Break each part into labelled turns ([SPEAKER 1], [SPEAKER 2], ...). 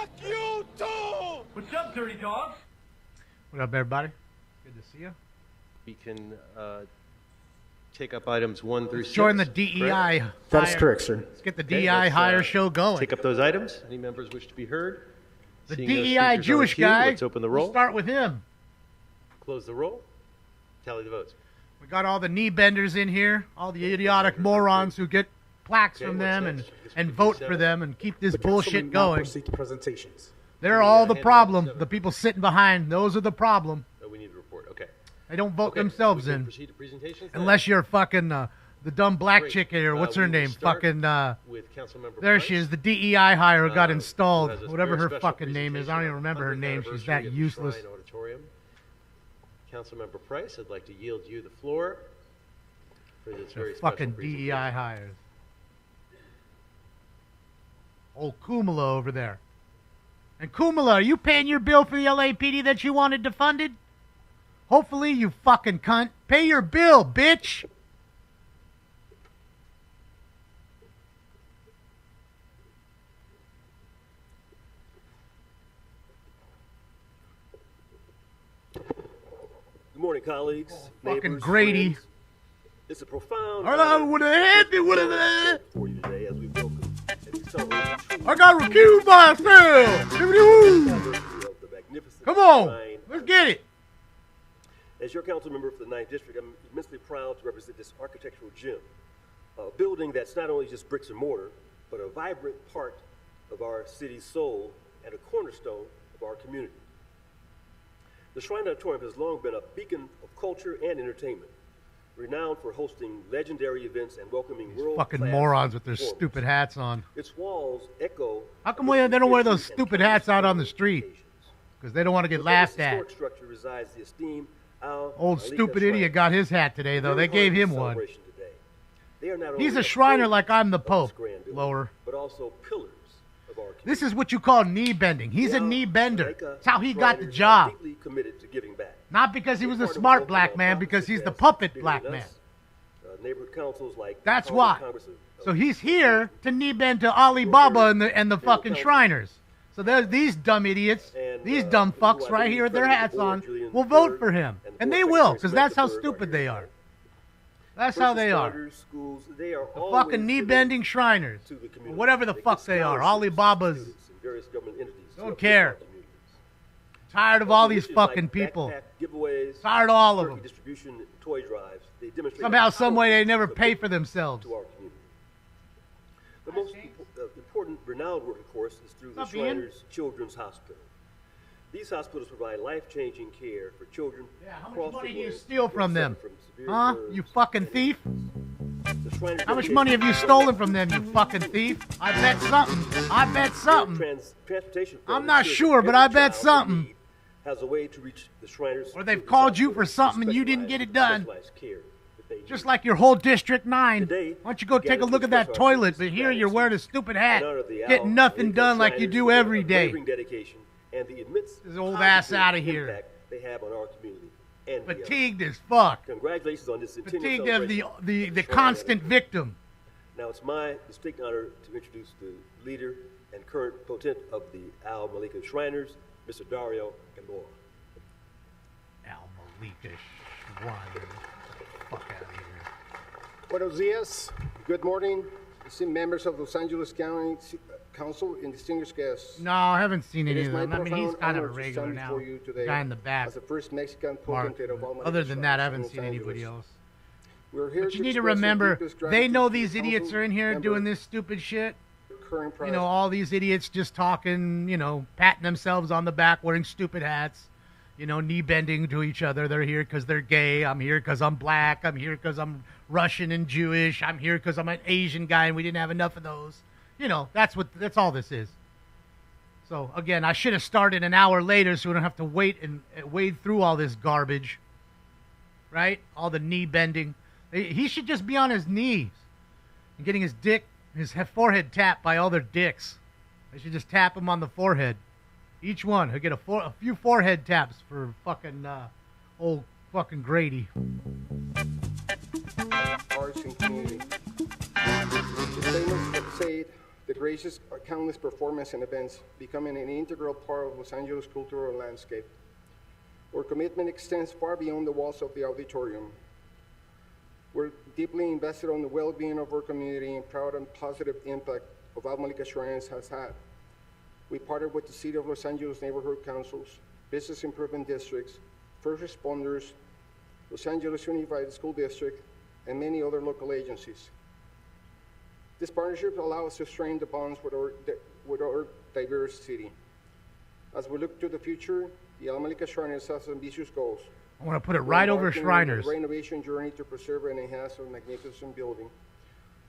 [SPEAKER 1] Fuck you too!
[SPEAKER 2] What's up, dirty dogs?
[SPEAKER 3] What up, everybody? Good to see you.
[SPEAKER 4] We can take up items 1 through 6.
[SPEAKER 3] Join the DEI.
[SPEAKER 5] That's correct, sir.
[SPEAKER 3] Let's get the DEI hire show going.
[SPEAKER 4] Take up those items. Any members wish to be heard?
[SPEAKER 3] The
[SPEAKER 4] Seeing no
[SPEAKER 3] DEI
[SPEAKER 4] speakers
[SPEAKER 3] Jewish
[SPEAKER 4] on the queue,
[SPEAKER 3] guy.
[SPEAKER 4] Let's open the roll.
[SPEAKER 3] We'll start with him.
[SPEAKER 4] Close the roll. Tally the votes.
[SPEAKER 3] We got all the knee benders in here, all the idiotic morons who get plaques
[SPEAKER 4] Okay,
[SPEAKER 3] from
[SPEAKER 4] what's
[SPEAKER 3] them
[SPEAKER 4] next?
[SPEAKER 3] and vote for them and keep this bullshit going.
[SPEAKER 5] Proceed to presentations.
[SPEAKER 3] They're all the problem. The people sitting behind, those are the problem.
[SPEAKER 4] Oh, we need a report. Okay.
[SPEAKER 3] They don't vote
[SPEAKER 4] Okay,
[SPEAKER 3] themselves
[SPEAKER 4] we can
[SPEAKER 3] in.
[SPEAKER 4] Proceed to presentations then?
[SPEAKER 3] Unless you're fucking the dumb black
[SPEAKER 4] Great.
[SPEAKER 3] chick here. What's
[SPEAKER 4] We
[SPEAKER 3] her
[SPEAKER 4] will
[SPEAKER 3] name?
[SPEAKER 4] start
[SPEAKER 3] Fucking
[SPEAKER 4] with Councilmember
[SPEAKER 3] there
[SPEAKER 4] Price,
[SPEAKER 3] she is. The DEI hire got
[SPEAKER 4] who
[SPEAKER 3] installed.
[SPEAKER 4] has a
[SPEAKER 3] Whatever
[SPEAKER 4] very
[SPEAKER 3] her
[SPEAKER 4] special
[SPEAKER 3] fucking name is. I don't even
[SPEAKER 4] presentation
[SPEAKER 3] remember her
[SPEAKER 4] on the
[SPEAKER 3] name. She's
[SPEAKER 4] 100th
[SPEAKER 3] that
[SPEAKER 4] anniversary of the
[SPEAKER 3] useless.
[SPEAKER 4] Shrine Auditorium. Councilmember Price, I'd like to yield you the floor for this very
[SPEAKER 3] The
[SPEAKER 4] special
[SPEAKER 3] fucking
[SPEAKER 4] presentation.
[SPEAKER 3] DEI hires. Old Kumala over there. And Kumala, are you paying your bill for the LAPD that you wanted defunded? Hopefully, you fucking cunt. Pay your bill, bitch.
[SPEAKER 6] Good morning, colleagues.
[SPEAKER 3] Fucking
[SPEAKER 6] neighbors,
[SPEAKER 3] Grady.
[SPEAKER 6] friends. It's a profound
[SPEAKER 3] I would have had me with it.
[SPEAKER 6] for you today as we welcome and celebrate
[SPEAKER 3] I got recused myself.
[SPEAKER 6] the of the magnificent
[SPEAKER 3] Come on.
[SPEAKER 6] shrine.
[SPEAKER 3] Let's get it.
[SPEAKER 6] As your council member for the 9th District, I'm immensely proud to represent this architectural gem, a building that's not only just bricks and mortar, but a vibrant part of our city's soul and a cornerstone of our community. The Shrine Auditorium has long been a beacon of culture and entertainment, renowned for hosting legendary events and welcoming world-class
[SPEAKER 3] Fucking morons with their
[SPEAKER 6] performers.
[SPEAKER 3] stupid hats on.
[SPEAKER 6] Its walls echo.
[SPEAKER 3] How come they don't wear those stupid hats out on the street? Because they don't want to get laughed at.
[SPEAKER 6] Historic structure resides the esteemed
[SPEAKER 3] Old stupid idiot got his hat today, though. They gave him one. He's a
[SPEAKER 6] They
[SPEAKER 3] Shriner like I'm the Pope.
[SPEAKER 6] of this grand building,
[SPEAKER 3] Lower.
[SPEAKER 6] but also pillars of our
[SPEAKER 3] This is what you call knee bending. He's a
[SPEAKER 6] community.
[SPEAKER 3] knee bender.
[SPEAKER 6] Like
[SPEAKER 3] That's how he got the
[SPEAKER 6] Shriners are
[SPEAKER 3] job.
[SPEAKER 6] deeply committed to giving back.
[SPEAKER 3] Not because he was a
[SPEAKER 6] Part of
[SPEAKER 3] smart
[SPEAKER 6] local
[SPEAKER 3] black man,
[SPEAKER 6] nonprofits
[SPEAKER 3] because he's
[SPEAKER 6] such
[SPEAKER 3] the
[SPEAKER 6] as
[SPEAKER 3] puppet
[SPEAKER 6] Bigger
[SPEAKER 3] black
[SPEAKER 6] Than
[SPEAKER 3] man.
[SPEAKER 6] Us, neighborhood councils like
[SPEAKER 3] That's
[SPEAKER 6] the
[SPEAKER 3] why.
[SPEAKER 6] Congress of-
[SPEAKER 3] So he's here to knee bend to Alibaba and the fucking Shriners. So there's these dumb idiots, these dumb fucks right here with their hats on, will vote for him. And they will, because that's how stupid they are. That's how they are.
[SPEAKER 6] First responders, schools, they are
[SPEAKER 3] The
[SPEAKER 6] always
[SPEAKER 3] fucking knee
[SPEAKER 6] giving
[SPEAKER 3] bending Shriners.
[SPEAKER 6] to the
[SPEAKER 3] Or
[SPEAKER 6] community.
[SPEAKER 3] whatever the
[SPEAKER 6] They
[SPEAKER 3] fuck
[SPEAKER 6] give
[SPEAKER 3] they are.
[SPEAKER 6] scholarships
[SPEAKER 3] Alibaba's.
[SPEAKER 6] to students and various government entities to
[SPEAKER 3] Don't
[SPEAKER 6] uplift
[SPEAKER 3] care.
[SPEAKER 6] our communities.
[SPEAKER 3] Tired of all these
[SPEAKER 6] Initiatives like
[SPEAKER 3] fucking people.
[SPEAKER 6] backpack giveaways,
[SPEAKER 3] Tired of all of
[SPEAKER 6] turkey
[SPEAKER 3] them.
[SPEAKER 6] distribution, and toy drives, they demonstrate
[SPEAKER 3] Somehow,
[SPEAKER 6] the
[SPEAKER 3] some way, they
[SPEAKER 6] power
[SPEAKER 3] never
[SPEAKER 6] of
[SPEAKER 3] pay
[SPEAKER 6] the
[SPEAKER 3] for themselves.
[SPEAKER 6] to our community. The most important renowned work, of course, is through the
[SPEAKER 3] What's up, Ian?
[SPEAKER 6] Shriners Children's Hospital. These hospitals provide life-changing care for children
[SPEAKER 3] Yeah, how much
[SPEAKER 6] across
[SPEAKER 3] money
[SPEAKER 6] the
[SPEAKER 3] do you
[SPEAKER 6] globe
[SPEAKER 3] steal
[SPEAKER 6] who
[SPEAKER 3] from
[SPEAKER 6] suffer
[SPEAKER 3] them?
[SPEAKER 6] from severe
[SPEAKER 3] Huh?
[SPEAKER 6] burns
[SPEAKER 3] You fucking
[SPEAKER 6] and
[SPEAKER 3] thief?
[SPEAKER 6] The Shriners
[SPEAKER 3] How much
[SPEAKER 6] dedication
[SPEAKER 3] money have you stolen from them, you fucking thief? I bet something. I bet something.
[SPEAKER 6] Transportation
[SPEAKER 3] I'm
[SPEAKER 6] fund
[SPEAKER 3] not
[SPEAKER 6] ensures
[SPEAKER 3] sure, but
[SPEAKER 6] every
[SPEAKER 3] I bet
[SPEAKER 6] child in
[SPEAKER 3] something.
[SPEAKER 6] need has a way to reach the Shriners.
[SPEAKER 3] Or they've
[SPEAKER 6] Children's
[SPEAKER 3] called you
[SPEAKER 6] Hospital
[SPEAKER 3] for something and you didn't
[SPEAKER 6] specialized-
[SPEAKER 3] get it done.
[SPEAKER 6] specialized care that they
[SPEAKER 3] Just
[SPEAKER 6] need.
[SPEAKER 3] like your whole District 9.
[SPEAKER 6] Today,
[SPEAKER 3] Why don't you go
[SPEAKER 6] we
[SPEAKER 3] take a
[SPEAKER 6] gather
[SPEAKER 3] look
[SPEAKER 6] to
[SPEAKER 3] at that
[SPEAKER 6] express our
[SPEAKER 3] toilet, but
[SPEAKER 6] sincere
[SPEAKER 3] here you're
[SPEAKER 6] gratitude
[SPEAKER 3] wearing a stupid hat.
[SPEAKER 6] in honor of the
[SPEAKER 3] Getting
[SPEAKER 6] Al
[SPEAKER 3] nothing
[SPEAKER 6] Malika
[SPEAKER 3] done like you
[SPEAKER 6] Shriners
[SPEAKER 3] do
[SPEAKER 6] for their
[SPEAKER 3] every day.
[SPEAKER 6] unwavering dedication and the immense
[SPEAKER 3] This old ass
[SPEAKER 6] positive
[SPEAKER 3] outta here.
[SPEAKER 6] impact they have on our community and beyond.
[SPEAKER 3] Fatigued as fuck.
[SPEAKER 6] Congratulations on this Centennial
[SPEAKER 3] Fatigued of
[SPEAKER 6] Celebration.
[SPEAKER 3] the
[SPEAKER 6] Shrine
[SPEAKER 3] constant
[SPEAKER 6] Auditorium.
[SPEAKER 3] victim.
[SPEAKER 6] Now it's my distinct honor to introduce the leader and current potent of the Al Malika Shriners, Mr. Dario Gamboa.
[SPEAKER 3] Al Malika Shriner. Fuck out of here.
[SPEAKER 7] Buenos dias. Good morning, esteemed members of Los Angeles County Council and distinguished guests.
[SPEAKER 3] No, I haven't seen
[SPEAKER 7] It
[SPEAKER 3] any
[SPEAKER 7] is
[SPEAKER 3] of
[SPEAKER 7] my
[SPEAKER 3] them. I mean, he's
[SPEAKER 7] profound
[SPEAKER 3] kind of
[SPEAKER 7] honor
[SPEAKER 3] a
[SPEAKER 7] to
[SPEAKER 3] regular
[SPEAKER 7] stand
[SPEAKER 3] now.
[SPEAKER 7] before you today
[SPEAKER 3] Guy in the back.
[SPEAKER 7] as the first Mexican
[SPEAKER 3] Mark.
[SPEAKER 7] potentate of all
[SPEAKER 3] Other than that, I
[SPEAKER 7] Shrines
[SPEAKER 3] haven't
[SPEAKER 7] in
[SPEAKER 3] seen
[SPEAKER 7] Los
[SPEAKER 3] anybody
[SPEAKER 7] Angeles.
[SPEAKER 3] else.
[SPEAKER 7] We're here
[SPEAKER 3] But you need to
[SPEAKER 7] express our
[SPEAKER 3] remember,
[SPEAKER 7] deepest
[SPEAKER 3] they
[SPEAKER 7] gratitude
[SPEAKER 3] know
[SPEAKER 7] to the
[SPEAKER 3] these idiots
[SPEAKER 7] council
[SPEAKER 3] are in here
[SPEAKER 7] member,
[SPEAKER 3] doing this stupid shit.
[SPEAKER 7] current
[SPEAKER 3] You
[SPEAKER 7] president.
[SPEAKER 3] know, all these idiots just talking, you know, patting themselves on the back, wearing stupid hats, you know, knee bending to each other. They're here because they're gay. I'm here because I'm black. I'm here because I'm Russian and Jewish. I'm here because I'm an Asian guy and we didn't have enough of those. You know, that's all this is. So, again, I should have started an hour later so we don't have to wait and wade through all this garbage. Right? All the knee bending. He should just be on his knees and getting his forehead tapped by all their dicks. They should just tap him on the forehead. Each one. He'll get a few forehead taps for fucking old fucking Grady.
[SPEAKER 7] arts and community. The famous said, that graces countless performances and events, becoming an integral part of Los Angeles' cultural landscape. Our commitment extends far beyond the walls of the auditorium. We're deeply invested in the well-being of our community and proud and positive impact of Alma Lika Shrines has had. We partnered with the City of Los Angeles neighborhood councils, business improvement districts, first responders, Los Angeles Unified School District, and many other local agencies. This partnership allows us to strengthen the bonds with our diverse city. As we look to the future, the Alma Lika Shriners has ambitious goals.
[SPEAKER 3] I want to put it right over
[SPEAKER 7] Embarking on
[SPEAKER 3] Shriners.
[SPEAKER 7] a renovation journey to preserve and enhance our magnificent building.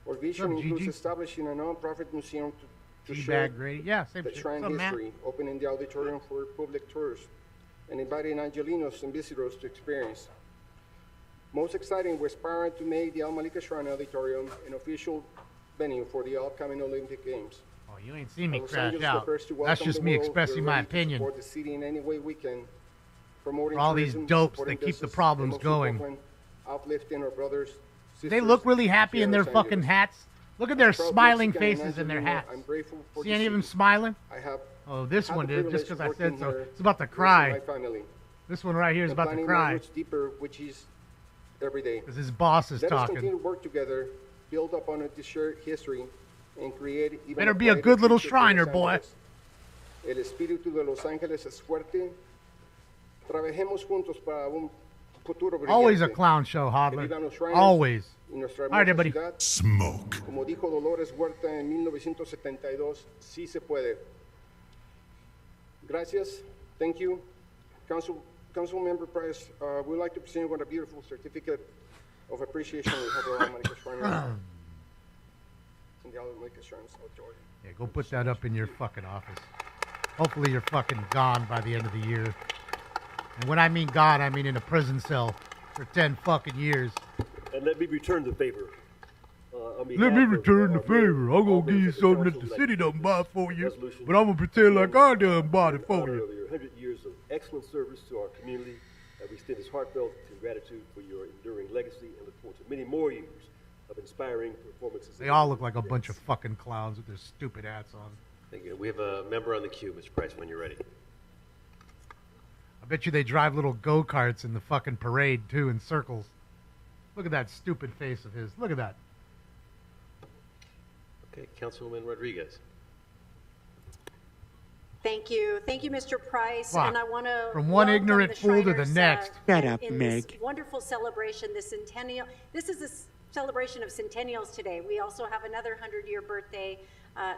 [SPEAKER 7] Our vision
[SPEAKER 3] What's up,
[SPEAKER 7] includes
[SPEAKER 3] Gigi?
[SPEAKER 7] iteestablishing a non-profit museum to
[SPEAKER 3] Teabag
[SPEAKER 7] share
[SPEAKER 3] Grady. Yeah, same
[SPEAKER 7] the
[SPEAKER 3] shit.
[SPEAKER 7] shrine
[SPEAKER 3] What's up, Matt?
[SPEAKER 7] history, opening the auditorium for public tours, and inviting Angelinos and visitors to experience. Most exciting, we're aspiring to make the Alma Lika Shrine Auditorium an official venue for the upcoming Olympic Games.
[SPEAKER 3] Oh, you ain't seen me
[SPEAKER 7] Los
[SPEAKER 3] crash
[SPEAKER 7] Angeles
[SPEAKER 3] out.
[SPEAKER 7] prepares to
[SPEAKER 3] That's
[SPEAKER 7] welcome
[SPEAKER 3] just
[SPEAKER 7] the
[SPEAKER 3] me
[SPEAKER 7] world.
[SPEAKER 3] expressing
[SPEAKER 7] We're
[SPEAKER 3] my
[SPEAKER 7] ready to
[SPEAKER 3] opinion.
[SPEAKER 7] support the city in any way we can, promoting
[SPEAKER 3] For all these
[SPEAKER 7] tourism,
[SPEAKER 3] dopes
[SPEAKER 7] supporting
[SPEAKER 3] that keep the
[SPEAKER 7] business,
[SPEAKER 3] problems
[SPEAKER 7] and most
[SPEAKER 3] going.
[SPEAKER 7] important, uplifting our brothers,
[SPEAKER 3] They
[SPEAKER 7] sisters
[SPEAKER 3] look really happy
[SPEAKER 7] here
[SPEAKER 3] in
[SPEAKER 7] in
[SPEAKER 3] their
[SPEAKER 7] Los
[SPEAKER 3] fucking
[SPEAKER 7] Angeles.
[SPEAKER 3] hats. Look at their
[SPEAKER 7] Proud
[SPEAKER 3] smiling
[SPEAKER 7] Mexican and
[SPEAKER 3] faces in their
[SPEAKER 7] Angelino,
[SPEAKER 3] hats.
[SPEAKER 7] I'm grateful for
[SPEAKER 3] See
[SPEAKER 7] the
[SPEAKER 3] any of them
[SPEAKER 7] city.
[SPEAKER 3] smiling?
[SPEAKER 7] I have
[SPEAKER 3] Oh, this
[SPEAKER 7] had
[SPEAKER 3] one
[SPEAKER 7] the
[SPEAKER 3] did, just
[SPEAKER 7] privilege
[SPEAKER 3] because
[SPEAKER 7] of
[SPEAKER 3] I said
[SPEAKER 7] working
[SPEAKER 3] so.
[SPEAKER 7] here,
[SPEAKER 3] It's about to
[SPEAKER 7] raising
[SPEAKER 3] cry.
[SPEAKER 7] my family.
[SPEAKER 3] This one right here is
[SPEAKER 7] And
[SPEAKER 3] about to
[SPEAKER 7] planning
[SPEAKER 3] cry.
[SPEAKER 7] much deeper, which is every day.
[SPEAKER 3] Because his boss is
[SPEAKER 7] Let us continue
[SPEAKER 3] talking.
[SPEAKER 7] to work together, build upon this shared history, and create even
[SPEAKER 3] Better be a
[SPEAKER 7] brighter
[SPEAKER 3] good little
[SPEAKER 7] future for Los
[SPEAKER 3] Shriner, boy.
[SPEAKER 7] Angeles. El espíritu de Los Ángeles es fuerte. Trabajemos juntos para un futuro brillante.
[SPEAKER 3] Always a clown show,
[SPEAKER 7] Que
[SPEAKER 3] Hodler.
[SPEAKER 7] vivan los Shriners
[SPEAKER 3] Always.
[SPEAKER 7] y nuestra
[SPEAKER 3] All right,
[SPEAKER 7] hermosa
[SPEAKER 3] everybody.
[SPEAKER 7] ciudad.
[SPEAKER 1] Smoke.
[SPEAKER 7] Como dijo Dolores Huerta en 1972, sí se puede. Gracias. Thank you. Council Member Price, we'd like to present you with a beautiful certificate of appreciation we have for Alma Lika Shriners and the Alma Lika Shriners Authority.
[SPEAKER 3] Yeah, go put that up in your fucking office. Hopefully you're fucking gone by the end of the year. And when I mean gone, I mean in a prison cell for 10 fucking years.
[SPEAKER 6] And let me return the favor.
[SPEAKER 3] Let me return the favor. I'm gonna give you something that the city done buy for you, but I'm gonna pretend like I done bought it for you.
[SPEAKER 6] Your 100 years of excellent service to our community, and we extend this heartfelt gratitude for your enduring legacy and look forward to many more years of inspiring performances.
[SPEAKER 3] They all look like a bunch of fucking clowns with their stupid hats on.
[SPEAKER 4] Thank you. We have a member on the queue, Mr. Price, when you're ready.
[SPEAKER 3] I bet you they drive little go-karts in the fucking parade, too, in circles. Look at that stupid face of his. Look at that.
[SPEAKER 4] Okay, Councilwoman Rodriguez.
[SPEAKER 2] Thank you, Mr. Price.
[SPEAKER 3] Fuck.
[SPEAKER 2] And I want to
[SPEAKER 3] From one ignorant fool to the next.
[SPEAKER 8] Shut up,
[SPEAKER 2] in
[SPEAKER 8] Meg.
[SPEAKER 2] This wonderful celebration, the Centennial. This is a celebration of centennials today. We also have another 100-year birthday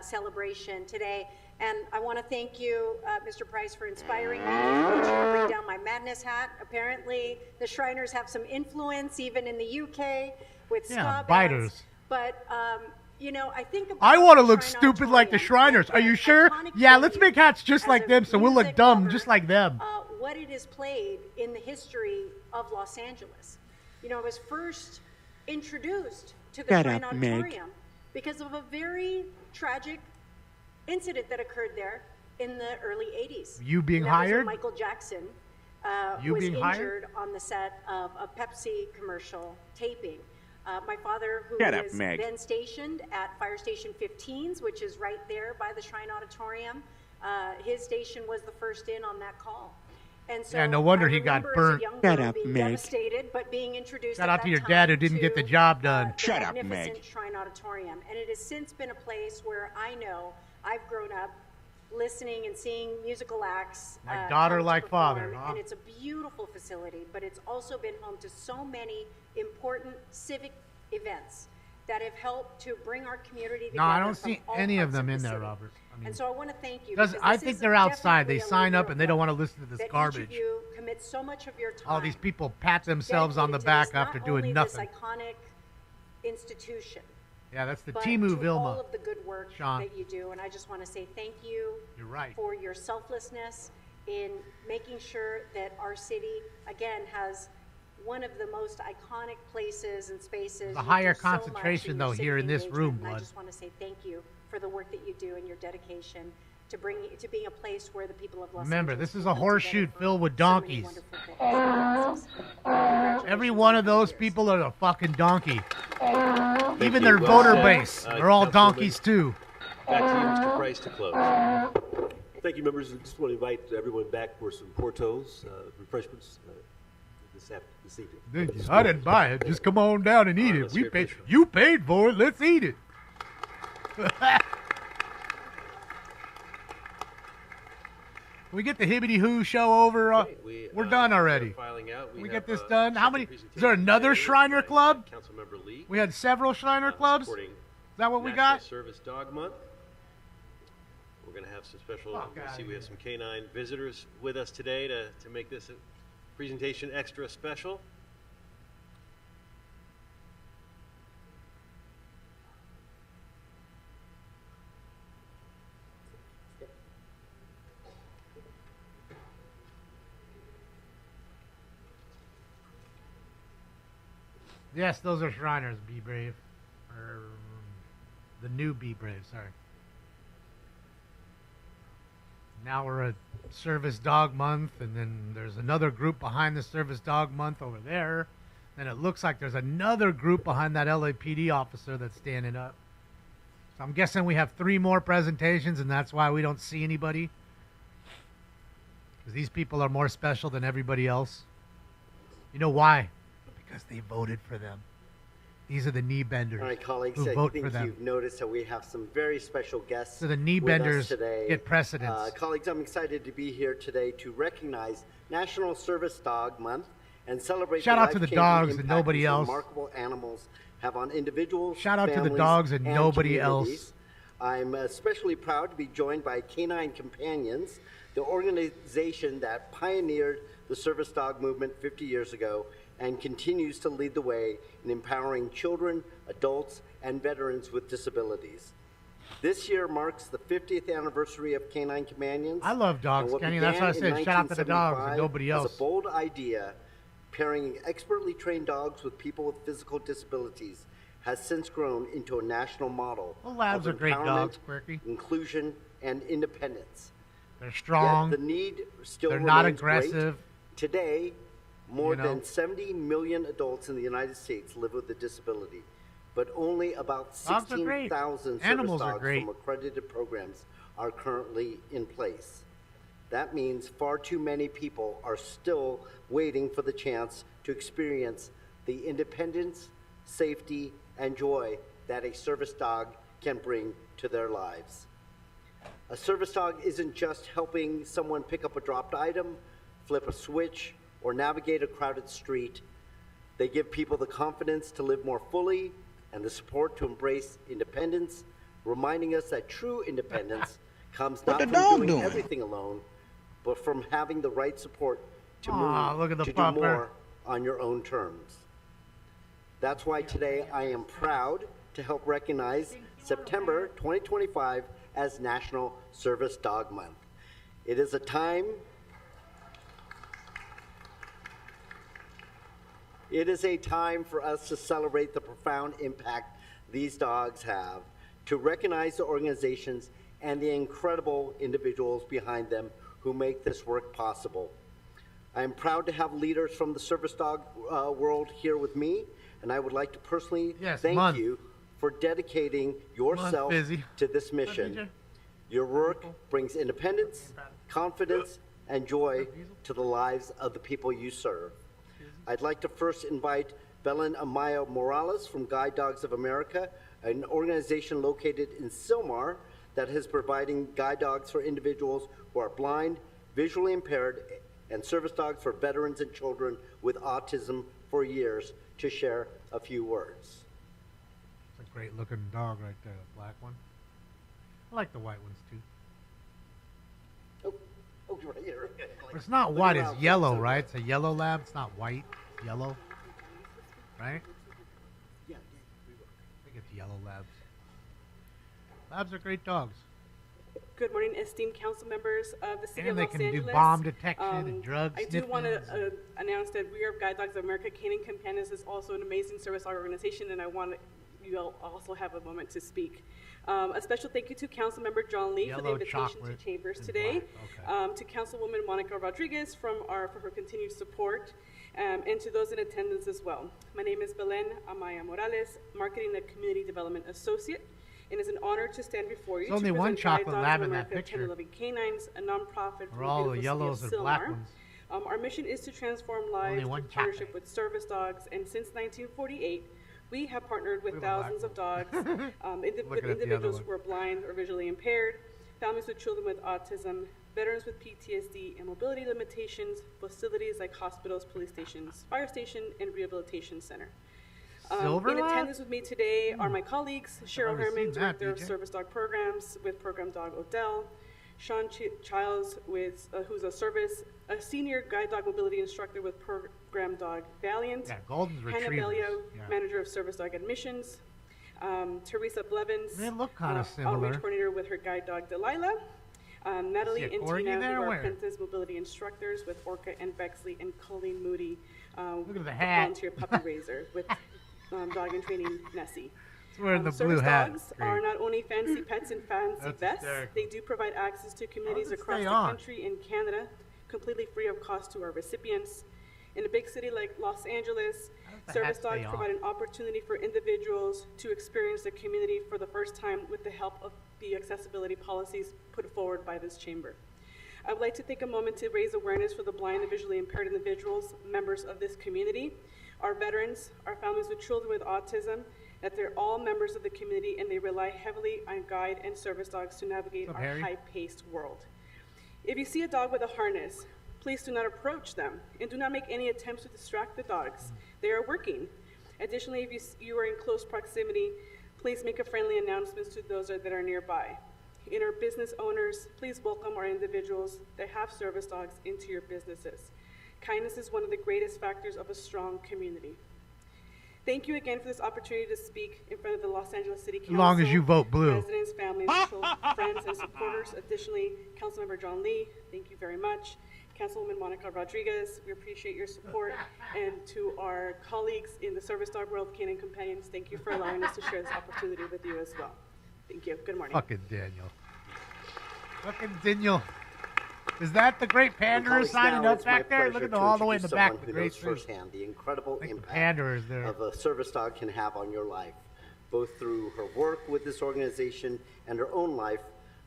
[SPEAKER 2] celebration today. And I want to thank you, Mr. Price, for inspiring me to bring down my madness hat. Apparently, the Shriners have some influence, even in the UK, with ska bands.
[SPEAKER 3] biters.
[SPEAKER 2] But, you know, I think about
[SPEAKER 3] I want to
[SPEAKER 2] the
[SPEAKER 3] look
[SPEAKER 2] Shrine
[SPEAKER 3] stupid like the
[SPEAKER 2] Auditorium,
[SPEAKER 3] Shriners. Are you
[SPEAKER 2] that
[SPEAKER 3] sure?
[SPEAKER 2] iconic
[SPEAKER 3] Yeah, let's
[SPEAKER 2] venue
[SPEAKER 3] make hats just
[SPEAKER 2] as
[SPEAKER 3] like
[SPEAKER 2] a
[SPEAKER 3] them so we'll look
[SPEAKER 2] music
[SPEAKER 3] dumb
[SPEAKER 2] lover,
[SPEAKER 3] just like them.
[SPEAKER 2] what it has played in the history of Los Angeles. You know, it was first introduced to the
[SPEAKER 8] Shut
[SPEAKER 2] Shrine
[SPEAKER 8] up, Meg.
[SPEAKER 2] Auditorium because of a very tragic incident that occurred there in the early 80s.
[SPEAKER 3] You being
[SPEAKER 2] And that was when
[SPEAKER 3] hired?
[SPEAKER 2] Michael Jackson
[SPEAKER 3] You
[SPEAKER 2] was
[SPEAKER 3] being
[SPEAKER 2] injured
[SPEAKER 3] hired?
[SPEAKER 2] on the set of a Pepsi commercial taping. My father, who
[SPEAKER 8] Shut up,
[SPEAKER 2] was
[SPEAKER 8] Meg.
[SPEAKER 2] then stationed at Fire Station 15s, which is right there by the Shrine Auditorium, his station was the first in on that call. And so
[SPEAKER 3] Yeah, no wonder
[SPEAKER 2] I
[SPEAKER 3] he got
[SPEAKER 2] remember as a
[SPEAKER 3] burnt.
[SPEAKER 2] young
[SPEAKER 8] Shut
[SPEAKER 2] girl
[SPEAKER 8] up,
[SPEAKER 2] being
[SPEAKER 8] Meg.
[SPEAKER 2] devastated, but being introduced
[SPEAKER 3] Shout
[SPEAKER 2] at
[SPEAKER 3] out to
[SPEAKER 2] that
[SPEAKER 3] your dad who
[SPEAKER 2] time
[SPEAKER 3] didn't get the
[SPEAKER 2] to,
[SPEAKER 3] job done.
[SPEAKER 2] the
[SPEAKER 8] Shut up,
[SPEAKER 2] magnificent
[SPEAKER 8] Meg.
[SPEAKER 2] Shrine Auditorium. And it has since been a place where I know I've grown up listening and seeing musical acts.
[SPEAKER 3] Like daughter,
[SPEAKER 2] come to
[SPEAKER 3] like father,
[SPEAKER 2] perform.
[SPEAKER 3] huh?
[SPEAKER 2] And it's a beautiful facility, but it's also been home to so many important civic events that have helped to bring our community together.
[SPEAKER 3] No, I don't
[SPEAKER 2] from
[SPEAKER 3] see
[SPEAKER 2] all
[SPEAKER 3] any of
[SPEAKER 2] parts
[SPEAKER 3] them
[SPEAKER 2] the
[SPEAKER 3] in there,
[SPEAKER 2] city.
[SPEAKER 3] Robert. I mean,
[SPEAKER 2] And so I want to thank you.
[SPEAKER 3] Because
[SPEAKER 2] because
[SPEAKER 3] I
[SPEAKER 2] this
[SPEAKER 3] think
[SPEAKER 2] is
[SPEAKER 3] they're outside. They
[SPEAKER 2] definitely a
[SPEAKER 3] sign up
[SPEAKER 2] labor
[SPEAKER 3] and they don't
[SPEAKER 2] of
[SPEAKER 3] want to
[SPEAKER 2] love
[SPEAKER 3] listen to this
[SPEAKER 2] that each
[SPEAKER 3] garbage.
[SPEAKER 2] of you commit so much of your time.
[SPEAKER 3] All these people pat themselves on the
[SPEAKER 2] dedicated to
[SPEAKER 3] back
[SPEAKER 2] this,
[SPEAKER 3] after
[SPEAKER 2] not
[SPEAKER 3] doing
[SPEAKER 2] only
[SPEAKER 3] nothing.
[SPEAKER 2] This iconic institution,
[SPEAKER 3] Yeah, that's the
[SPEAKER 2] but
[SPEAKER 3] Timu
[SPEAKER 2] to
[SPEAKER 3] Vilma.
[SPEAKER 2] all of the good work
[SPEAKER 3] Sean.
[SPEAKER 2] that you do. And I just want to say thank you
[SPEAKER 3] You're right.
[SPEAKER 2] for your selflessness in making sure that our city, again, has one of the most iconic places and spaces.
[SPEAKER 3] There's a
[SPEAKER 2] You
[SPEAKER 3] higher
[SPEAKER 2] do so much
[SPEAKER 3] concentration,
[SPEAKER 2] in your
[SPEAKER 3] though,
[SPEAKER 2] civic
[SPEAKER 3] here in this
[SPEAKER 2] engagement,
[SPEAKER 3] room,
[SPEAKER 2] and I
[SPEAKER 3] Blood.
[SPEAKER 2] just want to say thank you for the work that you do and your dedication to being a place where the people of Los
[SPEAKER 3] Remember,
[SPEAKER 2] Angeles
[SPEAKER 3] this is
[SPEAKER 2] can
[SPEAKER 3] a
[SPEAKER 2] come
[SPEAKER 3] horseshoe
[SPEAKER 2] together for
[SPEAKER 3] filled with
[SPEAKER 2] so many
[SPEAKER 3] donkeys.
[SPEAKER 2] wonderful things. Congratulations
[SPEAKER 3] Every one of
[SPEAKER 2] on
[SPEAKER 3] those
[SPEAKER 2] 10 years.
[SPEAKER 3] people are a fucking donkey. Even
[SPEAKER 4] you.
[SPEAKER 3] their
[SPEAKER 4] Well
[SPEAKER 3] voter
[SPEAKER 4] said.
[SPEAKER 3] base. They're all
[SPEAKER 4] Councilwoman-
[SPEAKER 3] donkeys, too.
[SPEAKER 4] Back to you, Mr. Price, to close.
[SPEAKER 6] Thank you, members. I just want to invite everyone back for some Portos, refreshments this evening.
[SPEAKER 3] I didn't buy it. Just come on down and eat it.
[SPEAKER 4] let's
[SPEAKER 3] We
[SPEAKER 4] hear
[SPEAKER 3] paid.
[SPEAKER 4] it.
[SPEAKER 3] You paid for it. Let's eat it. Can we get the Hibbity Hoo show over?
[SPEAKER 4] Okay,
[SPEAKER 3] We're done already.
[SPEAKER 4] Filing out.
[SPEAKER 3] We
[SPEAKER 4] have,
[SPEAKER 3] get this
[SPEAKER 4] a
[SPEAKER 3] done. How
[SPEAKER 4] second
[SPEAKER 3] many? Is
[SPEAKER 4] presentation
[SPEAKER 3] there another
[SPEAKER 4] today
[SPEAKER 3] Shriner
[SPEAKER 4] by
[SPEAKER 3] Club?
[SPEAKER 4] Councilmember Lee.
[SPEAKER 3] We had several Shriner clubs. Is
[SPEAKER 4] Supporting
[SPEAKER 3] that what we
[SPEAKER 4] National
[SPEAKER 3] got?
[SPEAKER 4] Service Dog Month. We're going to have some special.
[SPEAKER 3] Fuck
[SPEAKER 4] You
[SPEAKER 3] outta
[SPEAKER 4] see, we
[SPEAKER 3] here.
[SPEAKER 4] have some canine visitors with us today to make this presentation extra special.
[SPEAKER 3] Yes, those are Shriners. Be brave, or the new Be Brave. Sorry. Now we're at Service Dog Month, and then there's another group behind the Service Dog Month over there. Then it looks like there's another group behind that LAPD officer that's standing up. So I'm guessing we have 3 more presentations, and that's why we don't see anybody. Because these people are more special than everybody else. You know why? Because they voted for them. These are the knee benders.
[SPEAKER 1] All right, colleagues,
[SPEAKER 3] who
[SPEAKER 1] I
[SPEAKER 3] vote
[SPEAKER 1] think
[SPEAKER 3] for them.
[SPEAKER 1] you've noticed that we have some very special guests
[SPEAKER 3] So the knee
[SPEAKER 1] with us
[SPEAKER 3] benders
[SPEAKER 1] today.
[SPEAKER 3] get precedence.
[SPEAKER 1] Colleagues, I'm excited to be here today to recognize National Service Dog Month and celebrate
[SPEAKER 3] Shout out to the
[SPEAKER 1] life-changing
[SPEAKER 3] dogs and
[SPEAKER 1] impact
[SPEAKER 3] nobody
[SPEAKER 1] these
[SPEAKER 3] else.
[SPEAKER 1] remarkable animals have on individuals,
[SPEAKER 3] Shout out to the
[SPEAKER 1] families,
[SPEAKER 3] dogs and nobody
[SPEAKER 1] communities.
[SPEAKER 3] else.
[SPEAKER 1] I'm especially proud to be joined by Canine Companions, the organization that pioneered the service dog movement 50 years ago and continues to lead the way in empowering children, adults, and veterans with disabilities. This year marks the 50th anniversary of Canine Companions.
[SPEAKER 3] I love dogs,
[SPEAKER 1] and what
[SPEAKER 3] Kenny. That's what I
[SPEAKER 1] began
[SPEAKER 3] said.
[SPEAKER 1] in
[SPEAKER 3] Shout out to the dogs and
[SPEAKER 1] 1975
[SPEAKER 3] nobody
[SPEAKER 1] as
[SPEAKER 3] else.
[SPEAKER 1] a bold idea, pairing expertly trained dogs with people with physical disabilities, has since grown into a national model
[SPEAKER 3] Well, labs
[SPEAKER 1] of
[SPEAKER 3] are great dogs,
[SPEAKER 1] empowerment,
[SPEAKER 3] Quirky.
[SPEAKER 1] inclusion, and independence.
[SPEAKER 3] They're strong.
[SPEAKER 1] Yet the need still
[SPEAKER 3] They're not
[SPEAKER 1] remains great.
[SPEAKER 3] aggressive.
[SPEAKER 1] Today, more
[SPEAKER 3] You know?
[SPEAKER 1] than 70 million adults in the United States live with a disability, but only about
[SPEAKER 3] Dogs are great.
[SPEAKER 1] 16,000 service
[SPEAKER 3] Animals are
[SPEAKER 1] dogs
[SPEAKER 3] great.
[SPEAKER 1] from accredited programs are currently in place. That means far too many people are still waiting for the chance to experience the independence, safety, and joy that a service dog can bring to their lives. A service dog isn't just helping someone pick up a dropped item, flip a switch, or navigate a crowded street. They give people the confidence to live more fully and the support to embrace independence, reminding us that true independence comes not from doing everything alone, but from having the right support to
[SPEAKER 3] Aw,
[SPEAKER 1] move
[SPEAKER 3] look at the
[SPEAKER 1] to
[SPEAKER 3] pupper.
[SPEAKER 1] do more on your own terms. That's why today I am proud to help recognize September 2025 as National Service Dog Month. It is a time for us to celebrate the profound impact these dogs have, to recognize the organizations and the incredible individuals behind them who make this work possible. I am proud to have leaders from the service dog world here with me, and I would like to personally thank you for dedicating yourself
[SPEAKER 3] busy.
[SPEAKER 1] to this mission. Your work brings independence, confidence, and joy to the lives of the people you serve. I'd like to first invite Belen Amaya Morales from Guide Dogs of America, an organization located in Sylmar that is providing guide dogs for individuals who are blind, visually impaired, and service dogs for veterans and children with autism for years, to share a few words.
[SPEAKER 3] It's a great looking dog right there, the black one. I like the white ones too.
[SPEAKER 1] Oh, right here.
[SPEAKER 3] But it's not white, it's yellow, right? It's a yellow lab, it's not white, it's yellow. Right?
[SPEAKER 1] Yeah,
[SPEAKER 3] I think it's yellow labs. Labs are great dogs.
[SPEAKER 8] Good morning, esteemed council members of the city
[SPEAKER 3] And
[SPEAKER 8] of
[SPEAKER 3] they
[SPEAKER 8] Los
[SPEAKER 3] can
[SPEAKER 8] Angeles.
[SPEAKER 3] do bomb detection and drug
[SPEAKER 8] I do want
[SPEAKER 3] sniffings.
[SPEAKER 8] to announce that we are Guide Dogs of America. Canine Companions is also an amazing service dog organization, and I want you all also have a moment to speak. A special thank you to Councilmember John Lee for the
[SPEAKER 3] Yellow
[SPEAKER 8] invitation to
[SPEAKER 3] chocolate
[SPEAKER 8] Chambers
[SPEAKER 3] and
[SPEAKER 8] today,
[SPEAKER 3] black,
[SPEAKER 8] to Councilwoman Monica Rodriguez for her continued support, and to those in attendance as well. My name is Belen Amaya Morales, Marketing and Community Development Associate, and it's an honor to stand before you
[SPEAKER 3] There's only
[SPEAKER 8] to
[SPEAKER 3] one
[SPEAKER 8] present Guide
[SPEAKER 3] chocolate
[SPEAKER 8] Dogs
[SPEAKER 3] lab
[SPEAKER 8] of
[SPEAKER 3] in that
[SPEAKER 8] America, 10
[SPEAKER 3] picture.
[SPEAKER 8] Loving Canines, a nonprofit from
[SPEAKER 3] Or all
[SPEAKER 8] the
[SPEAKER 3] the
[SPEAKER 8] beautiful
[SPEAKER 3] yellows
[SPEAKER 8] city
[SPEAKER 3] and
[SPEAKER 8] of
[SPEAKER 3] black
[SPEAKER 8] Sylmar.
[SPEAKER 3] ones.
[SPEAKER 8] Our mission is to transform
[SPEAKER 3] Only
[SPEAKER 8] lives
[SPEAKER 3] one
[SPEAKER 8] through partnership
[SPEAKER 3] chocolate.
[SPEAKER 8] with service dogs, and since 1948, we have partnered with
[SPEAKER 3] Look at the
[SPEAKER 8] thousands of
[SPEAKER 3] black
[SPEAKER 8] dogs, with
[SPEAKER 3] Looking at the other
[SPEAKER 8] individuals
[SPEAKER 3] one.
[SPEAKER 8] who are blind or visually impaired, families with children with autism, veterans with PTSD and mobility limitations, facilities like hospitals, police stations, fire station, and rehabilitation center.
[SPEAKER 3] Silver
[SPEAKER 8] In
[SPEAKER 3] Lab?
[SPEAKER 8] attendance with me today are my colleagues, Cheryl
[SPEAKER 3] never
[SPEAKER 8] Herman,
[SPEAKER 3] seen that,
[SPEAKER 8] Director of
[SPEAKER 3] BJ.
[SPEAKER 8] Service Dog Programs with Program Dog Odell, Sean Childs, who's a senior guide dog mobility instructor with Program Dog Valiant.
[SPEAKER 3] Yeah, Golden's
[SPEAKER 8] Hannah
[SPEAKER 3] retrievers.
[SPEAKER 8] Bellio,
[SPEAKER 3] Yeah.
[SPEAKER 8] Manager of Service Dog Admissions. Teresa Blevins,
[SPEAKER 3] They look kinda
[SPEAKER 8] Outreach
[SPEAKER 3] similar.
[SPEAKER 8] Coordinator with her guide dog Delilah. Natalie
[SPEAKER 3] See a
[SPEAKER 8] and
[SPEAKER 3] corgi
[SPEAKER 8] Tina,
[SPEAKER 3] there?
[SPEAKER 8] who are
[SPEAKER 3] Where?
[SPEAKER 8] apprentice mobility instructors with Orca and Bexley, and Colleen Moody,
[SPEAKER 3] Look at the
[SPEAKER 8] a
[SPEAKER 3] hat.
[SPEAKER 8] volunteer puppy raiser with dog and training Nessie.
[SPEAKER 3] It's wearing the
[SPEAKER 8] Service
[SPEAKER 3] blue hat.
[SPEAKER 8] dogs
[SPEAKER 3] Great.
[SPEAKER 8] are not only fancy pets and fancy
[SPEAKER 3] That's
[SPEAKER 8] vests,
[SPEAKER 3] hysterical.
[SPEAKER 8] they do provide access to communities
[SPEAKER 3] How does it
[SPEAKER 8] across
[SPEAKER 3] stay
[SPEAKER 8] the
[SPEAKER 3] on?
[SPEAKER 8] country and Canada, completely free of cost to our recipients. In a big city like Los Angeles,
[SPEAKER 3] the
[SPEAKER 8] service
[SPEAKER 3] hat stay
[SPEAKER 8] dogs
[SPEAKER 3] on?
[SPEAKER 8] provide an opportunity for individuals to experience the community for the first time with the help of the accessibility policies put forward by this chamber. I would like to take a moment to raise awareness for the blind and visually impaired individuals, members of this community, our veterans, our families with children with autism, that they're all members of the community and they rely heavily on guide and service dogs to navigate
[SPEAKER 3] What's up,
[SPEAKER 8] our
[SPEAKER 3] Harry?
[SPEAKER 8] high-paced world. If you see a dog with a harness, please do not approach them and do not make any attempts to distract the dogs. They are working. Additionally, if you are in close proximity, please make a friendly announcement to those that are nearby. In our business owners, please welcome our individuals that have service dogs into your businesses. Kindness is one of the greatest factors of a strong community. Thank you again for this opportunity to speak in front of the Los Angeles City Council.
[SPEAKER 3] As long as you vote blue.
[SPEAKER 8] Residents, families, children, friends, and supporters. Additionally, Councilmember John Lee, thank you very much. Councilwoman Monica Rodriguez, we appreciate your support. And to our colleagues in the service dog world, Canine Companions, thank you for allowing us to share this opportunity with you as well. Thank you. Good morning.
[SPEAKER 3] Fucking Daniel. Fucking Daniel. Is that the great panderer
[SPEAKER 1] Colleagues,
[SPEAKER 3] signing
[SPEAKER 1] now
[SPEAKER 3] up
[SPEAKER 1] it's my
[SPEAKER 3] back there? Look
[SPEAKER 1] pleasure
[SPEAKER 3] at
[SPEAKER 1] to
[SPEAKER 3] all the way in the
[SPEAKER 1] introduce
[SPEAKER 3] back
[SPEAKER 1] someone
[SPEAKER 3] of the
[SPEAKER 1] who
[SPEAKER 3] great
[SPEAKER 1] knows
[SPEAKER 3] tree.
[SPEAKER 1] firsthand the incredible
[SPEAKER 3] Like the
[SPEAKER 1] impact
[SPEAKER 3] panderers there.
[SPEAKER 1] of a service dog can have on your life, both through her work with this organization and her own life.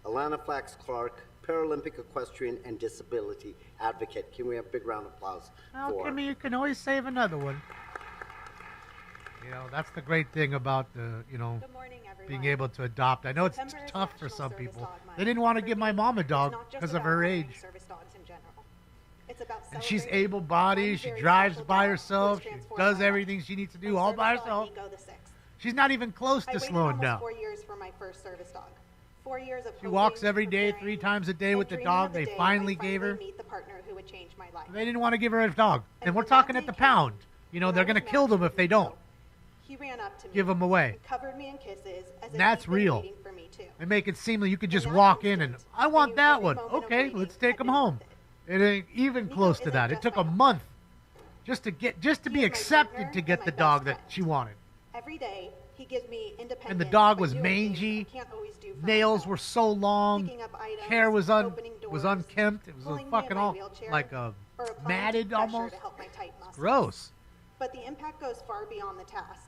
[SPEAKER 1] Alana Flax Clark, Paralympic equestrian and disability advocate. Can we have a big round of applause
[SPEAKER 3] Well,
[SPEAKER 1] for
[SPEAKER 3] I mean, you can always save another one. You know, that's the great thing about the,
[SPEAKER 2] Good morning, everyone.
[SPEAKER 3] being able to adopt. I know it's
[SPEAKER 2] September is
[SPEAKER 3] tough for
[SPEAKER 2] National
[SPEAKER 3] some
[SPEAKER 2] Service
[SPEAKER 3] people.
[SPEAKER 2] Dog Month.
[SPEAKER 3] They didn't want to
[SPEAKER 2] For
[SPEAKER 3] give my
[SPEAKER 2] me,
[SPEAKER 3] mom a
[SPEAKER 2] it's
[SPEAKER 3] dog
[SPEAKER 2] not just
[SPEAKER 3] because of
[SPEAKER 2] about
[SPEAKER 3] her
[SPEAKER 2] honoring
[SPEAKER 3] age.
[SPEAKER 2] service dogs in general. It's about
[SPEAKER 3] And she's
[SPEAKER 2] celebrating
[SPEAKER 3] able-bodied.
[SPEAKER 2] one
[SPEAKER 3] She
[SPEAKER 2] very
[SPEAKER 3] drives
[SPEAKER 2] special
[SPEAKER 3] by
[SPEAKER 2] dog who
[SPEAKER 3] herself.
[SPEAKER 2] has
[SPEAKER 3] She
[SPEAKER 2] transformed
[SPEAKER 3] does
[SPEAKER 2] my life.
[SPEAKER 3] everything she needs to do
[SPEAKER 2] And
[SPEAKER 3] all by
[SPEAKER 2] service dog
[SPEAKER 3] herself.
[SPEAKER 2] Nico the sixth.
[SPEAKER 3] She's not even close
[SPEAKER 2] I
[SPEAKER 3] to
[SPEAKER 2] waited
[SPEAKER 3] slowing
[SPEAKER 2] almost
[SPEAKER 3] down.
[SPEAKER 2] 4 years for my first service dog. 4 years of
[SPEAKER 3] She
[SPEAKER 2] hoping,
[SPEAKER 3] walks every day,
[SPEAKER 2] preparing,
[SPEAKER 3] 3 times a day
[SPEAKER 2] and
[SPEAKER 3] with the
[SPEAKER 2] dreaming
[SPEAKER 3] dog.
[SPEAKER 2] of the
[SPEAKER 3] They
[SPEAKER 2] day
[SPEAKER 3] finally
[SPEAKER 2] I
[SPEAKER 3] gave her.
[SPEAKER 2] meet the partner who would change my life.
[SPEAKER 3] They didn't want to give her a dog. And we're
[SPEAKER 2] when that
[SPEAKER 3] talking at
[SPEAKER 2] day
[SPEAKER 3] the
[SPEAKER 2] came,
[SPEAKER 3] pound. You know,
[SPEAKER 2] when
[SPEAKER 3] they're
[SPEAKER 2] I
[SPEAKER 3] going to
[SPEAKER 2] was
[SPEAKER 3] kill
[SPEAKER 2] matched
[SPEAKER 3] them
[SPEAKER 2] with
[SPEAKER 3] if they
[SPEAKER 2] Nico,
[SPEAKER 3] don't.
[SPEAKER 2] He ran up to me.
[SPEAKER 3] Give them away.
[SPEAKER 2] and covered me in kisses as if
[SPEAKER 3] That's
[SPEAKER 2] he'd been
[SPEAKER 3] real.
[SPEAKER 2] waiting for me too.
[SPEAKER 3] They make it seem like you could just
[SPEAKER 2] that
[SPEAKER 3] walk in and,
[SPEAKER 2] instant,
[SPEAKER 3] I
[SPEAKER 2] I
[SPEAKER 3] want
[SPEAKER 2] knew
[SPEAKER 3] that
[SPEAKER 2] every
[SPEAKER 3] one.
[SPEAKER 2] moment of
[SPEAKER 3] Okay,
[SPEAKER 2] waiting
[SPEAKER 3] let's
[SPEAKER 2] had
[SPEAKER 3] take them
[SPEAKER 2] been
[SPEAKER 3] home.
[SPEAKER 2] worth
[SPEAKER 3] It ain't even
[SPEAKER 2] Nico
[SPEAKER 3] close to
[SPEAKER 2] isn't
[SPEAKER 3] that. It
[SPEAKER 2] just
[SPEAKER 3] took
[SPEAKER 2] my
[SPEAKER 3] a
[SPEAKER 2] dog.
[SPEAKER 3] month just to be
[SPEAKER 2] He is my
[SPEAKER 3] accepted
[SPEAKER 2] partner
[SPEAKER 3] to get
[SPEAKER 2] and
[SPEAKER 3] the
[SPEAKER 2] my
[SPEAKER 3] dog
[SPEAKER 2] best
[SPEAKER 3] that
[SPEAKER 2] friend.
[SPEAKER 3] she wanted.
[SPEAKER 2] Every day, he gives me independence.
[SPEAKER 3] And the dog
[SPEAKER 2] by
[SPEAKER 3] was
[SPEAKER 2] doing things
[SPEAKER 3] mangy.
[SPEAKER 2] I can't always do for
[SPEAKER 3] Nails
[SPEAKER 2] myself.
[SPEAKER 3] were so long.
[SPEAKER 2] Picking up items,
[SPEAKER 3] Hair was
[SPEAKER 2] opening doors,
[SPEAKER 3] unkempt. It was
[SPEAKER 2] pulling me in
[SPEAKER 3] fucking
[SPEAKER 2] my
[SPEAKER 3] all
[SPEAKER 2] wheelchair,
[SPEAKER 3] like
[SPEAKER 2] or applying
[SPEAKER 3] matted
[SPEAKER 2] pressure
[SPEAKER 3] almost.
[SPEAKER 2] to help my tight muscles.
[SPEAKER 3] Gross.
[SPEAKER 2] But the impact goes far beyond the tasks.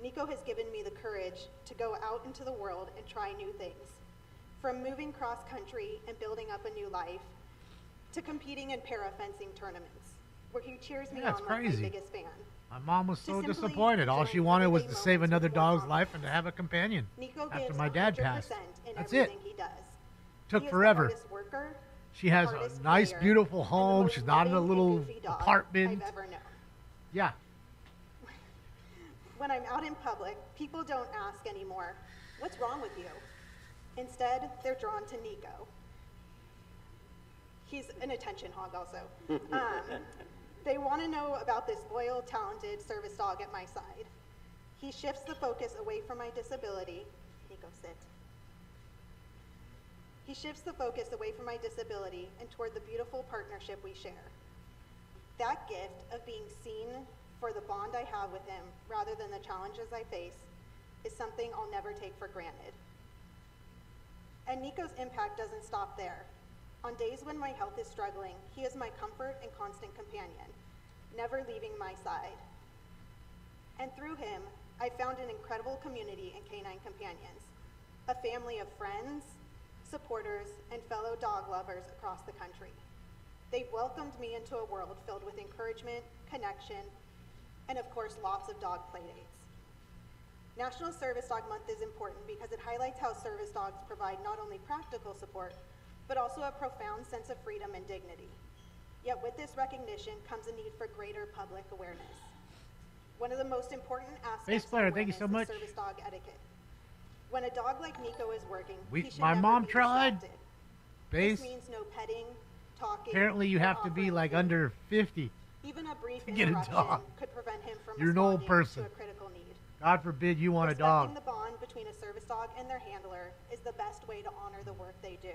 [SPEAKER 2] Nico has given me the courage to go out into the world and try new things. From moving cross country and building up a new life, to competing in para-fencing tournaments, where he cheers me
[SPEAKER 3] Yeah, it's
[SPEAKER 2] on like my
[SPEAKER 3] crazy.
[SPEAKER 2] biggest fan.
[SPEAKER 3] My mom was
[SPEAKER 2] To
[SPEAKER 3] so
[SPEAKER 2] simply
[SPEAKER 3] disappointed. All
[SPEAKER 2] enjoy
[SPEAKER 3] she wanted was to
[SPEAKER 2] everyday
[SPEAKER 3] save
[SPEAKER 2] moments
[SPEAKER 3] another
[SPEAKER 2] with one
[SPEAKER 3] dog's
[SPEAKER 2] on
[SPEAKER 3] life
[SPEAKER 2] one.
[SPEAKER 3] and to have a companion.
[SPEAKER 2] Nico
[SPEAKER 3] After
[SPEAKER 2] gives
[SPEAKER 3] my dad
[SPEAKER 2] 100%
[SPEAKER 3] passed.
[SPEAKER 2] in
[SPEAKER 3] That's
[SPEAKER 2] everything
[SPEAKER 3] it.
[SPEAKER 2] he does.
[SPEAKER 3] Took
[SPEAKER 2] He is the
[SPEAKER 3] forever.
[SPEAKER 2] hardest worker,
[SPEAKER 3] She has a
[SPEAKER 2] hardest
[SPEAKER 3] nice,
[SPEAKER 2] player,
[SPEAKER 3] beautiful
[SPEAKER 2] and the
[SPEAKER 3] home.
[SPEAKER 2] most
[SPEAKER 3] She's not in a
[SPEAKER 2] loving and
[SPEAKER 3] little
[SPEAKER 2] goofy dog
[SPEAKER 3] apartment.
[SPEAKER 2] I've ever known.
[SPEAKER 3] Yeah.
[SPEAKER 2] When I'm out in public, people don't ask anymore, "What's wrong with you?" Instead, they're drawn to Nico. He's an attention hog also. They want to know about this loyal, talented service dog at my side. He shifts the focus away from my disability. Nico, sit. He shifts the focus away from my disability and toward the beautiful partnership we share. That gift of being seen for the bond I have with him rather than the challenges I face is something I'll never take for granted. And Nico's impact doesn't stop there. On days when my health is struggling, he is my comfort and constant companion, never leaving my side. And through him, I found an incredible community in Canine Companions,
[SPEAKER 9] a family of friends, supporters, and fellow dog lovers across the country. They've welcomed me into a world filled with encouragement, connection, and of course, lots of dog playdates. National Service Dog Month is important because it highlights how service dogs provide not only practical support, but also a profound sense of freedom and dignity. Yet with this recognition comes a need for greater public awareness. One of the most important aspects of
[SPEAKER 3] Player, thank you
[SPEAKER 9] awareness
[SPEAKER 3] so
[SPEAKER 9] is
[SPEAKER 3] much.
[SPEAKER 9] service dog etiquette. When a dog like Nico is working, he should
[SPEAKER 3] My
[SPEAKER 9] never
[SPEAKER 3] mom
[SPEAKER 9] be
[SPEAKER 3] tried.
[SPEAKER 9] distracted.
[SPEAKER 3] Base.
[SPEAKER 9] This means no petting, talking.
[SPEAKER 3] Apparently, you
[SPEAKER 9] or
[SPEAKER 3] have to be
[SPEAKER 9] offering
[SPEAKER 3] like
[SPEAKER 9] food.
[SPEAKER 3] under 50.
[SPEAKER 9] Even a brief
[SPEAKER 3] to get a
[SPEAKER 9] interruption
[SPEAKER 3] dog.
[SPEAKER 9] could prevent him from
[SPEAKER 3] You're an old
[SPEAKER 9] responding
[SPEAKER 3] person.
[SPEAKER 9] to a critical need.
[SPEAKER 3] God forbid you want a dog.
[SPEAKER 9] Respecting the bond between a service dog and their handler is the best way to honor the work they do.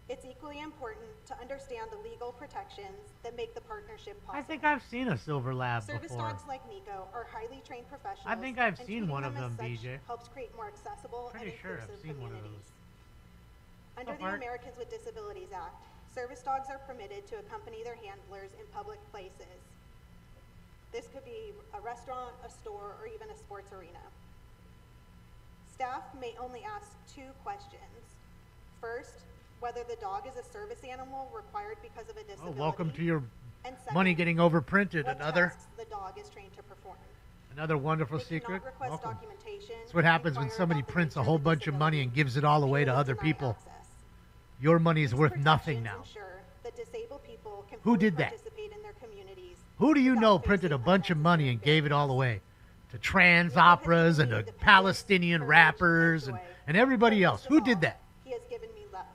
[SPEAKER 9] It's equally important to understand the legal protections that make the partnership possible.
[SPEAKER 3] I think I've seen a silver lab
[SPEAKER 9] Service
[SPEAKER 3] before.
[SPEAKER 9] dogs like Nico are highly trained professionals.
[SPEAKER 3] I think I've
[SPEAKER 9] and
[SPEAKER 3] seen
[SPEAKER 9] treating
[SPEAKER 3] one of
[SPEAKER 9] as
[SPEAKER 3] them,
[SPEAKER 9] such
[SPEAKER 3] BJ.
[SPEAKER 9] helps create more accessible and
[SPEAKER 3] Pretty sure I've
[SPEAKER 9] inclusive
[SPEAKER 3] seen one of
[SPEAKER 9] communities.
[SPEAKER 3] those.
[SPEAKER 9] Under the
[SPEAKER 3] Art?
[SPEAKER 9] Americans with Disabilities Act, service dogs are permitted to accompany their handlers in public places. This could be a restaurant, a store, or even a sports arena. Staff may only ask 2 questions. First, whether the dog is a service animal required because of a
[SPEAKER 3] Oh,
[SPEAKER 9] disability.
[SPEAKER 3] welcome to your
[SPEAKER 9] And second,
[SPEAKER 3] money getting overprinted.
[SPEAKER 9] what
[SPEAKER 3] Another
[SPEAKER 9] tasks the dog is trained to perform.
[SPEAKER 3] wonderful
[SPEAKER 9] They
[SPEAKER 3] secret.
[SPEAKER 9] cannot request
[SPEAKER 3] Welcome.
[SPEAKER 9] documentation,
[SPEAKER 3] That's what happens when
[SPEAKER 9] inquire
[SPEAKER 3] somebody
[SPEAKER 9] about the
[SPEAKER 3] prints a
[SPEAKER 9] nature
[SPEAKER 3] whole
[SPEAKER 9] the
[SPEAKER 3] bunch of money and
[SPEAKER 9] disability,
[SPEAKER 3] gives it all away to
[SPEAKER 9] and
[SPEAKER 3] other
[SPEAKER 9] deny
[SPEAKER 3] people.
[SPEAKER 9] access.
[SPEAKER 3] Your money is
[SPEAKER 9] These
[SPEAKER 3] worth nothing
[SPEAKER 9] protections
[SPEAKER 3] now.
[SPEAKER 9] ensure that disabled people can
[SPEAKER 3] Who
[SPEAKER 9] fully
[SPEAKER 3] did that?
[SPEAKER 9] participate in their communities
[SPEAKER 3] Who do you
[SPEAKER 9] without
[SPEAKER 3] know
[SPEAKER 9] facing
[SPEAKER 3] printed a bunch of money and
[SPEAKER 9] unnecessary
[SPEAKER 3] gave it all
[SPEAKER 9] barriers.
[SPEAKER 3] away to trans
[SPEAKER 9] Nico has
[SPEAKER 3] operas and
[SPEAKER 9] given
[SPEAKER 3] to
[SPEAKER 9] me independence,
[SPEAKER 3] Palestinian
[SPEAKER 9] courage,
[SPEAKER 3] rappers
[SPEAKER 9] and
[SPEAKER 3] and,
[SPEAKER 9] joy.
[SPEAKER 3] and everybody
[SPEAKER 9] But
[SPEAKER 3] else?
[SPEAKER 9] most of
[SPEAKER 3] Who
[SPEAKER 9] all,
[SPEAKER 3] did that?
[SPEAKER 9] He has given me love.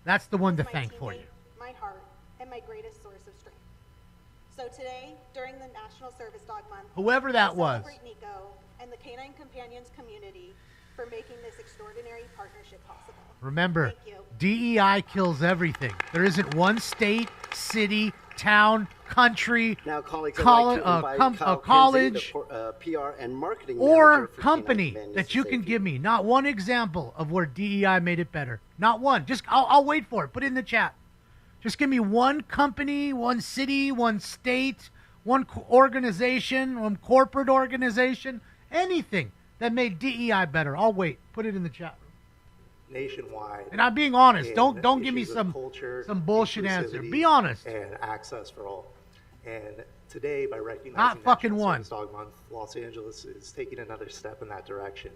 [SPEAKER 3] That's the one to
[SPEAKER 9] He's my
[SPEAKER 3] thank for
[SPEAKER 9] teammate,
[SPEAKER 3] you.
[SPEAKER 9] my heart, and my greatest source of strength. So today, during the National Service Dog Month,
[SPEAKER 3] Whoever that
[SPEAKER 9] I
[SPEAKER 3] was.
[SPEAKER 9] celebrate Nico and the Canine Companions community for making this extraordinary partnership possible.
[SPEAKER 3] Remember,
[SPEAKER 9] Thank you.
[SPEAKER 3] DEI kills everything. There isn't one state, city, town, country,
[SPEAKER 1] Now, colleagues, I'd
[SPEAKER 3] Colle-
[SPEAKER 1] like to invite Kyle Kinsey,
[SPEAKER 3] college,
[SPEAKER 1] the PR and marketing
[SPEAKER 3] or
[SPEAKER 1] manager for
[SPEAKER 3] company
[SPEAKER 1] Canine Companions
[SPEAKER 3] that you
[SPEAKER 1] to
[SPEAKER 3] can
[SPEAKER 1] say
[SPEAKER 3] give me. Not one example of where DEI made it better. Not one. Just I'll wait for it. Put it in the chat. Just give me one company, one city, one state, one organization, one corporate organization, anything that made DEI better. I'll wait. Put it in the chat room.
[SPEAKER 10] Nationwide.
[SPEAKER 3] And I'm being honest.
[SPEAKER 10] in
[SPEAKER 3] Don't give me
[SPEAKER 10] issues of
[SPEAKER 3] some
[SPEAKER 10] culture,
[SPEAKER 3] bullshit answer.
[SPEAKER 10] inclusivity,
[SPEAKER 3] Be honest.
[SPEAKER 10] And access for all. And today, by recognizing
[SPEAKER 3] Not fucking
[SPEAKER 10] National
[SPEAKER 3] one.
[SPEAKER 10] Service Dog Month, Los Angeles is taking another step in that direction.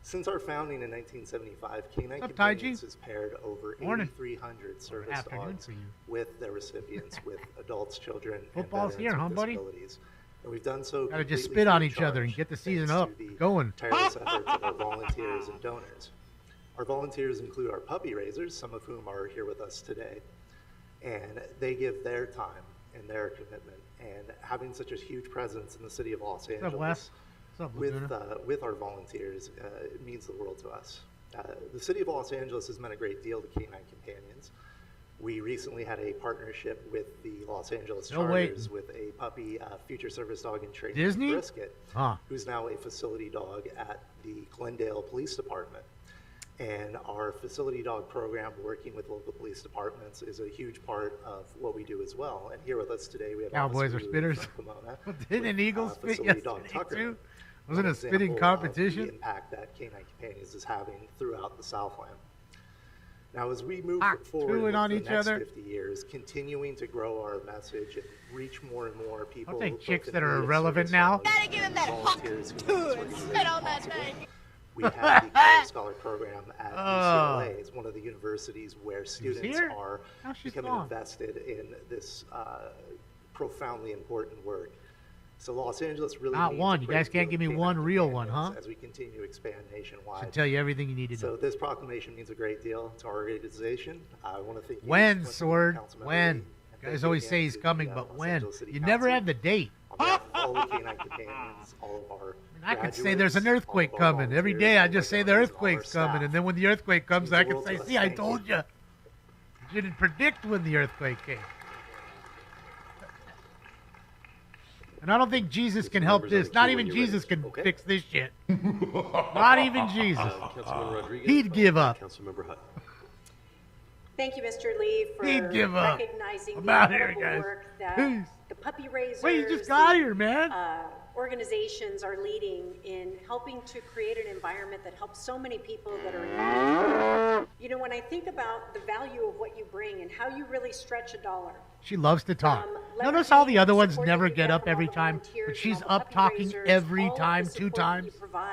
[SPEAKER 10] Since our founding in 1975, Canine
[SPEAKER 3] What's up, Taiji?
[SPEAKER 10] Companions has paired over
[SPEAKER 3] Morning.
[SPEAKER 10] 8,300 service
[SPEAKER 3] Afternoon
[SPEAKER 10] dogs
[SPEAKER 3] for you.
[SPEAKER 10] with their recipients, with adults, children,
[SPEAKER 3] Football's
[SPEAKER 10] and
[SPEAKER 3] here,
[SPEAKER 10] veterans
[SPEAKER 3] huh,
[SPEAKER 10] with
[SPEAKER 3] buddy?
[SPEAKER 10] disabilities. And we've done so
[SPEAKER 3] Gotta just
[SPEAKER 10] completely
[SPEAKER 3] spit on
[SPEAKER 10] free
[SPEAKER 3] each
[SPEAKER 10] of
[SPEAKER 3] other and
[SPEAKER 10] charge,
[SPEAKER 3] get the season
[SPEAKER 10] thanks
[SPEAKER 3] up,
[SPEAKER 10] to the
[SPEAKER 3] going.
[SPEAKER 10] tireless efforts of our volunteers and donors. Our volunteers include our puppy raisers, some of whom are here with us today, and they give their time and their commitment. And having such a huge presence in the city of Los
[SPEAKER 3] What's up, Wes?
[SPEAKER 10] Angeles
[SPEAKER 3] What's up, Laguna?
[SPEAKER 10] with our volunteers, it means the world to us. The city of Los Angeles has meant a great deal to Canine Companions. We recently had a partnership with the Los Angeles
[SPEAKER 3] Still
[SPEAKER 10] Chargers with a puppy future service dog in training,
[SPEAKER 3] Disney?
[SPEAKER 10] Brisket,
[SPEAKER 3] Huh.
[SPEAKER 10] who's now a facility dog at the Glendale Police Department. And our facility dog program, working with local police departments, is a huge part of what we do as well. And here with us today, we have
[SPEAKER 3] Cowboys
[SPEAKER 10] Officer
[SPEAKER 3] are
[SPEAKER 10] Lou
[SPEAKER 3] spitters.
[SPEAKER 10] from Pomona
[SPEAKER 3] Didn't
[SPEAKER 10] with,
[SPEAKER 3] an eagle spit
[SPEAKER 10] facility dog
[SPEAKER 3] yesterday,
[SPEAKER 10] Tucker.
[SPEAKER 3] too? Wasn't
[SPEAKER 10] One
[SPEAKER 3] a spitting
[SPEAKER 10] example of
[SPEAKER 3] competition?
[SPEAKER 10] the impact that Canine Companions is having throughout the Southland. Now, as we move forward
[SPEAKER 3] chewing
[SPEAKER 10] with
[SPEAKER 3] on
[SPEAKER 10] the
[SPEAKER 3] each
[SPEAKER 10] next
[SPEAKER 3] other.
[SPEAKER 10] 50 years, continuing to grow our message and reach more and more people.
[SPEAKER 3] I'll take
[SPEAKER 10] both
[SPEAKER 3] chicks
[SPEAKER 10] in
[SPEAKER 3] that are
[SPEAKER 10] need of
[SPEAKER 3] irrelevant
[SPEAKER 10] service
[SPEAKER 3] now.
[SPEAKER 10] dogs
[SPEAKER 11] Gotta give him that
[SPEAKER 10] and
[SPEAKER 11] hawk
[SPEAKER 10] volunteers who make
[SPEAKER 11] too
[SPEAKER 10] this
[SPEAKER 11] and
[SPEAKER 10] organization
[SPEAKER 11] spit on that
[SPEAKER 10] possible.
[SPEAKER 11] thing.
[SPEAKER 10] We have the College Scholar Program at UCLA. It's one of the universities where students
[SPEAKER 3] here?
[SPEAKER 10] are
[SPEAKER 3] No, she's
[SPEAKER 10] becoming
[SPEAKER 3] gone.
[SPEAKER 10] invested in this profoundly important work. So Los Angeles really
[SPEAKER 3] Not
[SPEAKER 10] needs
[SPEAKER 3] one.
[SPEAKER 10] a
[SPEAKER 3] You
[SPEAKER 10] great
[SPEAKER 3] guys can't
[SPEAKER 10] deal
[SPEAKER 3] give
[SPEAKER 10] of
[SPEAKER 3] me one
[SPEAKER 10] Canine
[SPEAKER 3] real one,
[SPEAKER 10] Companions
[SPEAKER 3] huh?
[SPEAKER 10] As we continue to expand nationwide.
[SPEAKER 3] Should tell you everything you need to
[SPEAKER 10] So
[SPEAKER 3] know.
[SPEAKER 10] this proclamation means a great deal to our organization. I want to thank you,
[SPEAKER 3] When,
[SPEAKER 10] Councilmember
[SPEAKER 3] Sword?
[SPEAKER 10] Councilmember
[SPEAKER 3] When?
[SPEAKER 10] Lee, and
[SPEAKER 3] You guys
[SPEAKER 10] thank you
[SPEAKER 3] always
[SPEAKER 10] again
[SPEAKER 3] say he's
[SPEAKER 10] to the,
[SPEAKER 3] coming, but
[SPEAKER 10] Los
[SPEAKER 3] when?
[SPEAKER 10] Angeles City
[SPEAKER 3] You never
[SPEAKER 10] Council.
[SPEAKER 3] have the date.
[SPEAKER 10] On behalf of all the Canine Companions, all of our
[SPEAKER 3] I could say there's an
[SPEAKER 10] graduates,
[SPEAKER 3] earthquake
[SPEAKER 10] all of our
[SPEAKER 3] coming. Every
[SPEAKER 10] volunteers,
[SPEAKER 3] day I
[SPEAKER 10] all of
[SPEAKER 3] just
[SPEAKER 10] our
[SPEAKER 3] say the
[SPEAKER 10] donors, and all our
[SPEAKER 3] earthquake's coming,
[SPEAKER 10] staff.
[SPEAKER 3] and then when the earthquake comes,
[SPEAKER 10] means
[SPEAKER 3] I
[SPEAKER 10] the
[SPEAKER 3] can
[SPEAKER 10] world
[SPEAKER 3] say,
[SPEAKER 10] to us.
[SPEAKER 3] see, I
[SPEAKER 10] Thank
[SPEAKER 3] told you. You didn't predict when the earthquake came. And I don't think Jesus can help
[SPEAKER 6] members on
[SPEAKER 3] this.
[SPEAKER 6] the
[SPEAKER 3] Not
[SPEAKER 6] queue
[SPEAKER 3] even
[SPEAKER 6] when you're
[SPEAKER 3] Jesus
[SPEAKER 6] ready.
[SPEAKER 3] can
[SPEAKER 6] Okay.
[SPEAKER 3] fix this shit. Not even Jesus.
[SPEAKER 6] Councilman Rodriguez.
[SPEAKER 3] He'd give up.
[SPEAKER 6] Councilmember Hutt.
[SPEAKER 2] Thank you, Mr. Lee, for
[SPEAKER 3] He'd give up.
[SPEAKER 2] recognizing
[SPEAKER 3] I'm
[SPEAKER 2] the
[SPEAKER 3] out here,
[SPEAKER 2] incredible
[SPEAKER 3] guys.
[SPEAKER 2] work that
[SPEAKER 3] Peace.
[SPEAKER 2] the puppy raisers,
[SPEAKER 3] Wait, you just got here, man.
[SPEAKER 2] organizations are leading in helping to create an environment that helps so many people that are in need. You know, when I think about the value of what you bring and how you really stretch a dollar.
[SPEAKER 3] She loves to talk. Notice all the other ones never get up every time, but she's up talking every time, 2 times.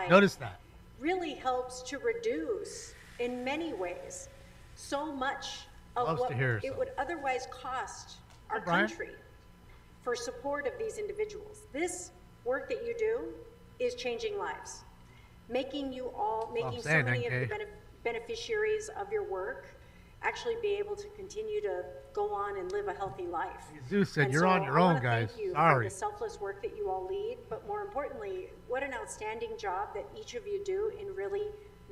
[SPEAKER 3] Notice that.
[SPEAKER 2] Really helps to reduce, in many ways, so much of what it would otherwise cost our country for support of these individuals. This work that you do is changing lives, making so many of the beneficiaries of your work actually be able to continue to go on and live a healthy life.
[SPEAKER 3] Zeus said, "You're on your own, guys."
[SPEAKER 2] Thank you
[SPEAKER 3] Sorry.
[SPEAKER 2] for the selfless work that you all lead, but more importantly, what an outstanding job that each of you do in really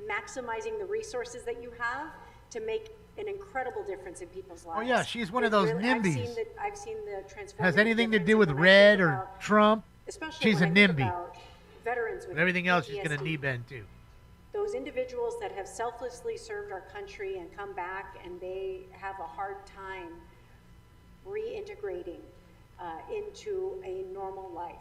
[SPEAKER 2] maximizing the resources that you have to make an incredible difference in people's lives.
[SPEAKER 3] Oh yeah, she's one of those NIMBYs.
[SPEAKER 2] I've seen the transformative
[SPEAKER 3] Has anything to
[SPEAKER 2] difference
[SPEAKER 3] do with
[SPEAKER 2] when I
[SPEAKER 3] red
[SPEAKER 2] think
[SPEAKER 3] or
[SPEAKER 2] about,
[SPEAKER 3] Trump?
[SPEAKER 2] especially
[SPEAKER 3] She's a
[SPEAKER 2] when I think
[SPEAKER 3] NIMBY.
[SPEAKER 2] about veterans with
[SPEAKER 3] But everything else, she's gonna
[SPEAKER 2] PTSD.
[SPEAKER 3] knee bend too.
[SPEAKER 2] Those individuals that have selflessly served our country and come back and they have a hard time reintegrating into a normal life.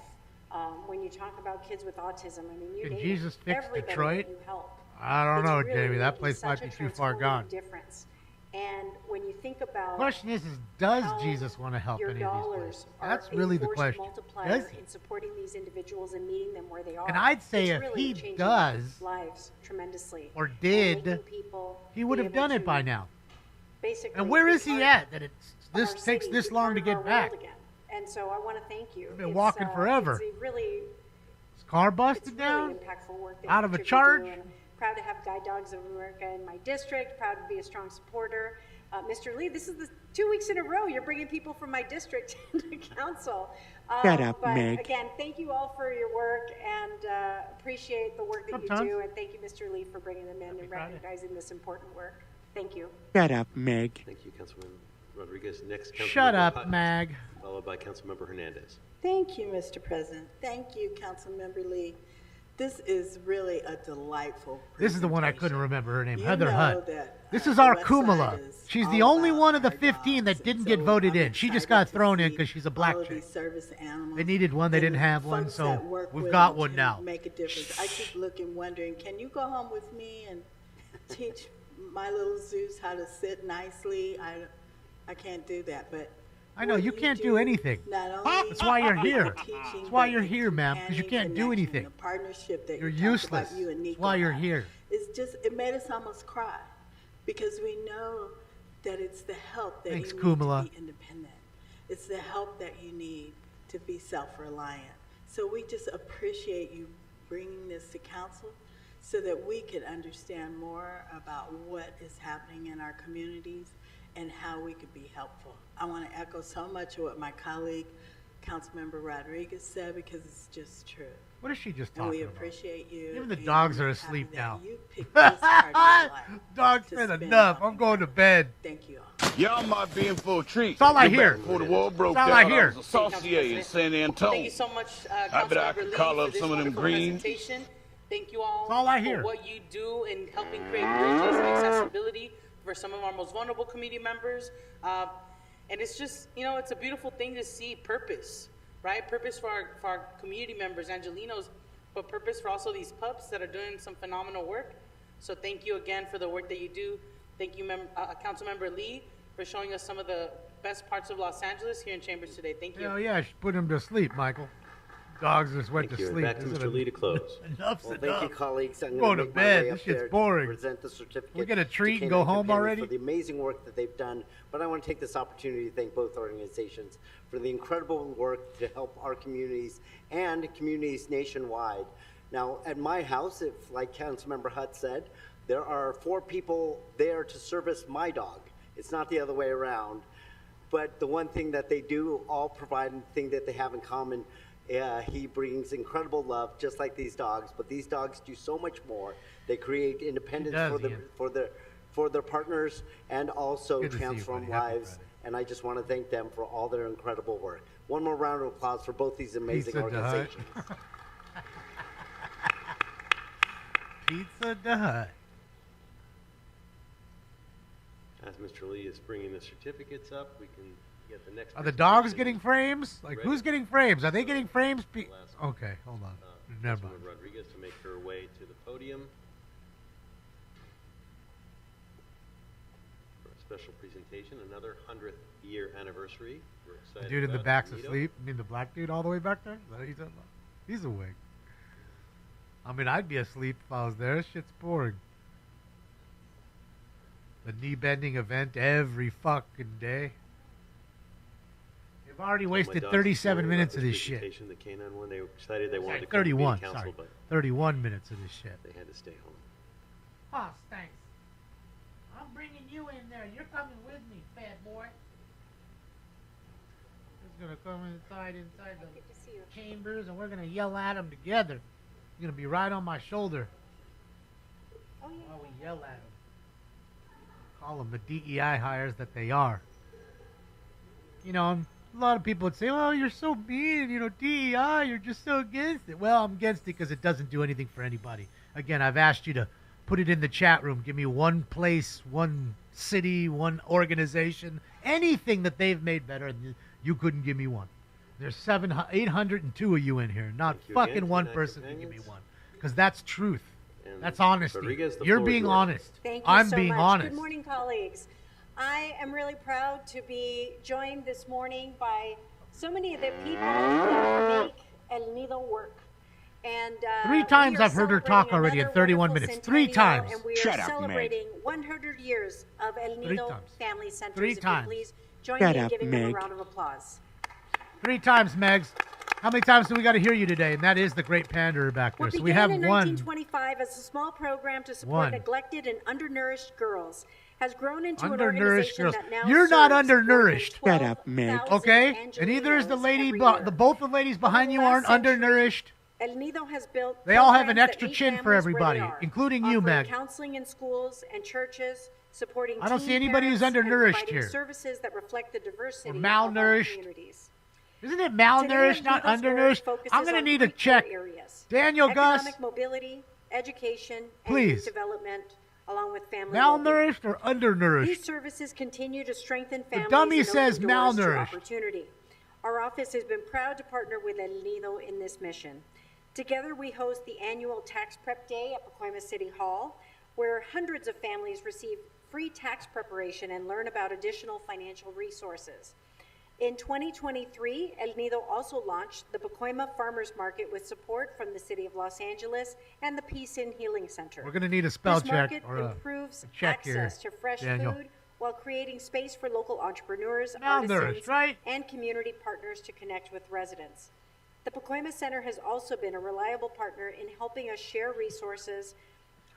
[SPEAKER 2] When you talk about kids with autism, I mean, you
[SPEAKER 3] Can
[SPEAKER 2] name
[SPEAKER 3] Jesus
[SPEAKER 2] it,
[SPEAKER 3] fix
[SPEAKER 2] everybody
[SPEAKER 3] Detroit?
[SPEAKER 2] that you help.
[SPEAKER 3] I don't
[SPEAKER 2] It's
[SPEAKER 3] know,
[SPEAKER 2] really
[SPEAKER 3] Jamie. That
[SPEAKER 2] making
[SPEAKER 3] place might
[SPEAKER 2] such
[SPEAKER 3] be
[SPEAKER 2] a
[SPEAKER 3] too far
[SPEAKER 2] transformative
[SPEAKER 3] gone.
[SPEAKER 2] difference. And when you think about
[SPEAKER 3] Question is does
[SPEAKER 2] how
[SPEAKER 3] Jesus want to help
[SPEAKER 2] your
[SPEAKER 3] any of these
[SPEAKER 2] dollars
[SPEAKER 3] places?
[SPEAKER 2] are
[SPEAKER 3] That's
[SPEAKER 2] a
[SPEAKER 3] really the
[SPEAKER 2] force
[SPEAKER 3] question.
[SPEAKER 2] multiplier
[SPEAKER 3] Does he?
[SPEAKER 2] in supporting these individuals and meeting them where they are.
[SPEAKER 3] And I'd say
[SPEAKER 2] It's
[SPEAKER 3] if
[SPEAKER 2] really
[SPEAKER 3] he
[SPEAKER 2] changing
[SPEAKER 3] does
[SPEAKER 2] lives tremendously
[SPEAKER 3] or
[SPEAKER 2] and
[SPEAKER 3] did,
[SPEAKER 2] making people
[SPEAKER 3] he would
[SPEAKER 2] be
[SPEAKER 3] have
[SPEAKER 2] able
[SPEAKER 3] done it
[SPEAKER 2] to
[SPEAKER 3] by now.
[SPEAKER 2] basically
[SPEAKER 3] And where
[SPEAKER 2] be
[SPEAKER 3] is he
[SPEAKER 2] part
[SPEAKER 3] at that
[SPEAKER 2] of
[SPEAKER 3] this
[SPEAKER 2] our
[SPEAKER 3] takes
[SPEAKER 2] city,
[SPEAKER 3] this
[SPEAKER 2] be
[SPEAKER 3] long
[SPEAKER 2] part
[SPEAKER 3] to
[SPEAKER 2] of
[SPEAKER 3] get
[SPEAKER 2] our
[SPEAKER 3] back?
[SPEAKER 2] world again. And so I want to thank you.
[SPEAKER 3] I've been walking forever.
[SPEAKER 2] It's a really
[SPEAKER 3] His car
[SPEAKER 2] it's
[SPEAKER 3] busted
[SPEAKER 2] really
[SPEAKER 3] down?
[SPEAKER 2] impactful work that
[SPEAKER 3] Out of a
[SPEAKER 2] each you
[SPEAKER 3] charge?
[SPEAKER 2] do, and I'm proud to have Guide Dogs of America in my district, proud to be a strong supporter. Mr. Lee, this is the 2 weeks in a row you're bringing people from my district into council.
[SPEAKER 11] Shut up,
[SPEAKER 2] but
[SPEAKER 11] Meg.
[SPEAKER 2] Again, thank you all for your work and appreciate the work that you do. And thank you, Mr. Lee, for bringing them in and recognizing this important work. Thank you.
[SPEAKER 11] Shut up, Meg.
[SPEAKER 4] Thank you, Councilman Rodriguez. Next, Councilmember
[SPEAKER 3] Shut up,
[SPEAKER 4] Hutton,
[SPEAKER 3] Mag.
[SPEAKER 4] followed by Councilmember Hernandez.
[SPEAKER 12] Thank you, Mr. President. Thank you, Councilmember Lee. This is really a delightful
[SPEAKER 3] This is the one I couldn't remember her name,
[SPEAKER 12] You
[SPEAKER 3] Heather
[SPEAKER 12] know
[SPEAKER 3] Hutt.
[SPEAKER 12] that,
[SPEAKER 3] This is
[SPEAKER 12] the
[SPEAKER 3] our
[SPEAKER 12] West
[SPEAKER 3] Kumala.
[SPEAKER 12] Side is
[SPEAKER 3] She's the
[SPEAKER 12] all
[SPEAKER 3] only
[SPEAKER 12] about
[SPEAKER 3] one of the
[SPEAKER 12] our
[SPEAKER 3] 15 that
[SPEAKER 12] dogs,
[SPEAKER 3] didn't
[SPEAKER 12] and
[SPEAKER 3] get
[SPEAKER 12] so
[SPEAKER 3] voted
[SPEAKER 12] I'm
[SPEAKER 3] in. She just
[SPEAKER 12] excited
[SPEAKER 3] got
[SPEAKER 12] to
[SPEAKER 3] thrown in
[SPEAKER 12] see
[SPEAKER 3] because she's a black
[SPEAKER 12] all of
[SPEAKER 3] chick.
[SPEAKER 12] these service animals
[SPEAKER 3] They needed one, they didn't
[SPEAKER 12] and
[SPEAKER 3] have one,
[SPEAKER 12] folks
[SPEAKER 3] so
[SPEAKER 12] that work
[SPEAKER 3] we've
[SPEAKER 12] with
[SPEAKER 3] got
[SPEAKER 12] them
[SPEAKER 3] one
[SPEAKER 12] to
[SPEAKER 3] now.
[SPEAKER 12] Make a difference. I keep looking, wondering, can you go home with me and teach my little Zeus how to sit nicely? I can't do that, but
[SPEAKER 3] I know,
[SPEAKER 12] what
[SPEAKER 3] you can't do anything.
[SPEAKER 12] Not only
[SPEAKER 3] That's why you're
[SPEAKER 12] with the
[SPEAKER 3] here.
[SPEAKER 12] teaching,
[SPEAKER 3] That's why
[SPEAKER 12] but
[SPEAKER 3] you're
[SPEAKER 12] the
[SPEAKER 3] here, ma'am, because you
[SPEAKER 12] companion
[SPEAKER 3] can't do
[SPEAKER 12] connection,
[SPEAKER 3] anything.
[SPEAKER 12] The partnership that
[SPEAKER 3] You're
[SPEAKER 12] you talked
[SPEAKER 3] useless.
[SPEAKER 12] about, you and
[SPEAKER 3] That's
[SPEAKER 12] Nico
[SPEAKER 3] why you're
[SPEAKER 12] had.
[SPEAKER 3] here.
[SPEAKER 12] It made us almost cry because we know that it's the help that
[SPEAKER 3] Thanks,
[SPEAKER 12] you need
[SPEAKER 3] Kumala.
[SPEAKER 12] to be independent. It's the help that you need to be self-reliant. So we just appreciate you bringing this to council so that we could understand more about what is happening in our communities and how we could be helpful. I want to echo so much of what my colleague, Councilmember Rodriguez said, because it's just true.
[SPEAKER 3] What is she just
[SPEAKER 12] And we
[SPEAKER 3] talking about?
[SPEAKER 12] appreciate you.
[SPEAKER 3] Even the
[SPEAKER 12] and
[SPEAKER 3] dogs
[SPEAKER 12] I'm
[SPEAKER 3] are
[SPEAKER 12] happy
[SPEAKER 3] asleep
[SPEAKER 12] that
[SPEAKER 3] now.
[SPEAKER 12] you picked this part of your life
[SPEAKER 3] Dog
[SPEAKER 12] to
[SPEAKER 3] said
[SPEAKER 12] spend
[SPEAKER 3] enough.
[SPEAKER 12] on
[SPEAKER 3] I'm going to bed.
[SPEAKER 12] Thank you all.
[SPEAKER 13] Y'all might be in for a treat.
[SPEAKER 3] That's all I
[SPEAKER 13] Get
[SPEAKER 3] hear.
[SPEAKER 13] back Before the war broke
[SPEAKER 3] That's all
[SPEAKER 13] out,
[SPEAKER 3] I hear.
[SPEAKER 13] was a saucier in San Antonio.
[SPEAKER 14] Thank you so much,
[SPEAKER 13] I bet I
[SPEAKER 14] Councilmember
[SPEAKER 13] could
[SPEAKER 14] Lee,
[SPEAKER 13] call
[SPEAKER 14] for
[SPEAKER 13] up
[SPEAKER 14] this
[SPEAKER 13] some of them
[SPEAKER 14] wonderful
[SPEAKER 13] greens.
[SPEAKER 14] presentation. Thank you all,
[SPEAKER 3] That's all I hear.
[SPEAKER 14] for what you do in helping create bridges and accessibility for some of our most vulnerable community members. And it's just, it's a beautiful thing to see purpose, right? Purpose for our community members, Angelinos, but purpose for also these pups that are doing some phenomenal work. So thank you again for the work that you do. Thank you, Councilmember Lee, for showing us some of the best parts of Los Angeles here in Chambers today. Thank you.
[SPEAKER 3] Hell yeah, she put him to sleep, Michael. Dogs just went
[SPEAKER 4] Thank
[SPEAKER 3] to
[SPEAKER 4] you. And
[SPEAKER 3] sleep.
[SPEAKER 4] back to
[SPEAKER 3] Isn't
[SPEAKER 4] Mr.
[SPEAKER 3] it-
[SPEAKER 4] Lee to close.
[SPEAKER 3] Enough's
[SPEAKER 1] Well,
[SPEAKER 3] enough.
[SPEAKER 1] thank you, colleagues. I'm
[SPEAKER 3] Going
[SPEAKER 1] going
[SPEAKER 3] to
[SPEAKER 1] make
[SPEAKER 3] bed.
[SPEAKER 1] my way
[SPEAKER 3] This
[SPEAKER 1] up
[SPEAKER 3] shit's
[SPEAKER 1] there
[SPEAKER 3] boring.
[SPEAKER 1] to present the certificate.
[SPEAKER 3] We get a treat
[SPEAKER 1] to
[SPEAKER 3] and go
[SPEAKER 1] Canine
[SPEAKER 3] home
[SPEAKER 1] Companion
[SPEAKER 3] already?
[SPEAKER 1] For the amazing work that they've done. But I want to take this opportunity to thank both organizations for the incredible work to help our communities and communities nationwide. Now, at my house, if like Councilmember Hutt said, there are 4 people there to service my dog. It's not the other way around. But the one thing that they do all provide and thing that they have in common, he brings incredible love, just like these dogs. But these dogs do so much more. They create independence for their partners and also
[SPEAKER 3] Good to see you,
[SPEAKER 1] transform
[SPEAKER 3] buddy. Happy
[SPEAKER 1] lives.
[SPEAKER 3] Friday.
[SPEAKER 1] And I just want to thank them for all their incredible work. One more round of applause for both these amazing
[SPEAKER 3] Pizza Hut.
[SPEAKER 1] organizations.
[SPEAKER 3] Pizza Hut.
[SPEAKER 4] As Mr. Lee is bringing the certificates up, we can You get the next
[SPEAKER 3] Are the dogs
[SPEAKER 4] presentation.
[SPEAKER 3] getting frames? Like, who's getting frames? Are they getting frames? Okay, hold on. Never mind.
[SPEAKER 4] Councilwoman Rodriguez to make her way to the podium for a special presentation, another 100th year anniversary. We're
[SPEAKER 3] The
[SPEAKER 4] excited
[SPEAKER 3] dude in the
[SPEAKER 4] about
[SPEAKER 3] back's
[SPEAKER 4] Anido.
[SPEAKER 3] asleep. I mean, the black dude all the way back there? Is that what he's talking about? He's awake. I mean, I'd be asleep if I was there. This shit's boring. The knee-bending event every fucking day. They've already
[SPEAKER 4] My
[SPEAKER 3] wasted
[SPEAKER 4] dogs
[SPEAKER 3] 37
[SPEAKER 4] this morning
[SPEAKER 3] minutes of
[SPEAKER 4] about
[SPEAKER 3] this shit.
[SPEAKER 4] presentation, the canine one, they were excited they wanted to come to
[SPEAKER 3] 31,
[SPEAKER 4] meeting council,
[SPEAKER 3] sorry.
[SPEAKER 4] but
[SPEAKER 3] 31 minutes of this shit.
[SPEAKER 4] they had to stay home.
[SPEAKER 3] Oh, thanks. I'm bringing you in there. You're coming with me, fat boy. He's gonna come inside the chambers, and we're gonna yell at him together. He's gonna be right on my shoulder
[SPEAKER 2] Oh, yeah.
[SPEAKER 3] while we yell at him. Call them the DEI hires that they are. You know, a lot of people would say, "Oh, you're so mean. You know, DEI. You're just so against it." Well, I'm against it because it doesn't do anything for anybody. Again, I've asked you to put it in the chat room. Give me one place, one city, one organization, anything that they've made better, and you couldn't give me one. There's 802 of you in here, not
[SPEAKER 4] Thank you
[SPEAKER 3] fucking
[SPEAKER 4] again,
[SPEAKER 3] one
[SPEAKER 4] Canine
[SPEAKER 3] person can give me
[SPEAKER 4] Companions.
[SPEAKER 3] one, because that's truth.
[SPEAKER 4] And
[SPEAKER 3] That's honesty.
[SPEAKER 4] Rodriguez, the
[SPEAKER 3] You're
[SPEAKER 4] floor is
[SPEAKER 3] being
[SPEAKER 4] yours.
[SPEAKER 3] honest.
[SPEAKER 2] Thank you
[SPEAKER 3] I'm
[SPEAKER 2] so
[SPEAKER 3] being
[SPEAKER 2] much.
[SPEAKER 3] honest.
[SPEAKER 2] Good morning, colleagues. I am really proud to be joined this morning by so many of the people that make El Nido work. And
[SPEAKER 3] 3 times I've heard her talk already in 31 minutes. 3 times.
[SPEAKER 2] And we
[SPEAKER 13] Shut
[SPEAKER 2] are
[SPEAKER 13] up, Meg.
[SPEAKER 2] celebrating 100 years of El
[SPEAKER 3] 3
[SPEAKER 2] Nido
[SPEAKER 3] times.
[SPEAKER 2] Family Centers.
[SPEAKER 3] 3
[SPEAKER 2] If you
[SPEAKER 3] times.
[SPEAKER 2] please join
[SPEAKER 11] Shut
[SPEAKER 2] me in
[SPEAKER 11] up,
[SPEAKER 2] giving them a
[SPEAKER 11] Meg.
[SPEAKER 2] round of applause.
[SPEAKER 3] 3 times, Megs. How many times do we got to hear you today? And that is the great panderer back there.
[SPEAKER 2] What
[SPEAKER 3] So we
[SPEAKER 2] began
[SPEAKER 3] have
[SPEAKER 2] in
[SPEAKER 3] one.
[SPEAKER 2] 1925 as a small program to support
[SPEAKER 3] One.
[SPEAKER 2] neglected and undernourished girls has grown into an
[SPEAKER 3] Undernourished
[SPEAKER 2] organization
[SPEAKER 3] girls.
[SPEAKER 2] that now
[SPEAKER 3] You're not
[SPEAKER 2] serves more than
[SPEAKER 3] undernourished.
[SPEAKER 11] Shut up, Meg.
[SPEAKER 2] 12,000
[SPEAKER 3] Okay? And neither is the
[SPEAKER 2] Angelinos
[SPEAKER 3] lady,
[SPEAKER 2] every year.
[SPEAKER 3] both the ladies behind you aren't
[SPEAKER 2] last century,
[SPEAKER 3] undernourished.
[SPEAKER 2] El Nido has built
[SPEAKER 3] They all have an
[SPEAKER 2] programs that
[SPEAKER 3] extra
[SPEAKER 2] meet
[SPEAKER 3] chin for
[SPEAKER 2] families where
[SPEAKER 3] everybody,
[SPEAKER 2] they are,
[SPEAKER 3] including you,
[SPEAKER 2] offering
[SPEAKER 3] Meg.
[SPEAKER 2] counseling in schools and churches, supporting
[SPEAKER 3] I don't
[SPEAKER 2] teen
[SPEAKER 3] see anybody who's
[SPEAKER 2] parents, and
[SPEAKER 3] undernourished
[SPEAKER 2] providing
[SPEAKER 3] here.
[SPEAKER 2] services that reflect the diversity
[SPEAKER 3] Or
[SPEAKER 2] of our
[SPEAKER 3] malnourished.
[SPEAKER 2] communities.
[SPEAKER 3] Isn't it
[SPEAKER 2] Today,
[SPEAKER 3] malnourished, not
[SPEAKER 2] El Nido's work
[SPEAKER 3] undernourished?
[SPEAKER 2] focuses
[SPEAKER 3] I'm going to
[SPEAKER 2] on
[SPEAKER 3] need a
[SPEAKER 2] 3 core
[SPEAKER 3] check.
[SPEAKER 2] areas.
[SPEAKER 3] Daniel, Gus,
[SPEAKER 2] Economic mobility, education, and
[SPEAKER 3] Please.
[SPEAKER 2] youth development, along with family well-being.
[SPEAKER 3] malnourished or undernourished?
[SPEAKER 2] These services continue to strengthen families
[SPEAKER 3] dummy
[SPEAKER 2] and
[SPEAKER 3] says
[SPEAKER 2] open doors to
[SPEAKER 3] malnourished.
[SPEAKER 2] opportunity. Our office has been proud to partner with El Nido in this mission. Together, we host the annual Tax Prep Day at Pacoima City Hall, where hundreds of families receive free tax preparation and learn about additional financial resources. In 2023, El Nido also launched the Pacoima Farmers Market with support from the City of Los Angeles and the Peace in Healing Center.
[SPEAKER 3] We're going to need a spell
[SPEAKER 2] This
[SPEAKER 3] check
[SPEAKER 2] market
[SPEAKER 3] or a
[SPEAKER 2] improves
[SPEAKER 3] check here,
[SPEAKER 2] access to fresh
[SPEAKER 3] Daniel.
[SPEAKER 2] food while creating space for local entrepreneurs,
[SPEAKER 3] Malnourished,
[SPEAKER 2] artisans,
[SPEAKER 3] right?
[SPEAKER 2] and community partners to connect with residents. The Pacoima Center has also been a reliable partner in helping us share resources.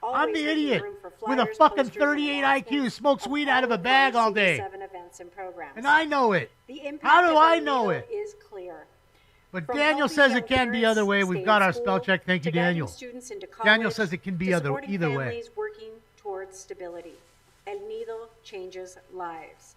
[SPEAKER 3] I'm
[SPEAKER 2] always
[SPEAKER 3] the
[SPEAKER 2] making
[SPEAKER 3] idiot
[SPEAKER 2] room for
[SPEAKER 3] with a
[SPEAKER 2] flyers,
[SPEAKER 3] fucking
[SPEAKER 2] posters, and
[SPEAKER 3] 38 IQ,
[SPEAKER 2] announcements
[SPEAKER 3] smokes
[SPEAKER 2] of
[SPEAKER 3] weed out of a
[SPEAKER 2] all
[SPEAKER 3] bag all
[SPEAKER 2] our
[SPEAKER 3] day.
[SPEAKER 2] CD7 events and programs.
[SPEAKER 3] And I know it.
[SPEAKER 2] The impact
[SPEAKER 3] How do
[SPEAKER 2] of
[SPEAKER 3] I
[SPEAKER 2] El
[SPEAKER 3] know
[SPEAKER 2] Nido
[SPEAKER 3] it?
[SPEAKER 2] is clear.
[SPEAKER 3] But
[SPEAKER 2] From
[SPEAKER 3] Daniel
[SPEAKER 2] helping
[SPEAKER 3] says
[SPEAKER 2] young
[SPEAKER 3] it can be
[SPEAKER 2] parents
[SPEAKER 3] other way.
[SPEAKER 2] stay
[SPEAKER 3] We've
[SPEAKER 2] in
[SPEAKER 3] got our
[SPEAKER 2] school,
[SPEAKER 3] spell check. Thank you,
[SPEAKER 2] to guiding
[SPEAKER 3] Daniel.
[SPEAKER 2] students into
[SPEAKER 3] Daniel
[SPEAKER 2] college,
[SPEAKER 3] says it can be
[SPEAKER 2] to
[SPEAKER 3] either
[SPEAKER 2] supporting
[SPEAKER 3] way.
[SPEAKER 2] families working towards stability. El Nido changes lives.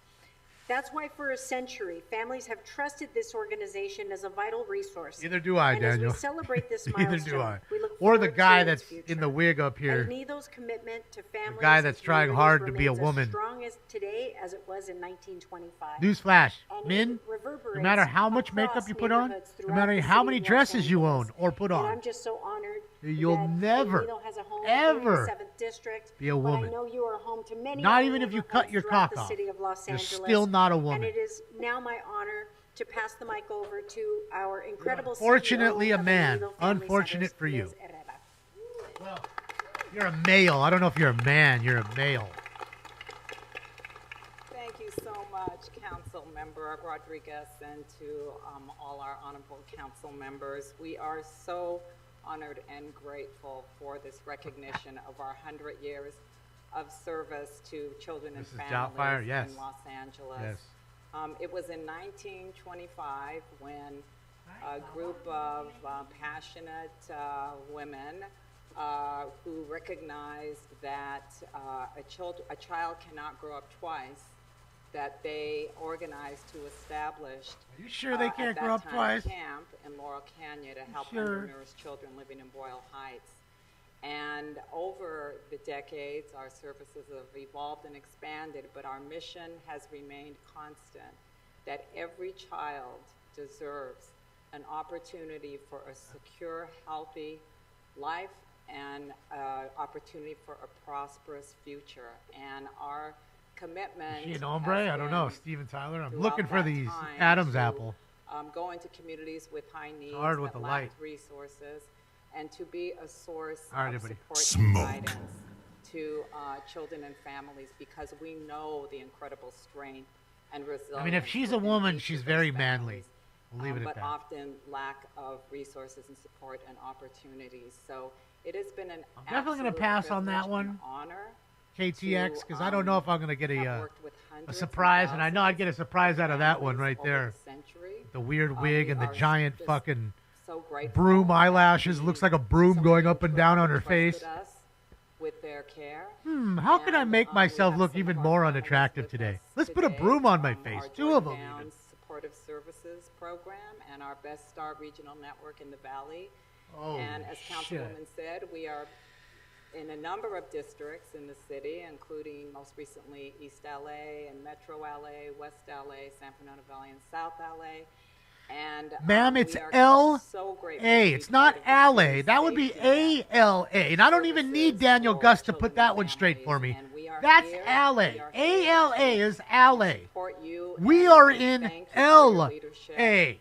[SPEAKER 2] That's why for a century, families have trusted this organization as a vital resource.
[SPEAKER 3] Neither do I,
[SPEAKER 2] and
[SPEAKER 3] Daniel.
[SPEAKER 2] As we celebrate this
[SPEAKER 3] Neither
[SPEAKER 2] milestone,
[SPEAKER 3] do I.
[SPEAKER 2] we look
[SPEAKER 3] Or the
[SPEAKER 2] forward
[SPEAKER 3] guy
[SPEAKER 2] to its
[SPEAKER 3] that's
[SPEAKER 2] future.
[SPEAKER 3] in the wig up
[SPEAKER 2] El
[SPEAKER 3] here.
[SPEAKER 2] Nido's commitment to families
[SPEAKER 3] guy
[SPEAKER 2] and
[SPEAKER 3] that's trying
[SPEAKER 2] communities
[SPEAKER 3] hard to be a
[SPEAKER 2] remains
[SPEAKER 3] woman.
[SPEAKER 2] as strong as today as it was in 1925.
[SPEAKER 3] Newsflash,
[SPEAKER 2] And
[SPEAKER 3] men,
[SPEAKER 2] it reverberates
[SPEAKER 3] no matter how much
[SPEAKER 2] across
[SPEAKER 3] makeup you put on,
[SPEAKER 2] neighborhoods
[SPEAKER 3] no
[SPEAKER 2] throughout
[SPEAKER 3] matter
[SPEAKER 2] the
[SPEAKER 3] how
[SPEAKER 2] city
[SPEAKER 3] many
[SPEAKER 2] of Los
[SPEAKER 3] dresses you
[SPEAKER 2] Angeles.
[SPEAKER 3] own or put
[SPEAKER 2] And
[SPEAKER 3] on,
[SPEAKER 2] I'm just so honored
[SPEAKER 3] you'll
[SPEAKER 2] that
[SPEAKER 3] never,
[SPEAKER 2] El Nido has a home
[SPEAKER 3] ever
[SPEAKER 2] in the 7th District,
[SPEAKER 3] be a
[SPEAKER 2] but
[SPEAKER 3] woman.
[SPEAKER 2] I know you are home to many
[SPEAKER 3] Not
[SPEAKER 2] other
[SPEAKER 3] even if you
[SPEAKER 2] neighborhoods
[SPEAKER 3] cut your
[SPEAKER 2] throughout
[SPEAKER 3] cock
[SPEAKER 2] the
[SPEAKER 3] off.
[SPEAKER 2] city of Los
[SPEAKER 3] You're
[SPEAKER 2] Angeles.
[SPEAKER 3] still not a woman.
[SPEAKER 2] And it is now my honor to pass the mic over to our incredible
[SPEAKER 3] Fortunately,
[SPEAKER 2] CEO
[SPEAKER 3] a
[SPEAKER 2] of
[SPEAKER 3] man.
[SPEAKER 2] El Nido Family
[SPEAKER 3] Unfortunate
[SPEAKER 2] Centers,
[SPEAKER 3] for you.
[SPEAKER 2] Ms. Herrera.
[SPEAKER 3] Well, you're a male. I don't know if you're a man. You're a male.
[SPEAKER 15] Thank you so much, Council Member Rodriguez, and to all our honorable council members. We are so honored and grateful for this recognition of our 100 years of service to children and
[SPEAKER 3] Mrs.
[SPEAKER 15] families
[SPEAKER 3] Doubtfire, yes.
[SPEAKER 15] in Los Angeles.
[SPEAKER 3] Yes.
[SPEAKER 15] It was in 1925 when a group of passionate women who recognized that a child cannot grow up twice, that they organized to establish
[SPEAKER 3] Are you sure they can't
[SPEAKER 15] at that
[SPEAKER 3] grow up
[SPEAKER 15] time,
[SPEAKER 3] twice?
[SPEAKER 15] camp in Laurel Canyon to help
[SPEAKER 3] Sure.
[SPEAKER 15] undernourished children living in Boyle Heights. And over the decades, our services have evolved and expanded, but our mission has remained constant. that every child deserves an opportunity for a secure, healthy life and opportunity for a prosperous future. And our commitment
[SPEAKER 3] Is she an hombre?
[SPEAKER 15] has
[SPEAKER 3] I don't know.
[SPEAKER 15] been
[SPEAKER 3] Steven Tyler. I'm
[SPEAKER 15] throughout
[SPEAKER 3] looking for
[SPEAKER 15] that
[SPEAKER 3] these
[SPEAKER 15] time
[SPEAKER 3] Adam's
[SPEAKER 15] to,
[SPEAKER 3] apple.
[SPEAKER 15] Go into communities with high needs
[SPEAKER 3] hard with
[SPEAKER 15] that
[SPEAKER 3] the
[SPEAKER 15] lack
[SPEAKER 3] light.
[SPEAKER 15] resources, and to be a source
[SPEAKER 3] All right,
[SPEAKER 15] of
[SPEAKER 3] everybody.
[SPEAKER 15] support and guidance to children and families, because we know the incredible strength and resilience.
[SPEAKER 3] I mean, if she's a
[SPEAKER 15] within
[SPEAKER 3] woman,
[SPEAKER 15] each
[SPEAKER 3] she's
[SPEAKER 15] of
[SPEAKER 3] very
[SPEAKER 15] those
[SPEAKER 3] manly.
[SPEAKER 15] families,
[SPEAKER 3] We'll leave it at
[SPEAKER 15] but
[SPEAKER 3] that.
[SPEAKER 15] often lack of resources and support and opportunities. So it has been an
[SPEAKER 3] I'm definitely going to pass on that one,
[SPEAKER 15] honor
[SPEAKER 3] KTX, because I don't know if I'm going to get a
[SPEAKER 15] hundreds
[SPEAKER 3] surprise,
[SPEAKER 15] of
[SPEAKER 3] and I know I'd get a surprise out of that one right
[SPEAKER 15] over
[SPEAKER 3] there.
[SPEAKER 15] the century.
[SPEAKER 3] The weird wig
[SPEAKER 15] we
[SPEAKER 3] and the
[SPEAKER 15] are
[SPEAKER 3] giant
[SPEAKER 15] just
[SPEAKER 3] fucking
[SPEAKER 15] so grateful
[SPEAKER 3] broom
[SPEAKER 15] that
[SPEAKER 3] eyelashes. Looks like a broom going up and down on her face.
[SPEAKER 15] trusted us with their care.
[SPEAKER 3] How can I make
[SPEAKER 15] And,
[SPEAKER 3] myself
[SPEAKER 15] we have
[SPEAKER 3] look
[SPEAKER 15] some
[SPEAKER 3] even
[SPEAKER 15] of our
[SPEAKER 3] more
[SPEAKER 15] families
[SPEAKER 3] unattractive
[SPEAKER 15] with
[SPEAKER 3] today?
[SPEAKER 15] us
[SPEAKER 3] Let's put a
[SPEAKER 15] today,
[SPEAKER 3] broom on my face.
[SPEAKER 15] our
[SPEAKER 3] Two of them
[SPEAKER 15] Jordan
[SPEAKER 3] even.
[SPEAKER 15] Downs Supportive Services Program and our Best Star Regional Network in the Valley.
[SPEAKER 3] Holy
[SPEAKER 15] And as
[SPEAKER 3] shit.
[SPEAKER 15] Councilwoman said, we are in a number of districts in the city, including most recently East LA and Metro LA, West LA, San Fernando Valley, and South LA. And
[SPEAKER 3] Ma'am,
[SPEAKER 15] we
[SPEAKER 3] it's
[SPEAKER 15] are
[SPEAKER 3] L-A.
[SPEAKER 15] so grateful to be
[SPEAKER 3] It's not
[SPEAKER 15] part of the
[SPEAKER 3] L-A.
[SPEAKER 15] city's
[SPEAKER 3] That would be
[SPEAKER 15] safety net.
[SPEAKER 3] A-L-A. And I don't even need Daniel Gus to put that one straight for me. That's L-A. A-L-A is L-A.
[SPEAKER 15] Support you,
[SPEAKER 3] We
[SPEAKER 15] and
[SPEAKER 3] are
[SPEAKER 15] we
[SPEAKER 3] in
[SPEAKER 15] thank you for your leadership.
[SPEAKER 3] L-A.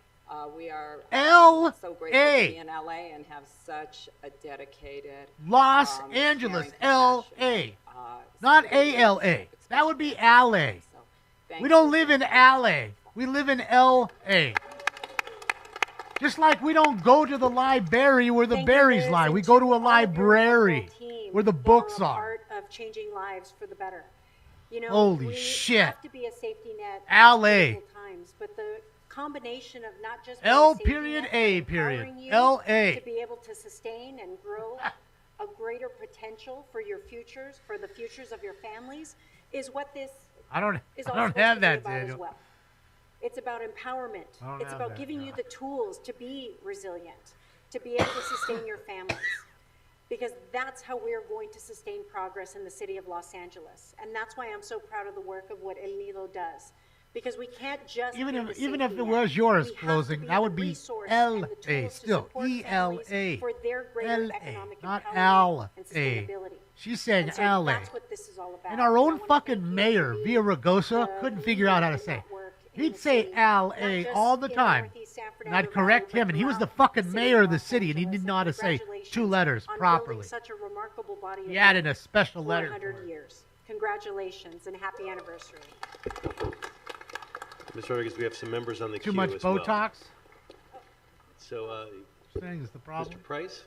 [SPEAKER 15] We are
[SPEAKER 3] L.A.
[SPEAKER 15] so grateful to be in LA and have such a dedicated
[SPEAKER 3] Los Angeles, L-A. Not A-L-A. That would be L-A. We don't live in L.A. We live in L.A. Just like we don't go to the library where the berries lie. We go to a library where the books are.
[SPEAKER 2] Part of changing lives for the better. You know,
[SPEAKER 3] Holy
[SPEAKER 2] we
[SPEAKER 3] shit.
[SPEAKER 2] have to be a safety net
[SPEAKER 3] LA.
[SPEAKER 2] at critical times, but the combination of not just being
[SPEAKER 3] L
[SPEAKER 2] a safety
[SPEAKER 3] period
[SPEAKER 2] net,
[SPEAKER 3] A
[SPEAKER 2] but
[SPEAKER 3] period.
[SPEAKER 2] empowering you
[SPEAKER 3] LA.
[SPEAKER 2] to be able to sustain and grow a greater potential for your futures, for the futures of your families, is what this
[SPEAKER 3] I don't
[SPEAKER 2] is all
[SPEAKER 3] have
[SPEAKER 2] supposed to be
[SPEAKER 3] that,
[SPEAKER 2] about as
[SPEAKER 3] Daniel.
[SPEAKER 2] well. It's about empowerment.
[SPEAKER 3] I don't
[SPEAKER 2] It's
[SPEAKER 3] have
[SPEAKER 2] about
[SPEAKER 3] that,
[SPEAKER 2] giving
[SPEAKER 3] no.
[SPEAKER 2] you the tools to be resilient, to be able to sustain your families. Because that's how we're going to sustain progress in the city of Los Angeles. And that's why I'm so proud of the work of what El Nido does. Because we can't just
[SPEAKER 3] Even
[SPEAKER 2] be
[SPEAKER 3] if
[SPEAKER 2] the
[SPEAKER 3] even if
[SPEAKER 2] safety
[SPEAKER 3] it
[SPEAKER 2] net.
[SPEAKER 3] was yours
[SPEAKER 2] We have to
[SPEAKER 3] closing,
[SPEAKER 2] be
[SPEAKER 3] that
[SPEAKER 2] the
[SPEAKER 3] would be
[SPEAKER 2] resource and the
[SPEAKER 3] L-A.
[SPEAKER 2] tools to
[SPEAKER 3] Still,
[SPEAKER 2] support
[SPEAKER 3] E-L-A.
[SPEAKER 2] families for their greater
[SPEAKER 3] L-A,
[SPEAKER 2] economic
[SPEAKER 3] not
[SPEAKER 2] empowerment
[SPEAKER 3] L-A.
[SPEAKER 2] and sustainability.
[SPEAKER 3] She's saying
[SPEAKER 2] And so
[SPEAKER 3] L-A.
[SPEAKER 2] that's what this is all about.
[SPEAKER 3] And our
[SPEAKER 2] I
[SPEAKER 3] own
[SPEAKER 2] wanna
[SPEAKER 3] fucking
[SPEAKER 2] thank you
[SPEAKER 3] mayor,
[SPEAKER 2] for
[SPEAKER 3] Via
[SPEAKER 2] being
[SPEAKER 3] Ragosa,
[SPEAKER 2] the
[SPEAKER 3] couldn't figure out how to
[SPEAKER 2] leader
[SPEAKER 3] say
[SPEAKER 2] in
[SPEAKER 3] it.
[SPEAKER 2] that work in
[SPEAKER 3] He'd
[SPEAKER 2] the
[SPEAKER 3] say
[SPEAKER 2] city,
[SPEAKER 3] L-A
[SPEAKER 2] not just
[SPEAKER 3] all the
[SPEAKER 2] in
[SPEAKER 3] time.
[SPEAKER 2] Northeast San
[SPEAKER 3] And I'd
[SPEAKER 2] Fernando
[SPEAKER 3] correct
[SPEAKER 2] Valley,
[SPEAKER 3] him, and he was the
[SPEAKER 2] but
[SPEAKER 3] fucking
[SPEAKER 2] throughout
[SPEAKER 3] mayor of the
[SPEAKER 2] Los
[SPEAKER 3] city, and he
[SPEAKER 2] Angeles.
[SPEAKER 3] didn't know how to say
[SPEAKER 2] Congratulations
[SPEAKER 3] 2 letters
[SPEAKER 2] on
[SPEAKER 3] properly.
[SPEAKER 2] building such a remarkable body of
[SPEAKER 3] He added
[SPEAKER 2] work
[SPEAKER 3] a special
[SPEAKER 2] for
[SPEAKER 3] letter
[SPEAKER 2] 100
[SPEAKER 3] for it.
[SPEAKER 2] years. Congratulations and happy anniversary.
[SPEAKER 4] Ms. Rodriguez, we have some members on the
[SPEAKER 3] Too
[SPEAKER 4] queue
[SPEAKER 3] much
[SPEAKER 4] as well.
[SPEAKER 3] Botox?
[SPEAKER 4] So,
[SPEAKER 3] Saying is the problem.
[SPEAKER 4] Mr. Price,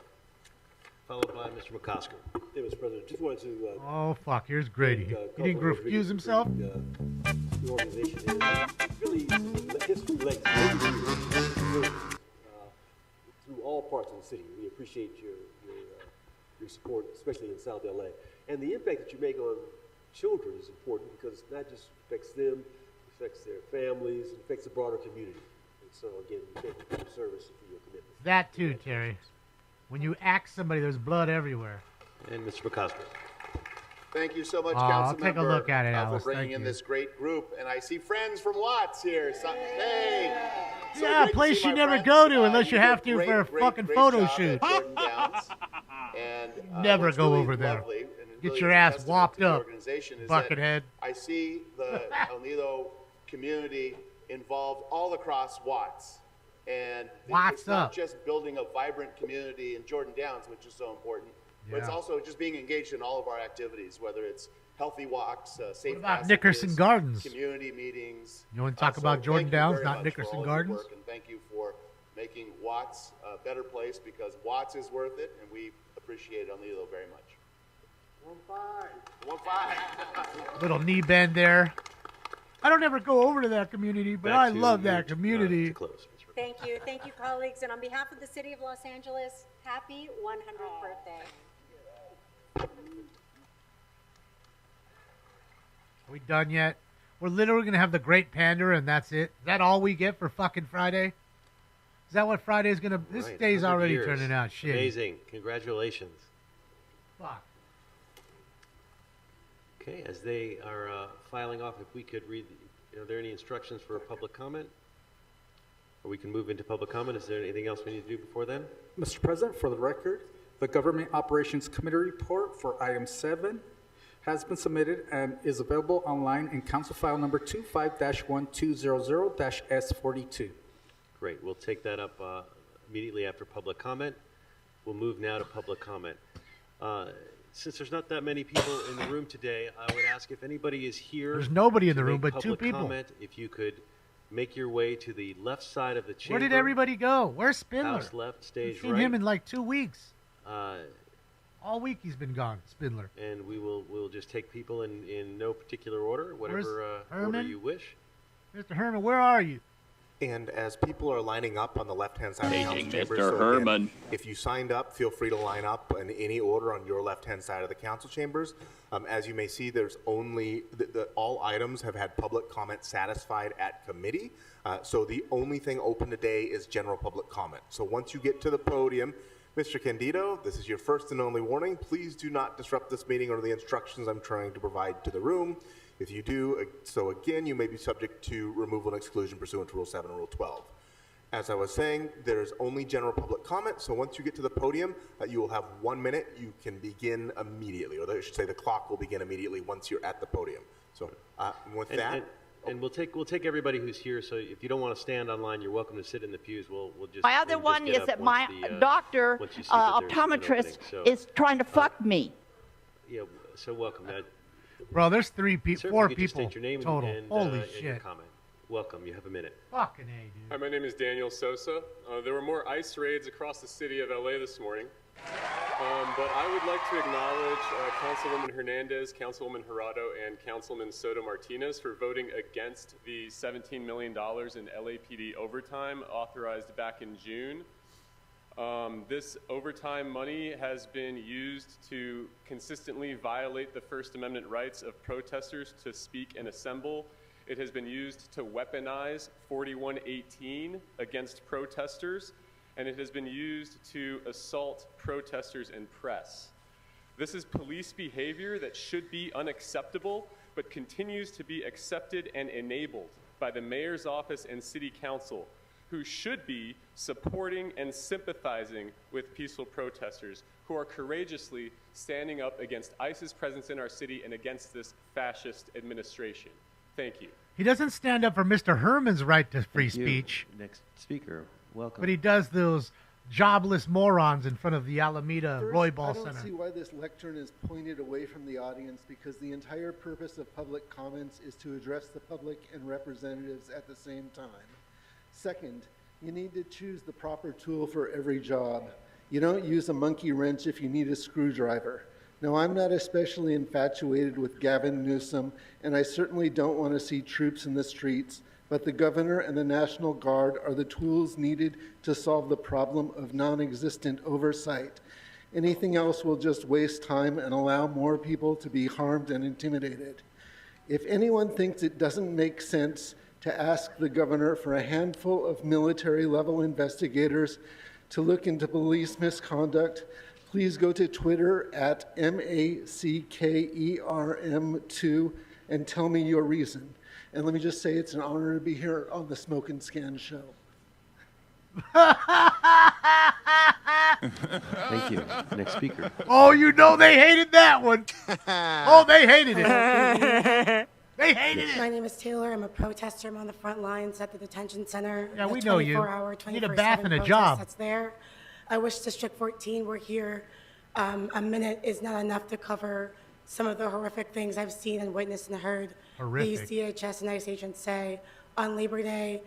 [SPEAKER 4] followed by Mr. McCosker.
[SPEAKER 6] Yeah, Mr. President, just wanted to,
[SPEAKER 3] Oh, fuck, here's Grady. He didn't refuse himself?
[SPEAKER 6] the organization is really history legacy through all parts of the city. We appreciate your support, especially in South LA. And the impact that you make on children is important because it not just affects them, it affects their families, it affects the broader community. And so again, we thank you for your service and for your commitment.
[SPEAKER 3] That too, Terry. When you axe somebody, there's blood everywhere.
[SPEAKER 4] And Mr. McCosker.
[SPEAKER 16] Thank you so much,
[SPEAKER 3] I'll
[SPEAKER 16] Councilmember,
[SPEAKER 3] take a look at it, Alice.
[SPEAKER 16] for bringing
[SPEAKER 3] Thank
[SPEAKER 16] in
[SPEAKER 3] you.
[SPEAKER 16] this great group. And I see friends from Watts here. So, hey! So
[SPEAKER 3] Yeah, a
[SPEAKER 16] great to
[SPEAKER 3] place
[SPEAKER 16] see
[SPEAKER 3] you
[SPEAKER 16] my
[SPEAKER 3] never
[SPEAKER 16] friends.
[SPEAKER 3] go to unless you
[SPEAKER 16] did
[SPEAKER 3] have to
[SPEAKER 16] great,
[SPEAKER 3] for a
[SPEAKER 16] great,
[SPEAKER 3] fucking
[SPEAKER 16] great
[SPEAKER 3] photo
[SPEAKER 16] job
[SPEAKER 3] shoot.
[SPEAKER 16] at Jordan Downs. And
[SPEAKER 3] Never
[SPEAKER 16] what's
[SPEAKER 3] go
[SPEAKER 16] really
[SPEAKER 3] over there.
[SPEAKER 16] lovely, and
[SPEAKER 3] Get
[SPEAKER 16] really
[SPEAKER 3] your
[SPEAKER 16] is a
[SPEAKER 3] ass
[SPEAKER 16] testament
[SPEAKER 3] whopped
[SPEAKER 16] to the
[SPEAKER 3] up,
[SPEAKER 16] organization is
[SPEAKER 3] buckethead.
[SPEAKER 16] that I see the El Nido community involved all across Watts. And
[SPEAKER 3] Watts
[SPEAKER 16] it's not
[SPEAKER 3] up.
[SPEAKER 16] just building a vibrant community in Jordan Downs, which is so important, but it's
[SPEAKER 3] Yeah.
[SPEAKER 16] also just being engaged in all of our activities, whether it's healthy walks, safe
[SPEAKER 3] What about
[SPEAKER 16] passages,
[SPEAKER 3] Nickerson Gardens?
[SPEAKER 16] community meetings.
[SPEAKER 3] You want to talk
[SPEAKER 16] So
[SPEAKER 3] about Jordan
[SPEAKER 16] thank you
[SPEAKER 3] Downs,
[SPEAKER 16] very
[SPEAKER 3] not
[SPEAKER 16] much
[SPEAKER 3] Nickerson
[SPEAKER 16] for all
[SPEAKER 3] Gardens?
[SPEAKER 16] Your work, and thank you for making Watts a better place because Watts is worth it, and we appreciate El Nido very much. 1-5.
[SPEAKER 3] Little knee bend there. I don't ever go over to that community, but I love that community.
[SPEAKER 2] Thank you, colleagues. And on behalf of the city of Los Angeles, happy 100th birthday.
[SPEAKER 3] Are we done yet? We're literally going to have the Great Pander, and that's it. Is that all we get for fucking Friday? Is that what Friday's going to... This
[SPEAKER 4] Right,
[SPEAKER 3] day's
[SPEAKER 4] 100
[SPEAKER 3] already
[SPEAKER 4] years.
[SPEAKER 3] turning out shit.
[SPEAKER 4] Amazing. Congratulations.
[SPEAKER 3] Fuck.
[SPEAKER 4] Okay, as they are filing off, if we could read Are there any instructions for public comment? Or we can move into public comment. Is there anything else we need to do before then?
[SPEAKER 5] Mr. President, for the record, the Government Operations Committee report for item 7 has been submitted and is available online in Council File number 25-1200-S42.
[SPEAKER 4] Great. We'll take that up immediately after public comment. We'll move now to public comment. Since there's not that many people in the room today, I would ask if anybody is here.
[SPEAKER 3] There's nobody in
[SPEAKER 4] to
[SPEAKER 3] the room
[SPEAKER 4] make
[SPEAKER 3] but two
[SPEAKER 4] public
[SPEAKER 3] people.
[SPEAKER 4] Comment, if you could make your way to the left side of the chamber.
[SPEAKER 3] Where did everybody go? Where's Spindler?
[SPEAKER 4] House left, stage
[SPEAKER 3] I've seen
[SPEAKER 4] right.
[SPEAKER 3] him in like 2 weeks.
[SPEAKER 4] Uh,
[SPEAKER 3] All week he's been gone, Spindler.
[SPEAKER 4] and we'll just take people in no particular order,
[SPEAKER 3] Where's
[SPEAKER 4] whatever order
[SPEAKER 3] Herman?
[SPEAKER 4] you wish.
[SPEAKER 3] Mr. Herman, where are you?
[SPEAKER 10] And as people are lining up on the left-hand side of the council
[SPEAKER 13] Paging
[SPEAKER 10] chamber,
[SPEAKER 13] Mr.
[SPEAKER 10] so again,
[SPEAKER 13] Herman.
[SPEAKER 10] if you signed up, feel free to line up in any order on your left-hand side of the council chambers. As you may see, there's only, all items have had public comment satisfied at committee. So the only thing open today is general public comment. So once you get to the podium, Mr. Candido, this is your first and only warning. Please do not disrupt this meeting or the instructions I'm trying to provide to the room. If you do so again, you may be subject to removal and exclusion pursuant to Rule 7 and Rule 12. As I was saying, there's only general public comment, so once you get to the podium, you will have 1 minute. You can begin immediately, or I should say the clock will begin immediately once you're at the podium. So with that...
[SPEAKER 4] And we'll take everybody who's here. So if you don't want to stand online, you're welcome to sit in the pews. We'll just.
[SPEAKER 17] My other
[SPEAKER 4] we'll just
[SPEAKER 17] one
[SPEAKER 4] get
[SPEAKER 17] is
[SPEAKER 4] up
[SPEAKER 17] that
[SPEAKER 4] once
[SPEAKER 17] my
[SPEAKER 4] the,
[SPEAKER 17] doctor,
[SPEAKER 4] once you see that there's an
[SPEAKER 17] optometrist,
[SPEAKER 4] opening. So,
[SPEAKER 17] is trying to fuck me.
[SPEAKER 4] Yeah. So welcome.
[SPEAKER 3] Bro, there's 4
[SPEAKER 4] certainly
[SPEAKER 3] people
[SPEAKER 4] you could just state your name
[SPEAKER 3] total.
[SPEAKER 4] and,
[SPEAKER 3] Holy
[SPEAKER 4] and your
[SPEAKER 3] shit.
[SPEAKER 4] comment. Welcome. You have a minute.
[SPEAKER 3] Fucking A, dude.
[SPEAKER 18] Hi, my name is Daniel Sosa. There were more ICE raids across the city of LA this morning. But I would like to acknowledge Councilwoman Hernandez, Councilwoman Jurado, and Councilman Soto Martinez for voting against the $17 million in LAPD overtime authorized back in June. This overtime money has been used to consistently violate the First Amendment rights of protesters to speak and assemble. It has been used to weaponize 4118 against protesters, and it has been used to assault protesters and press. This is police behavior that should be unacceptable, but continues to be accepted and enabled by the mayor's office and city council, who should be supporting and sympathizing with peaceful protesters who are courageously standing up against ICE's presence in our city and against this fascist administration. Thank you.
[SPEAKER 3] He doesn't stand up for Mr. Herman's right to free
[SPEAKER 19] Thank you.
[SPEAKER 3] speech,
[SPEAKER 19] Next speaker, welcome.
[SPEAKER 3] but he does those jobless morons in front of the Alameda Roybal
[SPEAKER 20] I don't
[SPEAKER 3] Center.
[SPEAKER 20] see why this lectern is pointed away from the audience, because the entire purpose of public comments is to address the public and representatives at the same time. Second, you need to choose the proper tool for every job. You don't use a monkey wrench if you need a screwdriver. Now, I'm not especially infatuated with Gavin Newsom, and I certainly don't want to see troops in the streets, but the governor and the National Guard are the tools needed to solve the problem of non-existent oversight. Anything else will just waste time and allow more people to be harmed and intimidated. If anyone thinks it doesn't make sense to ask the governor for a handful of military-level investigators to look into police misconduct, please go to Twitter at MACKERM2 and tell me your reason. And let me just say it's an honor to be here on the Smoke and Scan show.
[SPEAKER 19] Thank you. Next speaker.
[SPEAKER 3] Oh, you know they hated that one. Oh, they hated it. They hated it.
[SPEAKER 21] My name is Taylor. I'm a protester. I'm on the front lines at the detention center.
[SPEAKER 3] Yeah, we
[SPEAKER 21] The
[SPEAKER 3] know you.
[SPEAKER 21] 24-hour,
[SPEAKER 3] You need a bath
[SPEAKER 21] 24/7
[SPEAKER 3] and a
[SPEAKER 21] protest
[SPEAKER 3] job.
[SPEAKER 21] That's there. I wish District 14 were here. A minute is not enough to cover some of the horrific things I've seen and witnessed and heard
[SPEAKER 3] Horrific.
[SPEAKER 21] these DHS and ICE agents say. On Labor Day,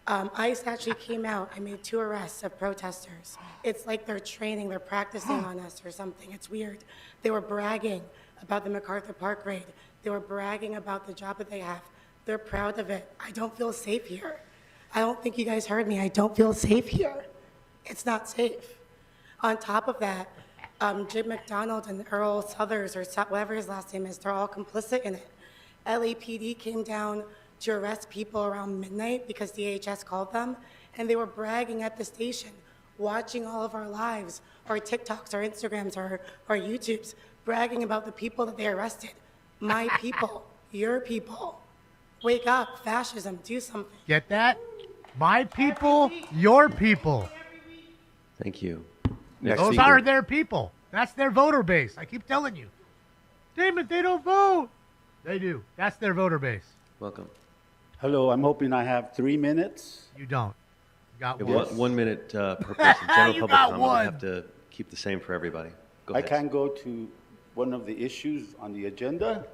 [SPEAKER 21] ICE actually came out and made 2 arrests of protesters. It's like they're training, they're practicing on us or something. It's weird. They were bragging about the MacArthur Park raid. They were bragging about the job that they have. They're proud of it. I don't feel safe here. I don't think you guys heard me. I don't feel safe here. It's not safe. On top of that, Jim McDonald and Earl Southers, or whatever his last name is, they're all complicit in it. LAPD came down to arrest people around midnight because DHS called them, and they were bragging at the station, watching all of our lives, our TikToks, our Instagrams, our YouTubes, bragging about the people that they arrested. My people, your people. Wake up, fascism, do something.
[SPEAKER 3] Get that? My people, your people.
[SPEAKER 19] Thank you.
[SPEAKER 3] Those are their people. That's their voter base. I keep telling you. Damn it, they don't vote. They do. That's their voter base.
[SPEAKER 19] Welcome.
[SPEAKER 17] Hello, I'm hoping I have 3 minutes.
[SPEAKER 3] You don't. You got
[SPEAKER 19] Yeah,
[SPEAKER 3] one.
[SPEAKER 19] 1 minute per person. General
[SPEAKER 3] You
[SPEAKER 19] public
[SPEAKER 3] got
[SPEAKER 19] comment.
[SPEAKER 3] one.
[SPEAKER 19] We have to keep the same for everybody. Go
[SPEAKER 17] I
[SPEAKER 19] ahead.
[SPEAKER 17] can go to one of the issues on the agenda.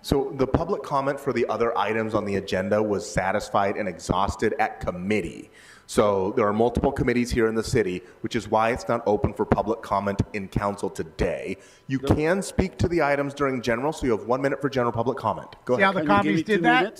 [SPEAKER 22] So the public comment for the other items on the agenda was satisfied and exhausted at committee. So there are multiple committees here in the city, which is why it's not open for public comment in council today. You can speak to the items during general, so you have 1 minute for general public comment. Go
[SPEAKER 3] See
[SPEAKER 22] ahead.
[SPEAKER 3] how the commies did that?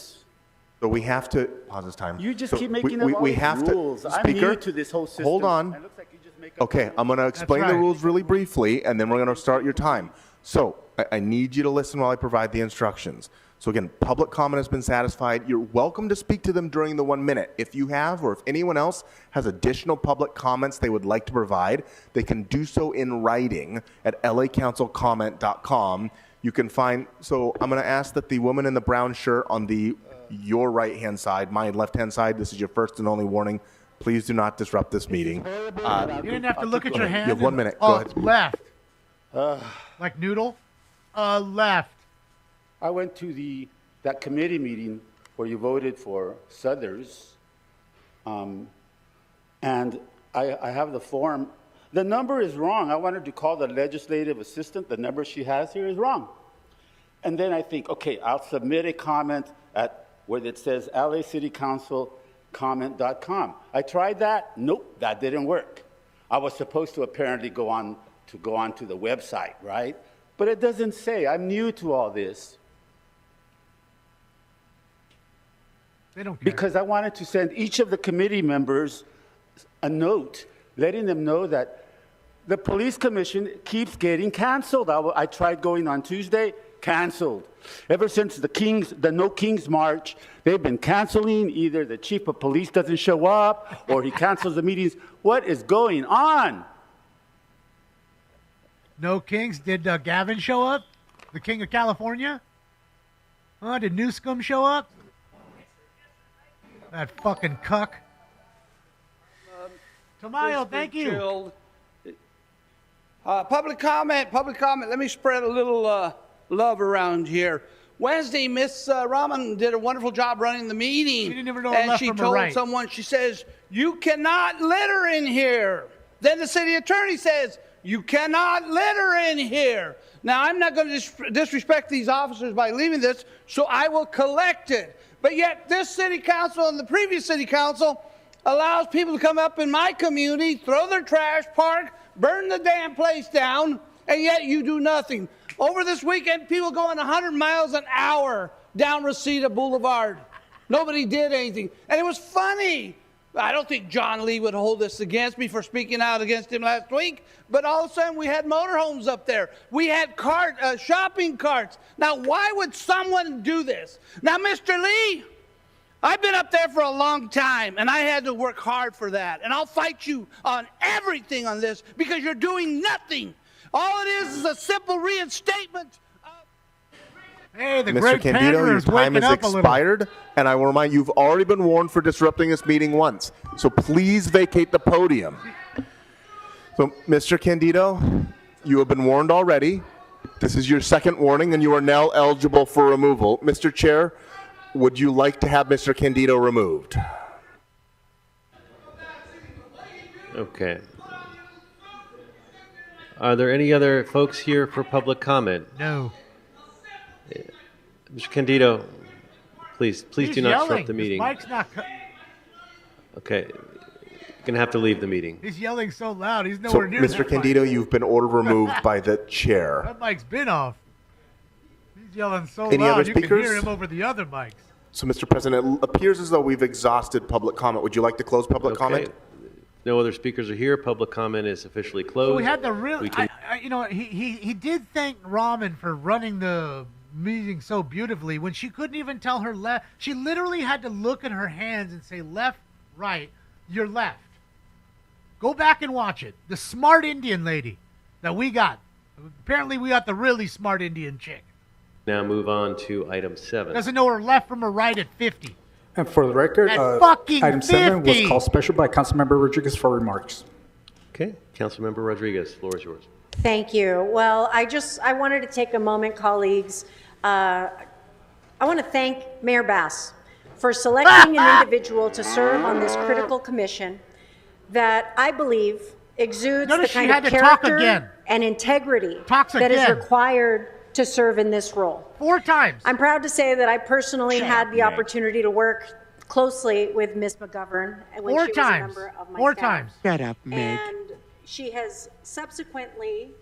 [SPEAKER 22] So we have to, pause this time.
[SPEAKER 17] You just
[SPEAKER 22] So
[SPEAKER 17] keep making
[SPEAKER 22] we
[SPEAKER 17] up all
[SPEAKER 22] we
[SPEAKER 17] these
[SPEAKER 22] have
[SPEAKER 17] rules.
[SPEAKER 22] To,
[SPEAKER 17] I'm
[SPEAKER 22] speaker,
[SPEAKER 17] new to this whole system.
[SPEAKER 22] hold on.
[SPEAKER 17] It looks like you just make up
[SPEAKER 22] Okay, I'm going to explain the
[SPEAKER 17] right.
[SPEAKER 22] rules really briefly, and then we're going to start your time. So I need you to listen while I provide the instructions. So again, public comment has been satisfied. You're welcome to speak to them during the 1 minute. If you have, or if anyone else has additional public comments they would like to provide, they can do so in writing at lacouncilcomment.com. You can find, so I'm going to ask that the woman in the brown shirt on your right-hand side, my left-hand side, this is your first and only warning. Please do not disrupt this meeting.
[SPEAKER 3] You didn't have to look at your hand.
[SPEAKER 22] You have 1 minute.
[SPEAKER 3] Oh,
[SPEAKER 22] Go ahead.
[SPEAKER 3] left. Like noodle? Left.
[SPEAKER 17] I went to that committee meeting where you voted for Suthers, and I have the form. The number is wrong. I wanted to call the legislative assistant. The number she has here is wrong. And then I think, okay, I'll submit a comment at where it says LA City Council comment.com. I tried that. Nope, that didn't work. I was supposed to apparently go on to the website, right? But it doesn't say. I'm new to all this.
[SPEAKER 3] They don't care.
[SPEAKER 17] Because I wanted to send each of the committee members a note letting them know that the police commission keeps getting canceled. I tried going on Tuesday, canceled. Ever since the No Kings March, they've been canceling. Either the chief of police doesn't show up or he cancels the meetings. What is going on?
[SPEAKER 3] No Kings. Did Gavin show up? The King of California? Did Newscomb show up? That fucking cuck. Tamayo, thank you.
[SPEAKER 23] Chilled. Public comment. Let me spread a little love around here. Wednesday, Miss Rahman did a wonderful job running the meeting.
[SPEAKER 3] She didn't even know her
[SPEAKER 23] and
[SPEAKER 3] left
[SPEAKER 23] she
[SPEAKER 3] from her
[SPEAKER 23] told
[SPEAKER 3] right.
[SPEAKER 23] someone, she says, "You cannot litter in here." Then the city attorney says, "You cannot litter in here." Now, I'm not going to disrespect these officers by leaving this, so I will collect it. But yet, this city council and the previous city council allows people to come up in my community, throw their trash, park, burn the damn place down, and yet you do nothing. Over this weekend, people going 100 miles an hour down Reseda Boulevard. Nobody did anything. And it was funny. I don't think John Lee would hold this against me for speaking out against him last week, but all of a sudden we had motorhomes up there. We had shopping carts. Now, why would someone do this? Now, Mr. Lee, I've been up there for a long time, and I had to work hard for that. And I'll fight you on everything on this because you're doing nothing. All it is a simple reinstatement.
[SPEAKER 3] Hey, the
[SPEAKER 22] Mr.
[SPEAKER 3] great
[SPEAKER 22] Candido, your
[SPEAKER 3] Pander's
[SPEAKER 22] time
[SPEAKER 3] waking
[SPEAKER 22] has
[SPEAKER 3] up a little.
[SPEAKER 22] expired, and I will remind you, you've already been warned for disrupting this meeting once. So please vacate the podium. So, Mr. Candido, you have been warned already. This is your second warning, and you are now eligible for removal. Mr. Chair, would you like to have Mr. Candido removed?
[SPEAKER 4] Okay. Are there any other folks here for public comment?
[SPEAKER 3] No.
[SPEAKER 4] Mr. Candido, please
[SPEAKER 3] He's
[SPEAKER 4] do not
[SPEAKER 3] yelling.
[SPEAKER 4] disrupt the
[SPEAKER 3] His
[SPEAKER 4] meeting.
[SPEAKER 3] mic's not.
[SPEAKER 4] Okay. You're going to have to leave the meeting.
[SPEAKER 3] He's yelling so loud. He's
[SPEAKER 22] So,
[SPEAKER 3] nowhere near
[SPEAKER 22] Mr.
[SPEAKER 3] that
[SPEAKER 22] Candido,
[SPEAKER 3] mic.
[SPEAKER 22] you've been ordered removed by the chair.
[SPEAKER 3] That mic's been off. He's yelling so
[SPEAKER 22] Any
[SPEAKER 3] loud
[SPEAKER 22] other
[SPEAKER 3] you can
[SPEAKER 22] speakers?
[SPEAKER 3] hear him over the other mics.
[SPEAKER 22] So, Mr. President, it appears as though we've exhausted public comment. Would you like to close public comment?
[SPEAKER 4] No other speakers are here. Public comment is officially closed.
[SPEAKER 3] So we had the real.
[SPEAKER 4] We can-
[SPEAKER 3] He did thank Raman for running the meeting so beautifully when she couldn't even tell her left. She literally had to look at her hands and say left, right, your left. Go back and watch it. The smart Indian lady that we got. Apparently, we got the really smart Indian chick.
[SPEAKER 4] Now move on to item 7.
[SPEAKER 3] Doesn't know her left from her right at 50.
[SPEAKER 5] And for the record,
[SPEAKER 3] At fucking
[SPEAKER 5] item 7 was
[SPEAKER 3] 50.
[SPEAKER 5] called special by Councilmember Rodriguez for remarks.
[SPEAKER 4] Okay, Councilmember Rodriguez, floor is yours.
[SPEAKER 2] Thank you. Well, I wanted to take a moment, colleagues. I want to thank Mayor Bass for selecting an individual to serve on this critical commission that I believe exudes the kind of character and integrity that is required to serve in this role.
[SPEAKER 3] 4 times.
[SPEAKER 2] I'm proud to say that I personally had the opportunity to work closely with Ms. McGovern when she was a member of my staff.
[SPEAKER 3] 4 times.
[SPEAKER 11] Shut up, Meg.
[SPEAKER 2] And she has subsequently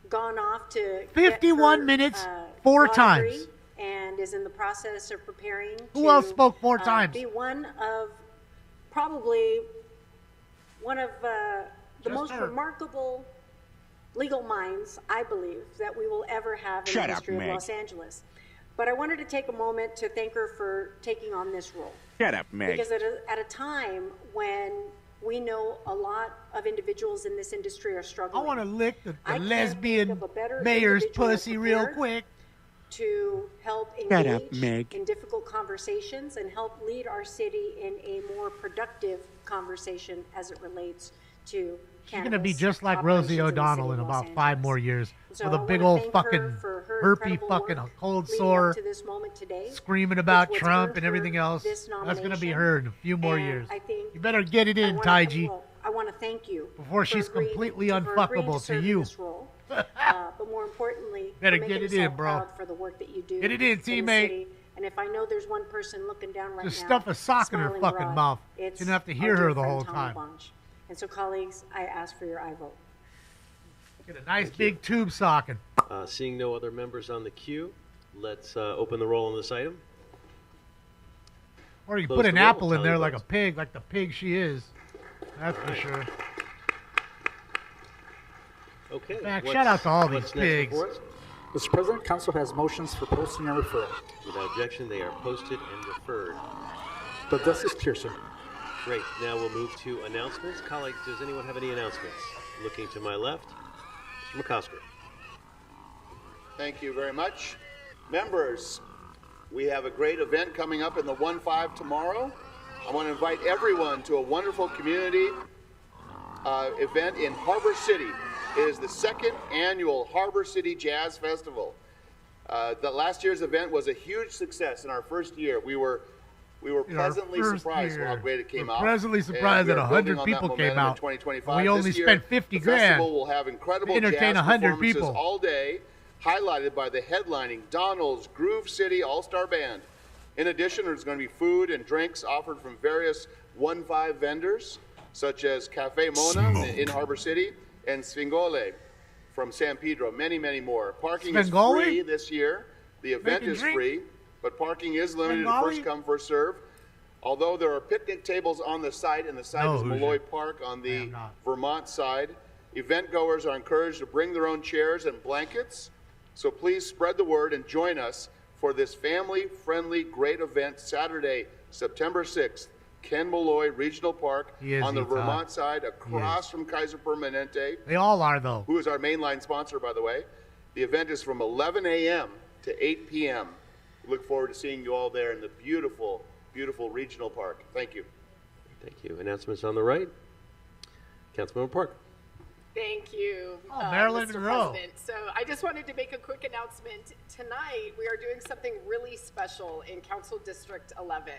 [SPEAKER 2] gone off to
[SPEAKER 3] 51 minutes, 4 times.
[SPEAKER 2] And is in the process of preparing
[SPEAKER 3] Who
[SPEAKER 2] to
[SPEAKER 3] else spoke 4 times?
[SPEAKER 2] be probably one of the most remarkable legal minds, I believe, that we will ever have in the history of Los Angeles. But I wanted to take a moment to thank her for taking on this role.
[SPEAKER 11] Shut up, Meg.
[SPEAKER 2] Because at a time when we know a lot of individuals in this industry are struggling.
[SPEAKER 3] I want to lick the
[SPEAKER 2] I can't
[SPEAKER 3] lesbian
[SPEAKER 2] think of a better
[SPEAKER 3] mayor's
[SPEAKER 2] individual
[SPEAKER 3] pussy real
[SPEAKER 2] prepared
[SPEAKER 3] quick.
[SPEAKER 2] To help
[SPEAKER 11] Shut
[SPEAKER 2] engage
[SPEAKER 11] up, Meg.
[SPEAKER 2] in difficult conversations and help lead our city in a more productive conversation as it relates to
[SPEAKER 3] She's going to be just like Rosie O'Donnell in about 5 more years
[SPEAKER 2] So
[SPEAKER 3] with a
[SPEAKER 2] I
[SPEAKER 3] big
[SPEAKER 2] wanna
[SPEAKER 3] old
[SPEAKER 2] thank
[SPEAKER 3] fucking
[SPEAKER 2] her for her
[SPEAKER 3] herpy
[SPEAKER 2] incredible
[SPEAKER 3] fucking
[SPEAKER 2] work
[SPEAKER 3] cold
[SPEAKER 2] leading
[SPEAKER 3] sore
[SPEAKER 2] up to this moment today.
[SPEAKER 3] screaming about
[SPEAKER 2] It's what's
[SPEAKER 3] Trump
[SPEAKER 2] earned
[SPEAKER 3] and
[SPEAKER 2] her
[SPEAKER 3] everything else.
[SPEAKER 2] this
[SPEAKER 3] That's going to be
[SPEAKER 2] nomination.
[SPEAKER 3] her in a few more
[SPEAKER 2] And
[SPEAKER 3] years.
[SPEAKER 2] I think
[SPEAKER 3] You better get it in,
[SPEAKER 2] I
[SPEAKER 3] Taiji,
[SPEAKER 2] want to thank you
[SPEAKER 3] before she's
[SPEAKER 2] for agreeing-
[SPEAKER 3] completely
[SPEAKER 2] for agreeing
[SPEAKER 3] unfuckable to
[SPEAKER 2] serve in
[SPEAKER 3] you.
[SPEAKER 2] this role. But more importantly,
[SPEAKER 3] Better
[SPEAKER 2] for
[SPEAKER 3] get
[SPEAKER 2] making
[SPEAKER 3] it in,
[SPEAKER 2] yourself
[SPEAKER 3] bro.
[SPEAKER 2] proud for the work that you do
[SPEAKER 3] Get it in,
[SPEAKER 2] the
[SPEAKER 3] teammate.
[SPEAKER 2] city. And if I know there's one person looking down right
[SPEAKER 3] Just
[SPEAKER 2] now,
[SPEAKER 3] stuff a sock in her
[SPEAKER 2] smiling
[SPEAKER 3] fucking
[SPEAKER 2] broad,
[SPEAKER 3] mouth.
[SPEAKER 2] it's
[SPEAKER 3] You don't have to
[SPEAKER 2] our
[SPEAKER 3] hear
[SPEAKER 2] dear
[SPEAKER 3] her the
[SPEAKER 2] friend
[SPEAKER 3] whole
[SPEAKER 2] Tommy
[SPEAKER 3] time.
[SPEAKER 2] Bunch. And so, colleagues, I ask for your aye vote.
[SPEAKER 3] Get a nice big tube socking.
[SPEAKER 4] Seeing no other members on the queue, let's open the roll on this item.
[SPEAKER 3] Or you can
[SPEAKER 4] Close
[SPEAKER 3] put
[SPEAKER 4] the
[SPEAKER 3] an
[SPEAKER 4] roll,
[SPEAKER 3] apple in
[SPEAKER 4] tally
[SPEAKER 3] there
[SPEAKER 4] votes.
[SPEAKER 3] like a pig, like the pig she is. That's for sure.
[SPEAKER 4] Okay.
[SPEAKER 3] In fact, shout out to all these
[SPEAKER 4] what's next
[SPEAKER 3] pigs.
[SPEAKER 4] before us?
[SPEAKER 5] Mr. President, Council has motions for posting and referral.
[SPEAKER 4] Without objection, they are posted and referred.
[SPEAKER 5] The desk is clear, sir.
[SPEAKER 4] Great. Now we'll move to announcements. Colleagues, does anyone have any announcements? Looking to my left, Mr. McCosker.
[SPEAKER 16] Thank you very much. Members, we have a great event coming up in the 1-5 tomorrow. I want to invite everyone to a wonderful community event in Harbor City. It is the 2nd annual Harbor City Jazz Festival. The last year's event was a huge success in our first year. We were pleasantly surprised with how great it came out.
[SPEAKER 3] Pleasantly surprised
[SPEAKER 16] And
[SPEAKER 3] that
[SPEAKER 16] we are building
[SPEAKER 3] 100
[SPEAKER 16] on
[SPEAKER 3] people
[SPEAKER 16] that
[SPEAKER 3] came
[SPEAKER 16] momentum in
[SPEAKER 3] out.
[SPEAKER 16] 2025.
[SPEAKER 3] We only
[SPEAKER 16] This year,
[SPEAKER 3] spent 50
[SPEAKER 16] the
[SPEAKER 3] grand
[SPEAKER 16] festival will have incredible
[SPEAKER 3] to entertain
[SPEAKER 16] jazz
[SPEAKER 3] 100
[SPEAKER 16] performances
[SPEAKER 3] people.
[SPEAKER 16] all day, highlighted by the headlining Donald's Groove City All-Star Band. In addition, there's going to be food and drinks offered from various 1-5 vendors, such as Cafe Mona in Harbor City and Svingole from San Pedro, many, many more. Parking
[SPEAKER 3] Svingole?
[SPEAKER 16] is free this year. The event
[SPEAKER 3] Making
[SPEAKER 16] is
[SPEAKER 3] drink?
[SPEAKER 16] free, but parking is limited to
[SPEAKER 3] Svingole?
[SPEAKER 16] first come, first serve. Although there are picnic tables on the site, and the site
[SPEAKER 3] No,
[SPEAKER 16] is
[SPEAKER 3] Hoosier.
[SPEAKER 16] Malloy Park on the Vermont side, event goers are encouraged to bring their own chairs and blankets. So please spread the word and join us for this family-friendly great event Saturday, September 6th, Ken Malloy Regional Park on the Vermont side across from Kaiser Permanente.
[SPEAKER 3] They all are, though.
[SPEAKER 16] Who is our mainline sponsor, by the way. The event is from 11 a.m. to 8 p.m. We look forward to seeing you all there in the beautiful, beautiful regional park. Thank you.
[SPEAKER 4] Thank you. Announcements on the right. Councilmember Park.
[SPEAKER 7] Thank you,
[SPEAKER 3] Marilyn
[SPEAKER 7] Mr.
[SPEAKER 3] Monroe.
[SPEAKER 7] President. So I just wanted to make a quick announcement. Tonight, we are doing something really special in Council District 11.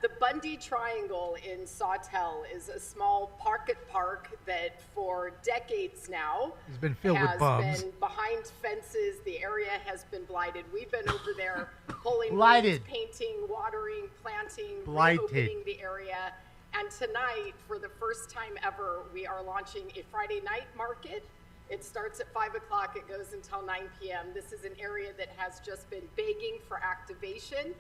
[SPEAKER 7] The Bundy Triangle in Sawtell is a small pocket park that for decades now
[SPEAKER 3] It's been filled with bums.
[SPEAKER 7] has been behind fences. The area has been blighted. We've been over there pulling
[SPEAKER 3] Blighted.
[SPEAKER 7] weeds, painting, watering, planting,
[SPEAKER 3] Blighted.
[SPEAKER 7] reopening the area. And tonight, for the first time ever, we are launching a Friday night market. It starts at 5 o'clock, it goes until 9 p.m. This is an area that has just been begging for activation.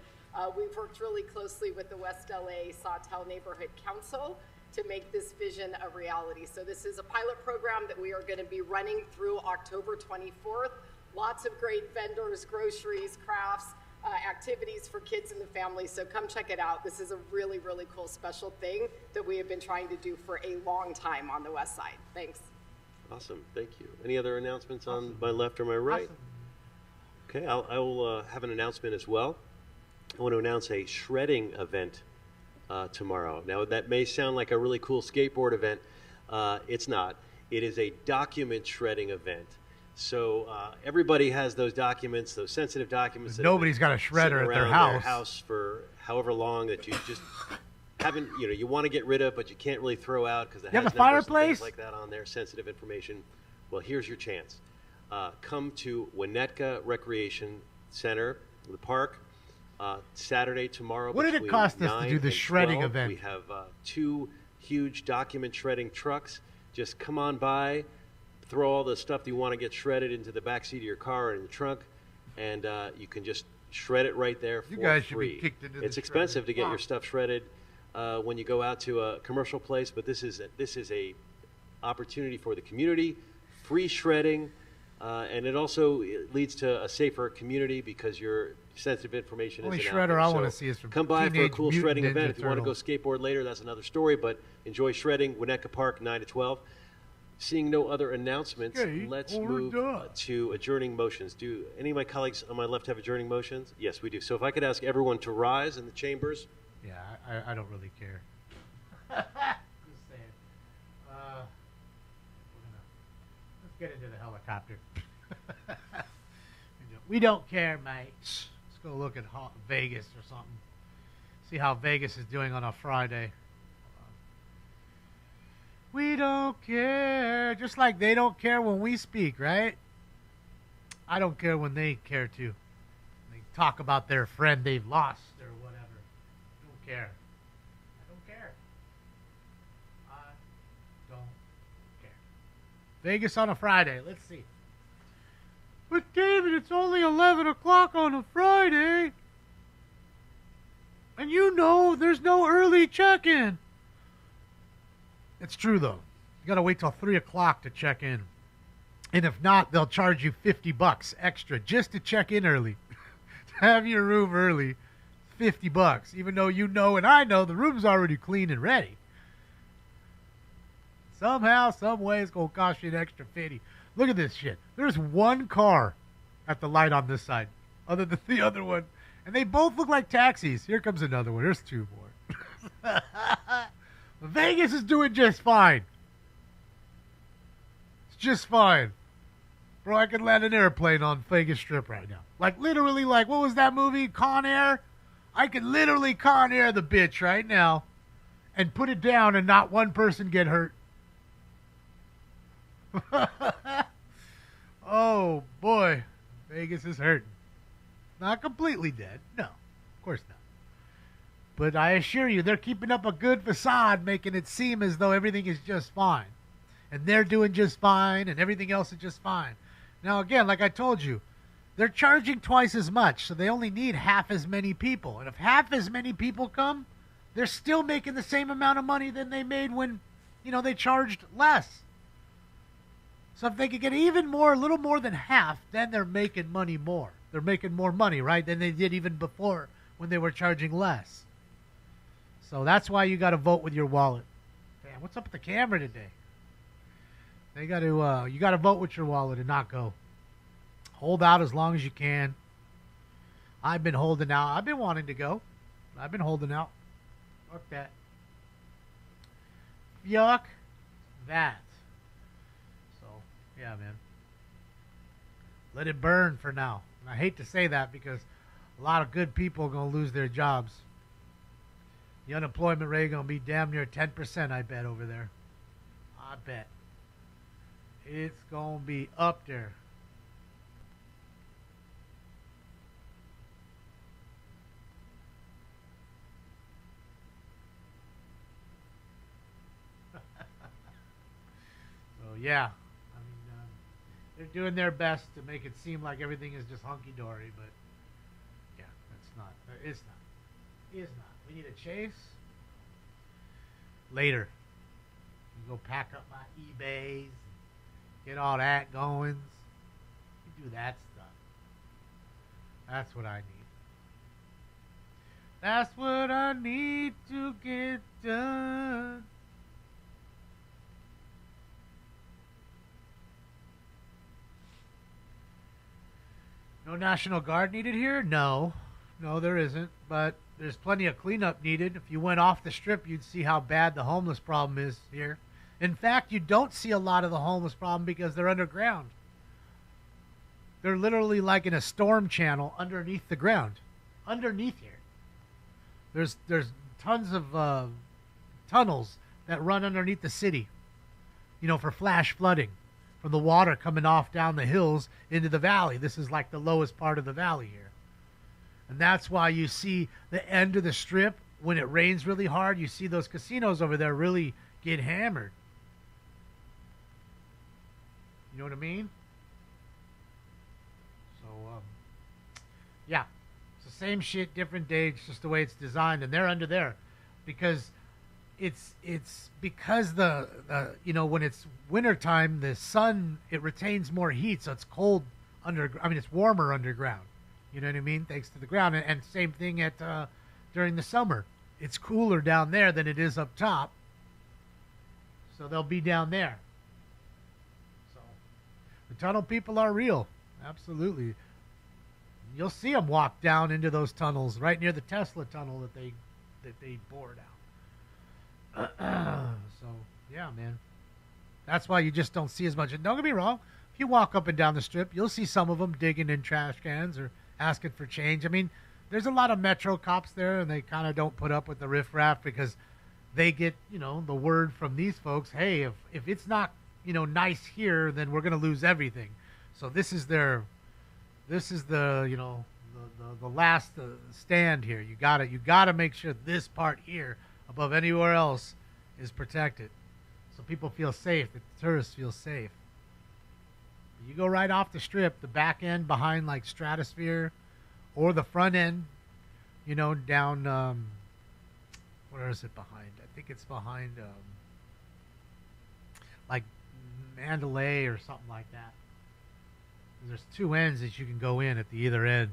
[SPEAKER 7] We've worked really closely with the West LA Sawtell Neighborhood Council to make this vision a reality. So this is a pilot program that we are going to be running through October 24th. Lots of great vendors, groceries, crafts, activities for kids and the family. So come check it out. This is a really, really cool special thing that we have been trying to do for a long time on the West Side. Thanks.
[SPEAKER 4] Awesome. Thank you. Any other announcements on my left or my right? Okay, I will have an announcement as well. I want to announce a shredding event tomorrow. Now, that may sound like a really cool skateboard event. It's not. It is a document shredding event. So everybody has those documents, those sensitive documents. That
[SPEAKER 3] Nobody's got a shredder at their house.
[SPEAKER 4] For however long that you just haven't, you want to get rid of, but you can't really throw out because it
[SPEAKER 3] You
[SPEAKER 4] has
[SPEAKER 3] have a
[SPEAKER 4] numbers and
[SPEAKER 3] fireplace?
[SPEAKER 4] things like that on there, sensitive information. Well, here's your chance. Come to Winnetka Recreation Center, the park, Saturday, tomorrow.
[SPEAKER 3] What did it
[SPEAKER 4] between
[SPEAKER 3] cost us to
[SPEAKER 4] 9
[SPEAKER 3] do this
[SPEAKER 4] and
[SPEAKER 3] shredding
[SPEAKER 4] 12.
[SPEAKER 3] event?
[SPEAKER 4] We have 2 huge document shredding trucks. Just come on by, throw all the stuff that you want to get shredded into the back seat of your car or in the trunk, and you can just shred it right there for
[SPEAKER 3] You guys should be
[SPEAKER 4] free.
[SPEAKER 3] kicked into
[SPEAKER 4] It's
[SPEAKER 3] the
[SPEAKER 4] expensive to get
[SPEAKER 3] shredder.
[SPEAKER 4] your stuff shredded when you go out to a commercial place, but this is a opportunity for the community, free shredding, and it also leads to a safer community because your sensitive information
[SPEAKER 3] Only
[SPEAKER 4] isn't out
[SPEAKER 3] shredder
[SPEAKER 4] there.
[SPEAKER 3] I
[SPEAKER 4] So
[SPEAKER 3] wanna see is from
[SPEAKER 4] come by for a
[SPEAKER 3] Teenage
[SPEAKER 4] cool
[SPEAKER 3] Mutant
[SPEAKER 4] shredding
[SPEAKER 3] Ninja
[SPEAKER 4] event. If you want to go
[SPEAKER 3] Turtles.
[SPEAKER 4] skateboard later, that's another story, but enjoy shredding. Winnetka Park, 9 to 12. Seeing no other announcements, let's move to adjourning motions. Do any of my colleagues on my left have adjourning motions? Yes, we do. So if I could ask everyone to rise in the chambers.
[SPEAKER 3] Yeah, I don't really care. Just saying. Let's get into the helicopter. We don't care, mate. Let's go look at Vegas or something. See how Vegas is doing on a Friday. We don't care. Just like they don't care when we speak, right? I don't care when they care too. They talk about their friend they've lost or whatever. I don't care. I don't care. I don't care. Vegas on a Friday. Let's see. But David, it's only 11 o'clock on a Friday. And you know there's no early check-in. It's true, though. You got to wait till 3 o'clock to check in. And if not, they'll charge you $50 extra just to check in early. To have your room early, $50. Even though you know and I know the room's already clean and ready. Somehow, some way, it's going to cost you an extra $50. Look at this shit. There's one car at the light on this side, other than the other one. And they both look like taxis. Here comes another one. There's 2 more. Vegas is doing just fine. It's just fine. Bro, I could land an airplane on Vegas Strip right now. Like, literally, like, what was that movie? Con Air? I could literally Con Air the bitch right now and put it down and not one person get hurt. Oh, boy. Vegas is hurting. Not completely dead. No, of course not. But I assure you, they're keeping up a good facade, making it seem as though everything is just fine. And they're doing just fine, and everything else is just fine. Now, again, like I told you, they're charging twice as much, so they only need half as many people. And if half as many people come, they're still making the same amount of money than they made when, they charged less. So if they could get even more, a little more than half, then they're making money more. They're making more money, right, than they did even before when they were charging less. So that's why you got to vote with your wallet. Damn, what's up with the camera today? You got to vote with your wallet and not go. Hold out as long as you can. I've been holding out. I've been wanting to go. I've been holding out. Fuck that. Yuck that. So, yeah, man. Let it burn for now. And I hate to say that because a lot of good people are going to lose their jobs. The unemployment rate going to be damn near 10%, I bet, over there. I bet. It's going to be up there. So, yeah. They're doing their best to make it seem like everything is just hunky-dory, but yeah, it's not. It's not. It's not. We need a chase. Later. Go pack up my eBays, get all that going. You do that stuff. That's what I need. That's what I need to get done. No, National Guard needed here? No. No, there isn't. But there's plenty of cleanup needed. If you went off the strip, you'd see how bad the homeless problem is here. In fact, you don't see a lot of the homeless problem because they're underground. They're literally like in a storm channel underneath the ground. Underneath here. There's tons of tunnels that run underneath the city, you know, for flash flooding from the water coming off down the hills into the valley. This is like the lowest part of the valley here. And that's why you see the end of the strip, when it rains really hard, you see those casinos over there really get hammered. You know what I mean? So, yeah. It's the same shit, different day. It's just the way it's designed. And they're under there because it's because the you know, when it's wintertime, the sun, it retains more heat, so it's cold it's warmer underground. You know what I mean? Thanks to the ground. And same thing at during the summer. It's cooler down there than it is up top. So they'll be down there. So the tunnel people are real. Absolutely. You'll see them walk down into those tunnels right near the Tesla tunnel that they bored out. So, yeah, man. That's why you just don't see as much. And don't get me wrong. If you walk up and down the strip, you'll see some of them digging in trash cans or asking for change. I mean, there's a lot of Metro cops there, and they kind of don't put up with the riffraff because they get, you know, the word from these folks, hey, if it's not, you know, nice here, then we're going to lose everything. So this is the, you know, the last stand here. You gotta make sure this part here above anywhere else is protected. So people feel safe, the tourists feel safe. You go right off the strip, the back end behind like Stratosphere, or the front end, you know, down, where is it behind? I think it's behind, like Mandalay or something like that. There's two ends that you can go in at the either end.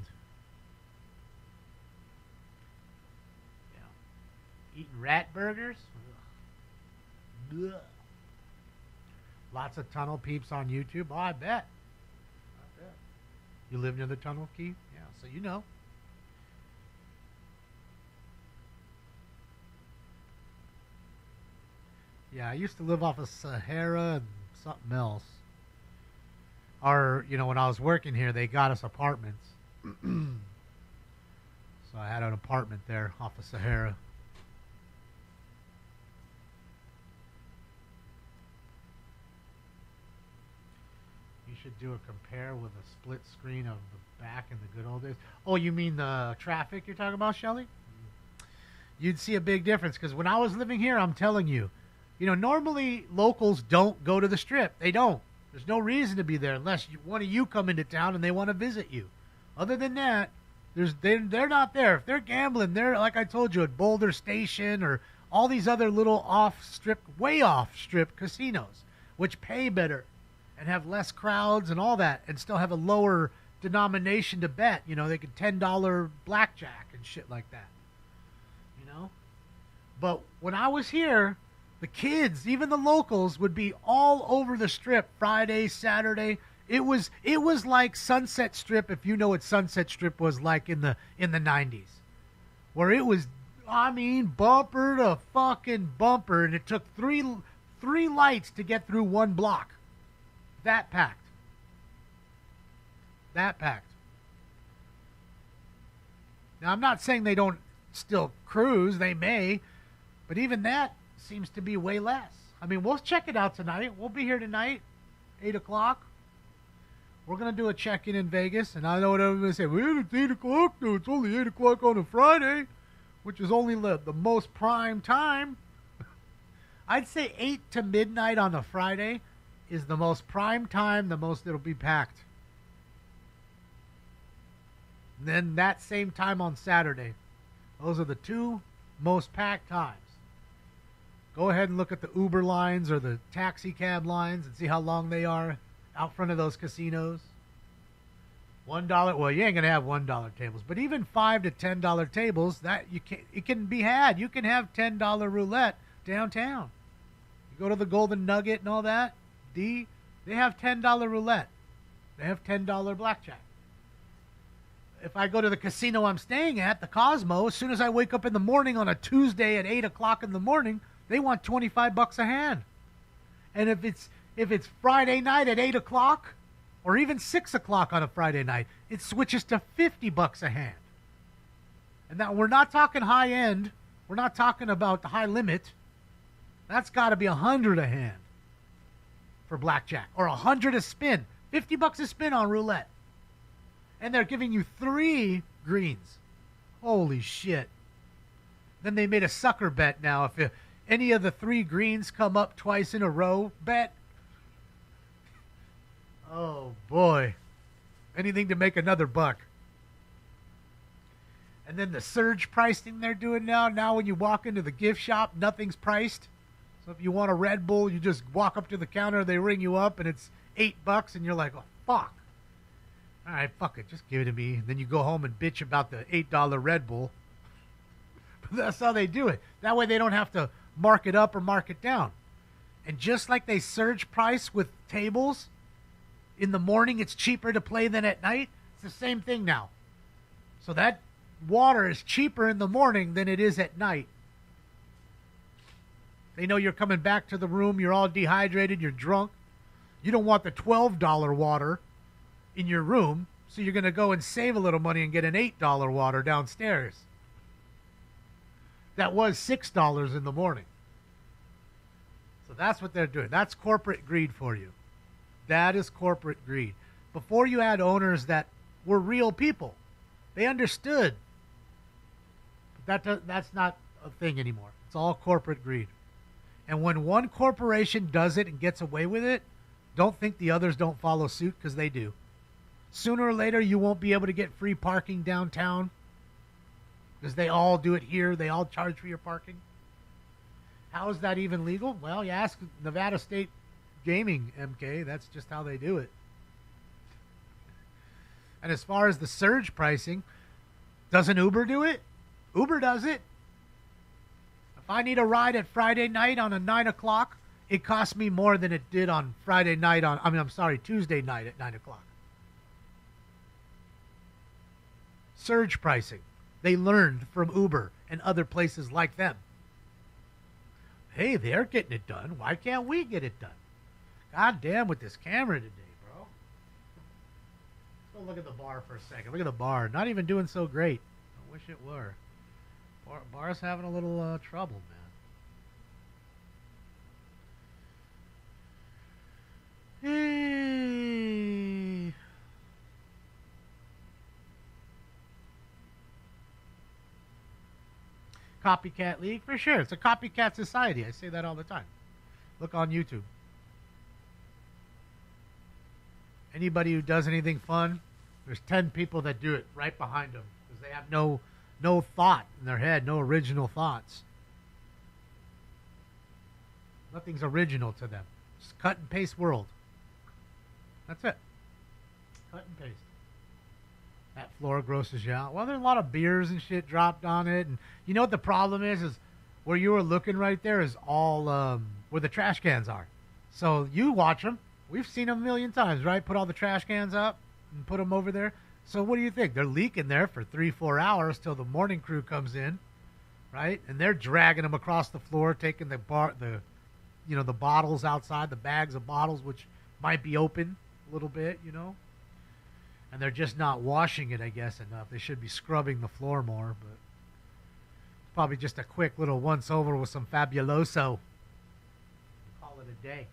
[SPEAKER 3] Yeah. Eating rat burgers? Ugh. Lots of tunnel peeps on YouTube. Oh, I bet. You live near the tunnel, Keith? Yeah, so you know. Yeah, I used to live off of Sahara and something else. Or, you know, when I was working here, they got us apartments. So I had an apartment there off of Sahara. You should do a compare with a split screen of the back in the good old days. Oh, you mean the traffic you're talking about, Shelley? You'd see a big difference because when I was living here, I'm telling you, you know, normally locals don't go to the strip. They don't. There's no reason to be there unless one of you come into town and they want to visit you. Other than that, they're not there. If they're gambling, they're, like I told you, at Boulder Station or all these other little way off-strip casinos, which pay better and have less crowds and all that and still have a lower denomination to bet. You know, they could $10 blackjack and shit like that. You know? But when I was here, the kids, even the locals, would be all over the strip Friday, Saturday. It was like Sunset Strip, if you know what Sunset Strip was like in the 90s. Where it was, I mean, bumper to fucking bumper, and it took three lights to get through one block. That packed. That packed. Now, I'm not saying they don't still cruise. They may. But even that seems to be way less. I mean, we'll check it out tonight. We'll be here tonight, 8 o'clock. We're going to do a check-in in Vegas. And I know what everybody's saying. Well, it's 8 o'clock though. It's only 8 o'clock on a Friday, which is only the most prime time. I'd say 8 to midnight on a Friday is the most prime time, the most it'll be packed. And then that same time on Saturday. Those are the two most packed times. Go ahead and look at the Uber lines or the taxi cab lines and see how long they are out front of those casinos. $1, well, you ain't gonna have $1 tables, but even $5 to $10 tables, it can be had. You can have $10 roulette downtown. You go to the Golden Nugget and all that, they have $10 roulette. They have $10 blackjack. if I go to the casino I'm staying at, the Cosmo, as soon as I wake up in the morning on a Tuesday at 8 o'clock in the morning, they want $25 a hand. And if it's Friday night at 8 o'clock, or even 6 o'clock on a Friday night, it switches to $50 a hand. And now we're not talking high end. We're not talking about the high limit. That's got to be $100 a hand for blackjack, or $100 a spin. $50 a spin on roulette. And they're giving you 3 greens. Holy shit. Then they made a sucker bet now. If any of the 3 greens come up twice in a row, bet. Oh, boy. Anything to make another buck. And then the surge pricing they're doing now. Now when you walk into the gift shop, nothing's priced. So if you want a Red Bull, you just walk up to the counter, they ring you up, and it's $8, and you're like, oh, fuck. All right, fuck it, just give it to me. And then you go home and bitch about the $8 Red Bull. But that's how they do it. That way they don't have to mark it up or mark it down. And just like they surge price with tables, in the morning it's cheaper to play than at night. It's the same thing now. So that water is cheaper in the morning than it is at night. They know you're coming back to the room, you're all dehydrated, you're drunk. You don't want the $12 water in your room, so you're going to go and save a little money and get an $8 water downstairs. That was $6 in the morning. So that's what they're doing. That's corporate greed for you. That is corporate greed. Before you had owners that were real people. They understood. But that's not a thing anymore. It's all corporate greed. And when one corporation does it and gets away with it, don't think the others don't follow suit, because they do. Sooner or later, you won't be able to get free parking downtown, because they all do it here. They all charge for your parking. How is that even legal? Well, you ask Nevada State Gaming, MK. That's just how they do it. And as far as the surge pricing, doesn't Uber do it? Uber does it. If I need a ride at Friday night on a 9 o'clock, it costs me more than it did on Tuesday night at 9 o'clock. Surge pricing. They learned from Uber and other places like them. Hey, they're getting it done. Why can't we get it done? God damn with this camera today, bro. Let's go look at the bar for a second. Look at the bar. Not even doing so great. I wish it were. Bar's having a little trouble, man. Hey. Copycat League? For sure. It's a copycat society. I say that all the time. Look on YouTube. Anybody who does anything fun, there's 10 people that do it right behind them, because they have no thought in their head, no original thoughts. Nothing's original to them. Just cut and paste world. That's it. Cut and paste. That floor grosses you out. Well, there's a lot of beers and shit dropped on it. And you know what the problem is where you were looking right there is all where the trash cans are. So you watch them. We've seen them a million times, right? Put all the trash cans up and put them over there. So what do you think? They're leaking there for 3-4 hours till the morning crew comes in, right? And they're dragging them across the floor, taking the bottles outside, the bags of bottles, which might be open a little bit, And they're just not washing it, I guess, enough. They should be scrubbing the floor more, but probably just a quick little once over with some Fabuloso. Call it a day.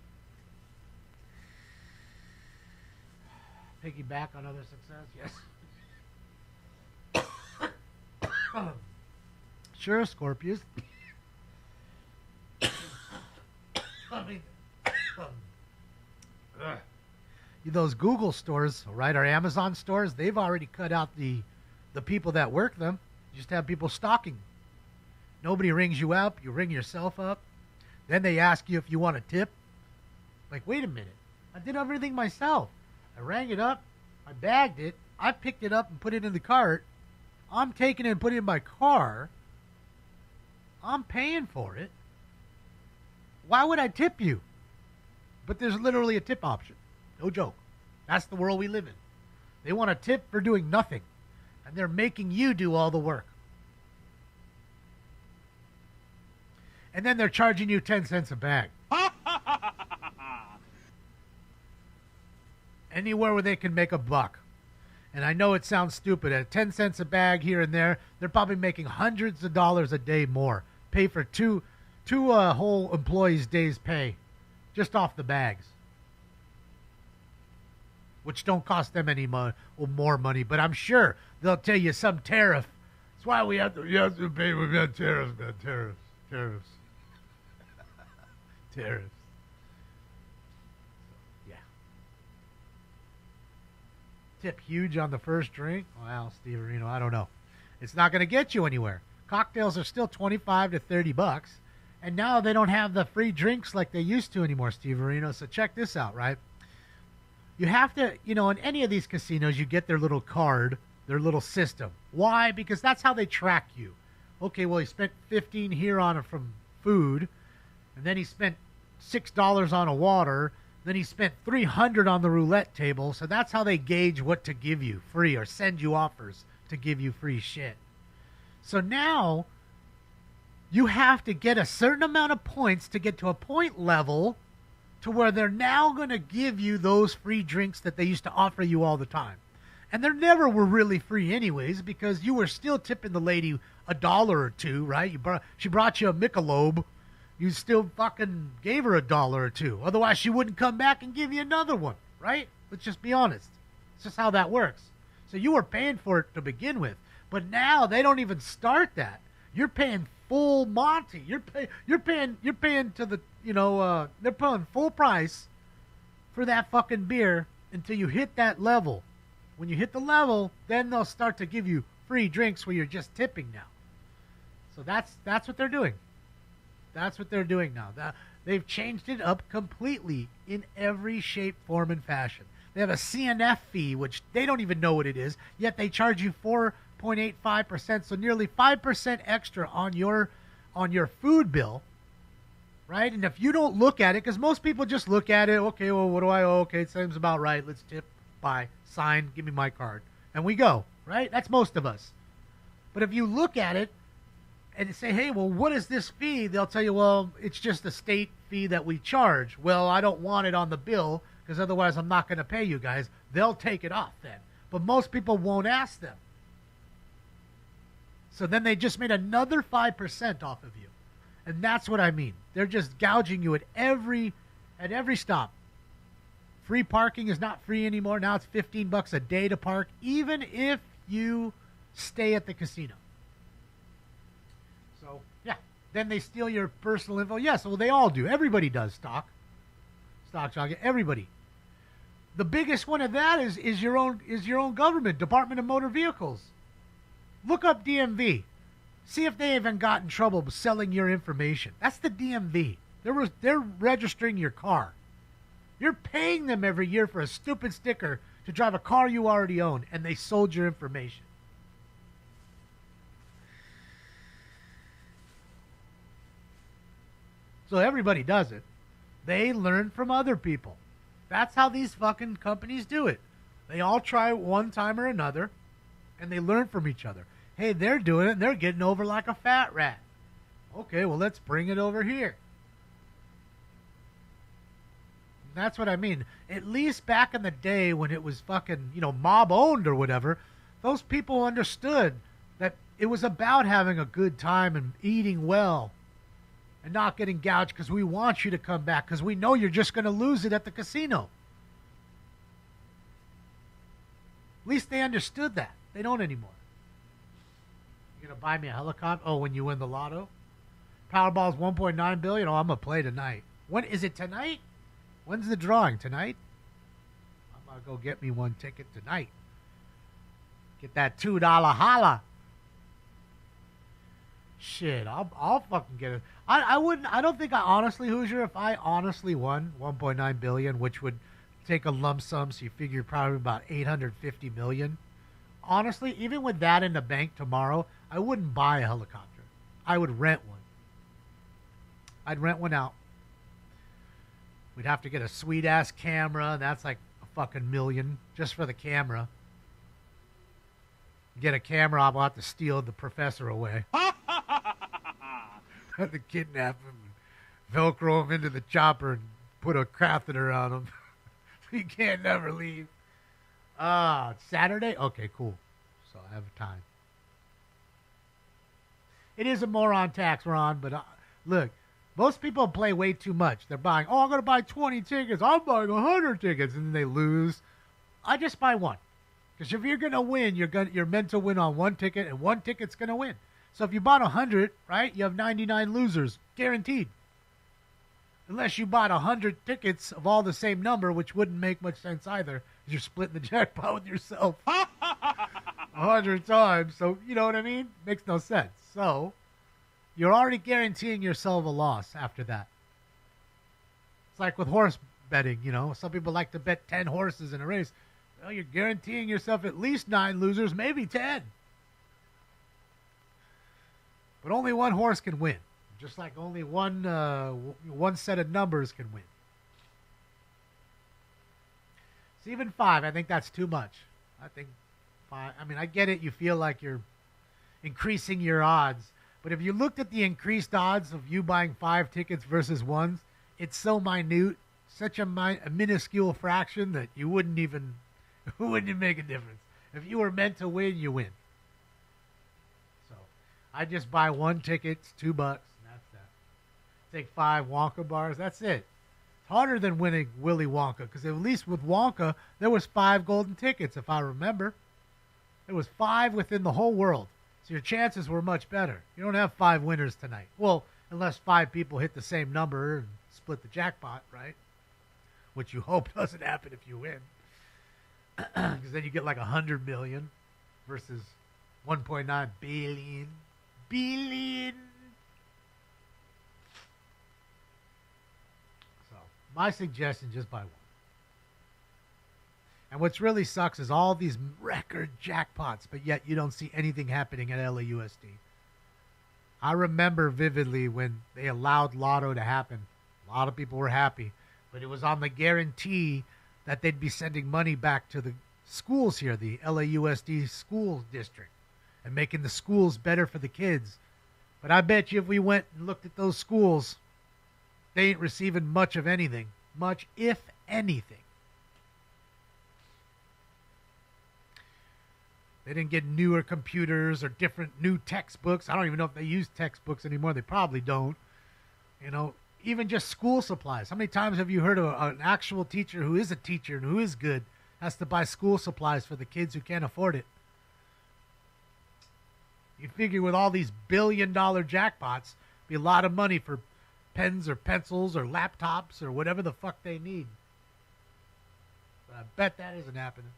[SPEAKER 3] Piggyback on other success, yes. Sure, Scorpius. I mean, those Google stores, right, or Amazon stores, they've already cut out the people that work them. You just have people stalking. Nobody rings you up. You ring yourself up. Then they ask you if you want a tip. Like, wait a minute. I did everything myself. I rang it up. I bagged it. I picked it up and put it in the cart. I'm taking it and putting it in my car. I'm paying for it. Why would I tip you? But there's literally a tip option. No joke. That's the world we live in. They want a tip for doing nothing. And they're making you do all the work. And then they're charging you 10 cents a bag. Anywhere where they can make a buck. And I know it sounds stupid. At 10 cents a bag here and there, they're probably making hundreds of dollars a day more. Pay for two whole employees' days' pay just off the bags. Which don't cost them any more money. But I'm sure they'll tell you some tariff. That's why we have to pay. We've got tariffs, man. Tariffs. Tariffs. Yeah. Tip huge on the first drink? Well, Steve Areno, I don't know. It's not going to get you anywhere. Cocktails are still $25 to $30, and now they don't have the free drinks like they used to anymore, Steve Areno. So check this out, right? You have to, in any of these casinos, you get their little card, their little system. Why? Because that's how they track you. Okay, well, he spent $15 here on it from food, and then he spent $6 on a water, then he spent $300 on the roulette table. So that's how they gauge what to give you free or send you offers to give you free shit. So now you have to get a certain amount of points to get to a point level to where they're now going to give you those free drinks that they used to offer you all the time. And they never were really free anyways, because you were still tipping the lady $1 or $2, right? She brought you a Michelob. You still fucking gave her $1 or $2. Otherwise, she wouldn't come back and give you another one, right? Let's just be honest. It's just how that works. So you were paying for it to begin with. But now they don't even start that. You're paying full Monty. You're paying to the, they're paying full price for that fucking beer until you hit that level. When you hit the level, then they'll start to give you free drinks where you're just tipping now. So that's what they're doing. That's what they're doing now. They've changed it up completely in every shape, form, and fashion. They have a CNF fee, which they don't even know what it is, yet they charge you 4.85%, so nearly 5% extra on your food bill, right? And if you don't look at it, because most people just look at it, okay, well, what do I owe? Okay, it seems about right. Let's tip, bye, sign, give me my card, and we go, right? That's most of us. But if you look at it and say, hey, well, what is this fee? They'll tell you, well, it's just a state fee that we charge. Well, I don't want it on the bill because otherwise I'm not going to pay you guys. They'll take it off then. But most people won't ask them. So then they just made another 5% off of you. And that's what I mean. They're just gouging you at every stop. Free parking is not free anymore. Now it's $15 a day to park, even if you stay at the casino. So, yeah. Then they steal your personal info. Yes, well, they all do. Everybody does stock. Everybody. The biggest one of that is your own government, Department of Motor Vehicles. Look up DMV. See if they even got in trouble with selling your information. That's the DMV. They're registering your car. You're paying them every year for a stupid sticker to drive a car you already own, and they sold your information. So everybody does it. They learn from other people. That's how these fucking companies do it. They all try it one time or another, and they learn from each other. Hey, they're doing it, and they're getting over like a fat rat. Okay, well, let's bring it over here. That's what I mean. At least back in the day when it was fucking, mob-owned or whatever, those people understood that it was about having a good time and eating well and not getting gouged because we want you to come back because we know you're just going to lose it at the casino. At least they understood that. They don't anymore. You're going to buy me a helicopter? Oh, when you win the lotto? Powerball's $1.9 billion? Oh, I'm going to play tonight. When is it tonight? When's the drawing? Tonight? I'm going to go get me one ticket tonight. Get that $2 holla. Shit, I'll fucking get it. I don't think honestly, Hoosier, if I honestly won $1.9 billion, which would take a lump sum, so you figure probably about $850 million. Honestly, even with that in the bank tomorrow, I wouldn't buy a helicopter. I would rent one. I'd rent one out. We'd have to get a sweet-ass camera. That's like a fucking $1 million just for the camera. Get a camera, I'll have to steal the professor away. Have to kidnap him, and Velcro him into the chopper, and put a catheter on him. He can't never leave. Saturday? Okay, cool. So I have time. It is a moron tax we're on, but look, most people play way too much. They're buying, I'm going to buy 20 tickets. I'm buying 100 tickets, and then they lose. I just buy one. Because if you're going to win, you're meant to win on one ticket, and one ticket's going to win. So if you bought 100, right, you have 99 losers, guaranteed. Unless you bought 100 tickets of all the same number, which wouldn't make much sense either. You're splitting the jackpot with yourself 100 times. So, you know what I mean? Makes no sense. So, you're already guaranteeing yourself a loss after that. It's like with horse betting, you know. Some people like to bet 10 horses in a race. Well, you're guaranteeing yourself at least 9 losers, maybe 10. But only one horse can win. Just like only one set of numbers can win. So even 5, I think that's too much. I think 5, I mean, I get it. You feel like you're increasing your odds. But if you looked at the increased odds of you buying 5 tickets versus 1s, it's so minute, such a minuscule fraction that you wouldn't even make a difference. If you were meant to win, you win. So I just buy 1 ticket, it's $2. Take 5 Wonka bars. That's it. It's harder than winning Willy Wonka because at least with Wonka, there was 5 golden tickets, if I remember. There was 5 within the whole world. So your chances were much better. You don't have 5 winners tonight. Well, unless 5 people hit the same number and split the jackpot, right? Which you hope doesn't happen if you win. Because then you get like 100 million versus 1.9 billion. Billion. My suggestion, just buy 1. And what's really sucks is all these record jackpots, but yet you don't see anything happening at LAUSD. I remember vividly when they allowed Lotto to happen. A lot of people were happy, but it was on the guarantee that they'd be sending money back to the schools here, the LAUSD school district, and making the schools better for the kids. But I bet you if we went and looked at those schools, they ain't receiving much of anything. Much, if anything. They didn't get newer computers or different new textbooks. I don't even know if they use textbooks anymore. They probably don't. You know, even just school supplies. How many times have you heard of an actual teacher who is a teacher and who is good has to buy school supplies for the kids who can't afford it? You figure with all these billion-dollar jackpots, be a lot of money for pens or pencils or laptops or whatever the fuck they need. But I bet that isn't happening.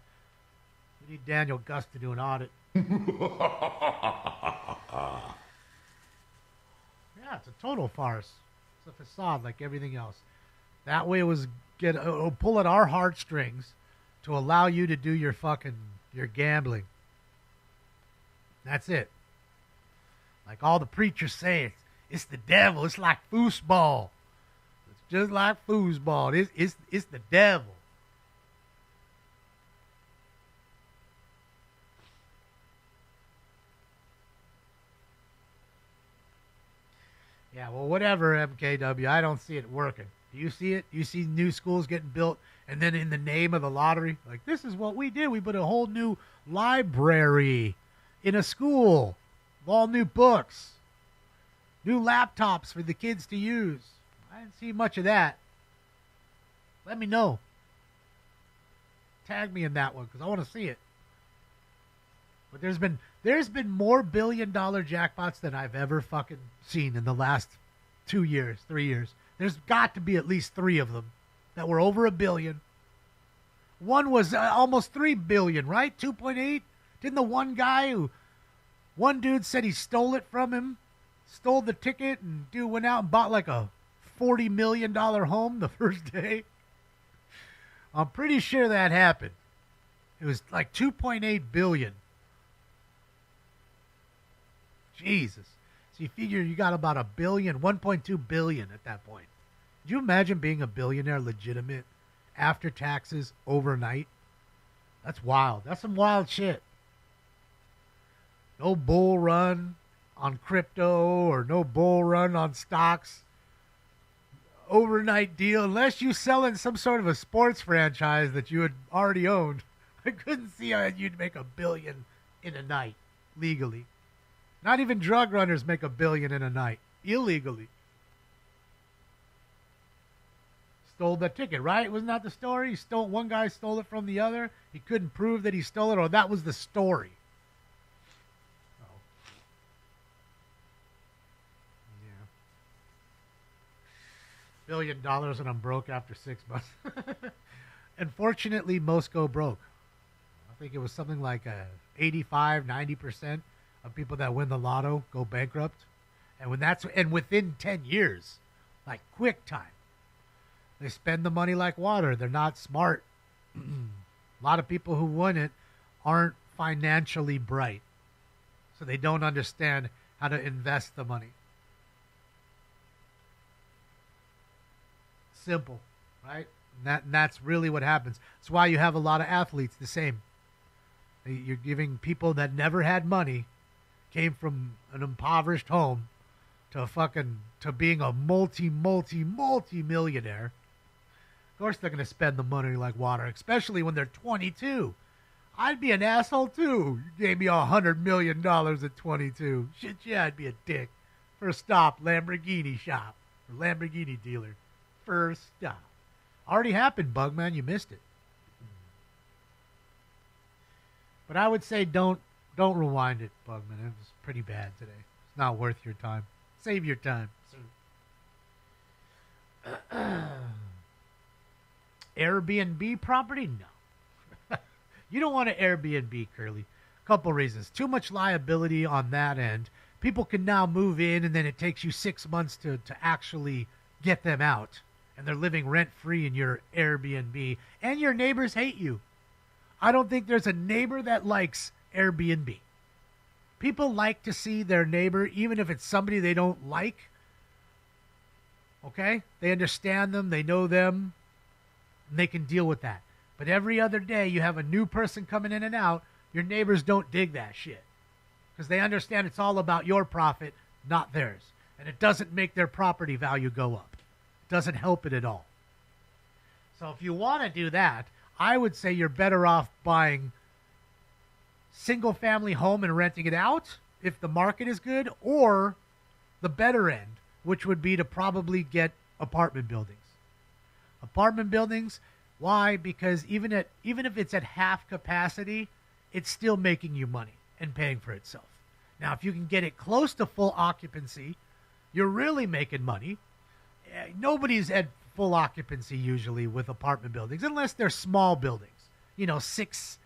[SPEAKER 3] We need Daniel Gus to do an audit. Yeah, it's a total farce. It's a facade like everything else. That way it was it'll pull at our heartstrings to allow you to do your gambling. That's it. Like all the preachers say, it's the devil. It's like foosball. It's just like foosball. It's the devil. Yeah, well, whatever, MKW. I don't see it working. Do you see it? Do you see new schools getting built and then in the name of the lottery? Like, this is what we did. We put a whole new library in a school with all new books. New laptops for the kids to use. I didn't see much of that. Let me know. Tag me in that one because I want to see it. But there's been more billion-dollar jackpots than I've ever fucking seen in the last 2 years, 3 years. There's got to be at least 3 of them that were over $1 billion. One was almost $3 billion, right? 2.8. Didn't the one dude said he stole it from him? Stole the ticket, and dude went out and bought like a $40 million home the first day. I'm pretty sure that happened. It was like 2.8 billion. Jesus. So you figure you got about $1 billion, 1.2 billion at that point. Could you imagine being a billionaire legitimate after taxes overnight? That's wild. That's some wild shit. No bull run on crypto or no bull run on stocks. Overnight deal, unless you selling some sort of a sports franchise that you had already owned. I couldn't see how you'd make $1 billion in a night legally. Not even drug runners make $1 billion in a night illegally. Stole the ticket, right? Wasn't that the story? One guy stole it from the other. He couldn't prove that he stole it, or that was the story. $1 billion and I'm broke after 6 months. Unfortunately, most go broke. I think it was something like 85, 90% of people that win the lotto go bankrupt. And within 10 years, like quick time. They spend the money like water. They're not smart. A lot of people who won it aren't financially bright. So they don't understand how to invest the money. Simple, right? And that's really what happens. That's why you have a lot of athletes the same. You're giving people that never had money, came from an impoverished home, to being a multi-millionaire. Of course they're going to spend the money like water, especially when they're 22. I'd be an asshole too. You gave me $100 million at 22. Shit, yeah, I'd be a dick. First stop, Lamborghini shop or Lamborghini dealer. First stop. Already happened, Bugman. You missed it. But I would say don't rewind it, Bugman. It was pretty bad today. It's not worth your time. Save your time. Airbnb property? No. You don't want to Airbnb, Curly. Couple reasons. Too much liability on that end. People can now move in, and then it takes you 6 months to actually get them out. And they're living rent-free in your Airbnb. And your neighbors hate you. I don't think there's a neighbor that likes Airbnb. People like to see their neighbor, even if it's somebody they don't like. Okay? They understand them. They know them. And they can deal with that. But every other day you have a new person coming in and out. Your neighbors don't dig that shit. Because they understand it's all about your profit, not theirs. And it doesn't make their property value go up. It doesn't help it at all. So if you want to do that, I would say you're better off buying single-family home and renting it out if the market is good, or the better end, which would be to probably get apartment buildings. Apartment buildings, why? Because even if it's at half capacity, it's still making you money and paying for itself. Now, if you can get it close to full occupancy, you're really making money. Nobody's at full occupancy usually with apartment buildings, unless they're small buildings. 6,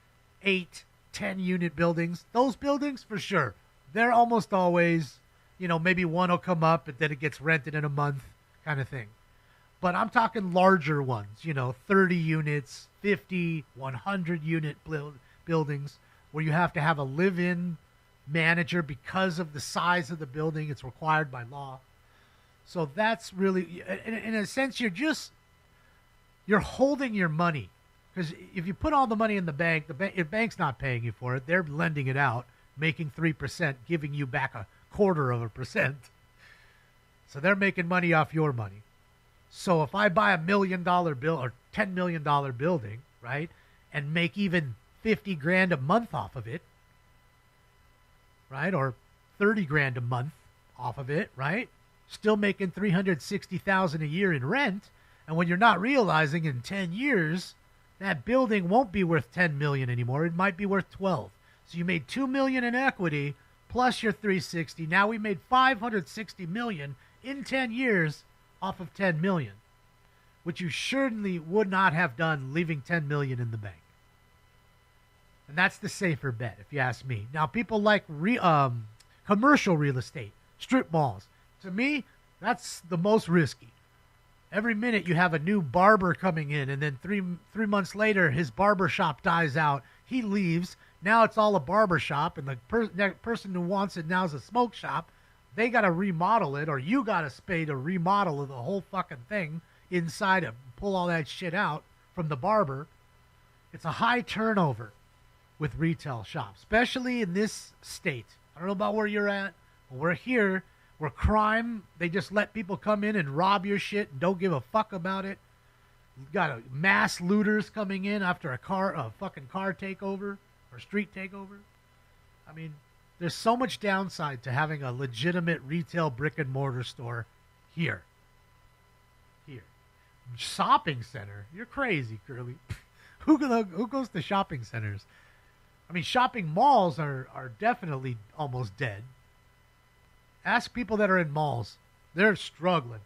[SPEAKER 3] 8, 10 unit buildings. Those buildings, for sure, they're almost always, maybe one will come up, but then it gets rented in a month kind of thing. But I'm talking larger ones, 30 units, 50, 100 unit buildings where you have to have a live-in manager because of the size of the building. It's required by law. So that's really, in a sense, you're holding your money. Because if you put all the money in the bank, the bank's not paying you for it. They're lending it out, making 3%, giving you back 0.25%. So they're making money off your money. So if I buy $1 million bill or $10 million building, right, and make even 50 grand a month off of it, right, or 30 grand a month off of it, right, still making $360,000 a year in rent, and when you're not realizing in 10 years that building won't be worth 10 million anymore, it might be worth 12. So you made 2 million in equity plus your 360. Now we made 560 million in 10 years off of 10 million, which you certainly would not have done leaving 10 million in the bank. And that's the safer bet, if you ask me. Now, people like commercial real estate, strip malls. To me, that's the most risky. Every minute you have a new barber coming in, and then three months later, his barber shop dies out. He leaves. Now it's all a barber shop, and the person who wants it now is a smoke shop. They got to remodel it, or you got to pay to remodel the whole fucking thing inside and pull all that shit out from the barber. It's a high turnover with retail shops, especially in this state, I don't know about where you're at, but we're here. Where crime, they just let people come in and rob your shit and don't give a fuck about it. You've got mass looters coming in after a fucking car takeover or street takeover. I mean, there's so much downside to having a legitimate retail brick and mortar store here. Here. Shopping center? You're crazy, Curly. Who goes to shopping centers? I mean, shopping malls are definitely almost dead. Ask people that are in malls. They're struggling.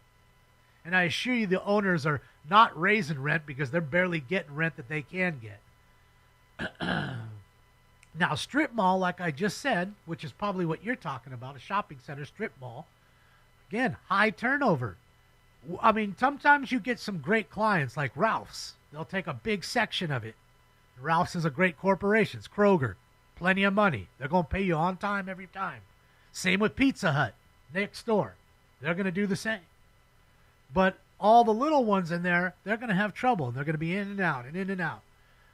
[SPEAKER 3] And I assure you the owners are not raising rent because they're barely getting rent that they can get. Now, strip mall, like I just said, which is probably what you're talking about, a shopping center strip mall, again, high turnover. I mean, sometimes you get some great clients like Ralph's. They'll take a big section of it. Ralph's is a great corporation. It's Kroger. Plenty of money. They're going to pay you on time every time. Same with Pizza Hut next door. They're going to do the same. But all the little ones in there, they're going to have trouble. And they're going to be in and out and in and out.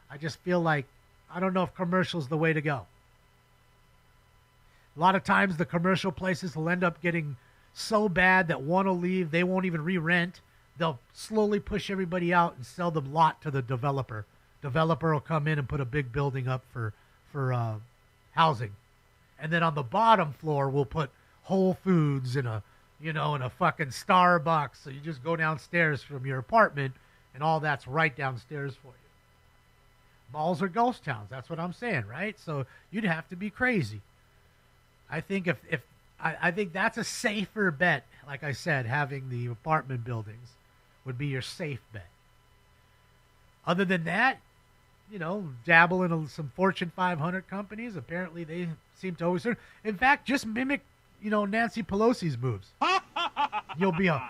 [SPEAKER 3] I just feel like, I don't know if commercial's the way to go. A lot of times the commercial places will end up getting so bad that one will leave. They won't even re-rent. They'll slowly push everybody out and sell them lot to the developer. Developer will come in and put a big building up for housing. And then on the bottom floor, we'll put Whole Foods and in a fucking Starbucks. So you just go downstairs from your apartment and all that's right downstairs for you. Malls are ghost towns. That's what I'm saying, right? So you'd have to be crazy. I think I think that's a safer bet. Like I said, having the apartment buildings would be your safe bet. Other than that, dabble in some Fortune 500 companies. Apparently, they seem to always. In fact, just mimic, Nancy Pelosi's moves. You'll be a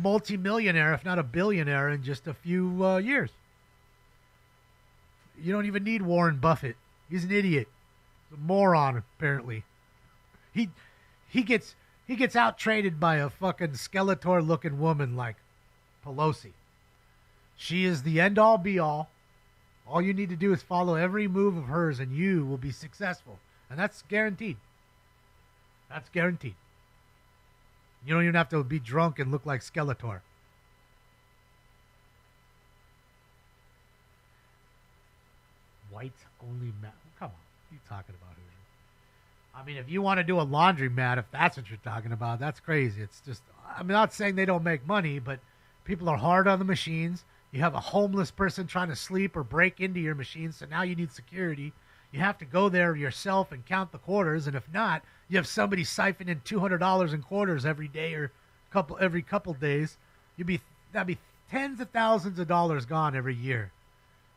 [SPEAKER 3] multimillionaire, if not a billionaire, in just a few years. You don't even need Warren Buffett. He's an idiot. He's a moron, apparently. He gets out-traded by a fucking Skeletor-looking woman like Pelosi. She is the end-all, be-all. All you need to do is follow every move of hers, and you will be successful. And that's guaranteed. That's guaranteed. You don't even have to be drunk and look like Skeletor. White-only mat. Come on. What are you talking about, Hoosier? I mean, if you want to do a laundry mat, if that's what you're talking about, that's crazy. It's just, I'm not saying they don't make money, but people are hard on the machines. You have a homeless person trying to sleep or break into your machine, so now you need security. You have to go there yourself and count the quarters, and if not, you have somebody siphon in $200 in quarters every day or every couple days. That'd be tens of thousands of dollars gone every year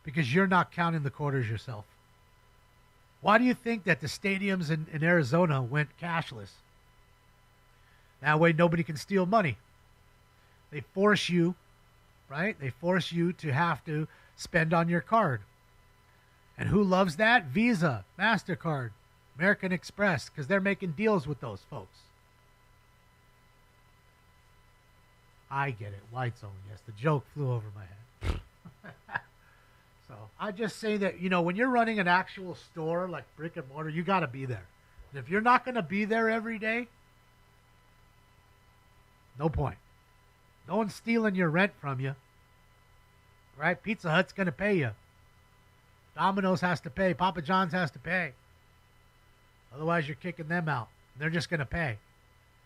[SPEAKER 3] because you're not counting the quarters yourself. Why do you think that the stadiums in Arizona went cashless? That way nobody can steal money. They force you, right? They force you to have to spend on your card. And who loves that? Visa, MasterCard, American Express, because they're making deals with those folks. I get it. Whites only. Yes, the joke flew over my head. So I just say that, when you're running an actual store like brick and mortar, you got to be there. And if you're not going to be there every day, no point. No one's stealing your rent from you. Right? Pizza Hut's going to pay you. Domino's has to pay. Papa John's has to pay. Otherwise, you're kicking them out. They're just going to pay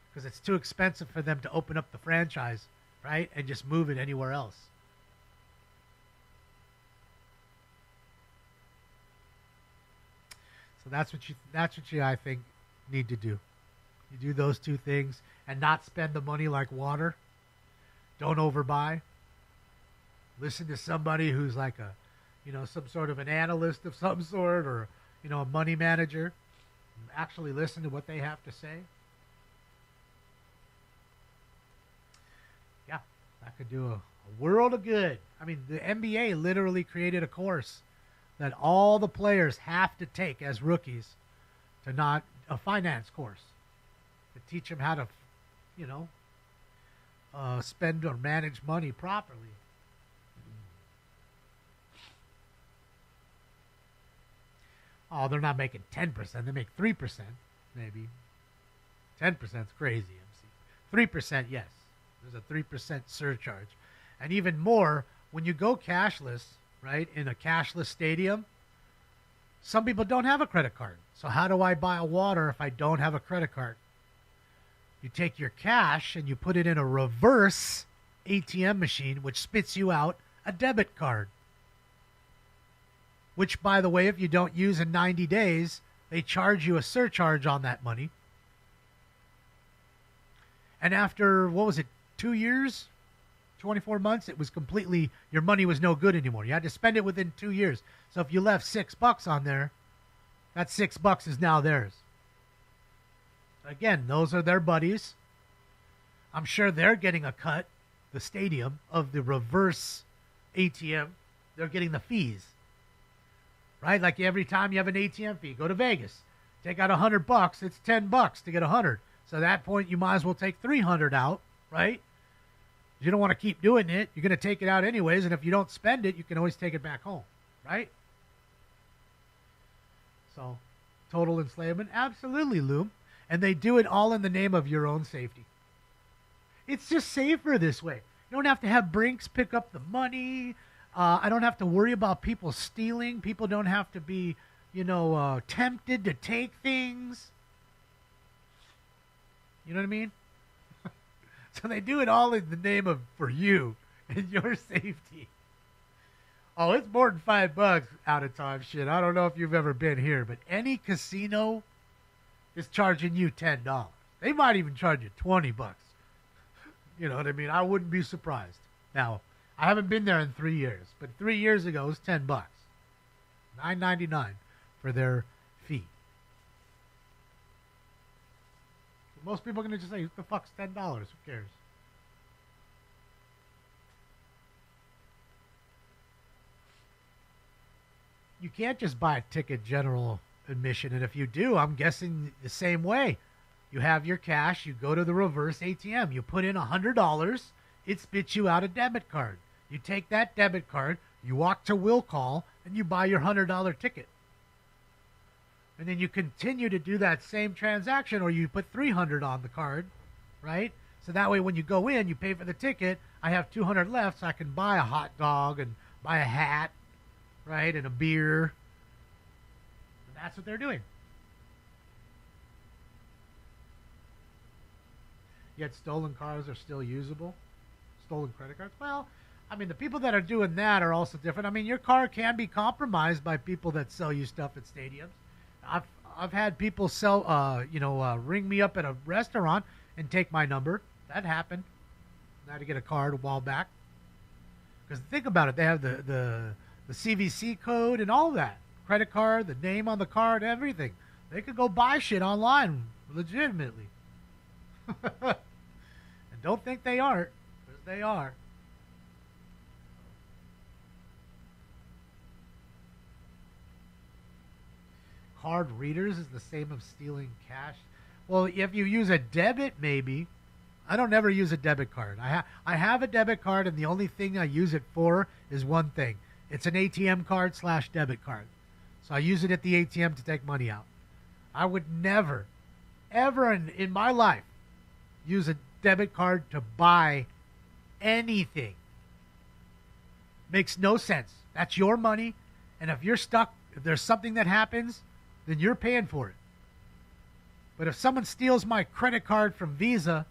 [SPEAKER 3] because it's too expensive for them to open up the franchise, right, and just move it anywhere else. So that's what you I think need to do. You do those two things and not spend the money like water. Don't overbuy. Listen to somebody who's like some sort of an analyst of some sort or, a money manager. Actually listen to what they have to say. Yeah, that could do a world of good. I mean, the NBA literally created a course that all the players have to take as rookies a finance course to teach them how to, spend or manage money properly. Oh, they're not making 10%. They make 3%. maybe. 10% is crazy, MC. 3%, yes. There's a 3% surcharge. And even more, when you go cashless, right, in a cashless stadium, some people don't have a credit card. So how do I buy a water if I don't have a credit card? You take your cash and you put it in a reverse ATM machine, which spits you out a debit card. Which, by the way, if you don't use in 90 days, they charge you a surcharge on that money. And after, 2 years, 24 months, it was completely, your money was no good anymore. You had to spend it within 2 years. So if you left $6 on there, that $6 is now theirs. Again, those are their buddies. I'm sure they're getting a cut, the stadium, of the reverse ATM. They're getting the fees. Right? Like every time you have an ATM fee, go to Vegas, take out $100, it's $10 to get 100. So at that point, you might as well take 300 out, right? You don't want to keep doing it. You're going to take it out anyways, and if you don't spend it, you can always take it back home, right? So, total enslavement, absolutely, Loom. And they do it all in the name of your own safety. It's just safer this way. You don't have to have Brinks pick up the money. I don't have to worry about people stealing. People don't have to be, tempted to take things. You know what I mean? So they do it all in the name of for you and your safety. Oh, it's more than $5 out of time. Shit, I don't know if you've ever been here, but any casino is charging you $10. They might even charge you $20. You know what I mean? I wouldn't be surprised. Now, I haven't been there in 3 years, but 3 years ago it was $10. $9.99 for their fee. Most people are going to just say, "What the fuck's $10? Who cares?" You can't just buy a ticket general admission, and if you do, I'm guessing the same way. You have your cash, you go to the reverse ATM, you put in $100, it spits you out a debit card. You take that debit card, you walk to will call, and you buy your $100 ticket. And then you continue to do that same transaction, or you put $300 on the card, right? So that way when you go in, you pay for the ticket, I have $200 left, so I can buy a hot dog and buy a hat, right, and a beer. And that's what they're doing. Yet stolen cars are still usable. Stolen credit cards. Well, I mean, the people that are doing that are also different. I mean, your car can be compromised by people that sell you stuff at stadiums. I've had people ring me up at a restaurant and take my number. That happened. I had to get a card a while back. Because think about it, they have the CVC code and all that. Credit card, the name on the card, everything. They could go buy shit online legitimately. And don't think they aren't, because they are. Card readers is the same as stealing cash. Well, if you use a debit, maybe. I don't ever use a debit card. I have a debit card, and the only thing I use it for is one thing. It's an ATM card / debit card. So I use it at the ATM to take money out. I would never, ever in my life use a debit card to buy anything. Makes no sense. That's your money, and if you're stuck, if there's something that happens, then you're paying for it. But if someone steals my credit card from Visa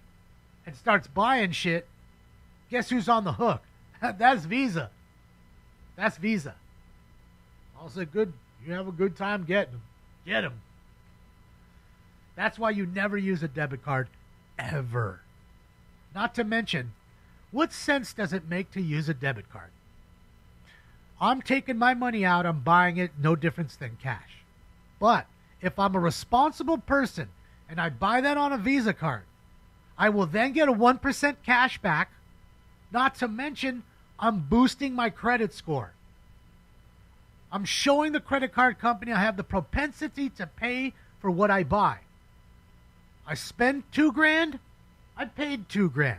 [SPEAKER 3] and starts buying shit, guess who's on the hook? That's Visa. That's Visa. Also good. You have a good time getting them. Get them. That's why you never use a debit card ever. Not to mention, what sense does it make to use a debit card? I'm taking my money out, I'm buying it, no difference than cash. But if I'm a responsible person and I buy that on a Visa card, I will then get a 1% cash back. Not to mention, I'm boosting my credit score. I'm showing the credit card company I have the propensity to pay for what I buy. I spend $2,000, I paid $2,000.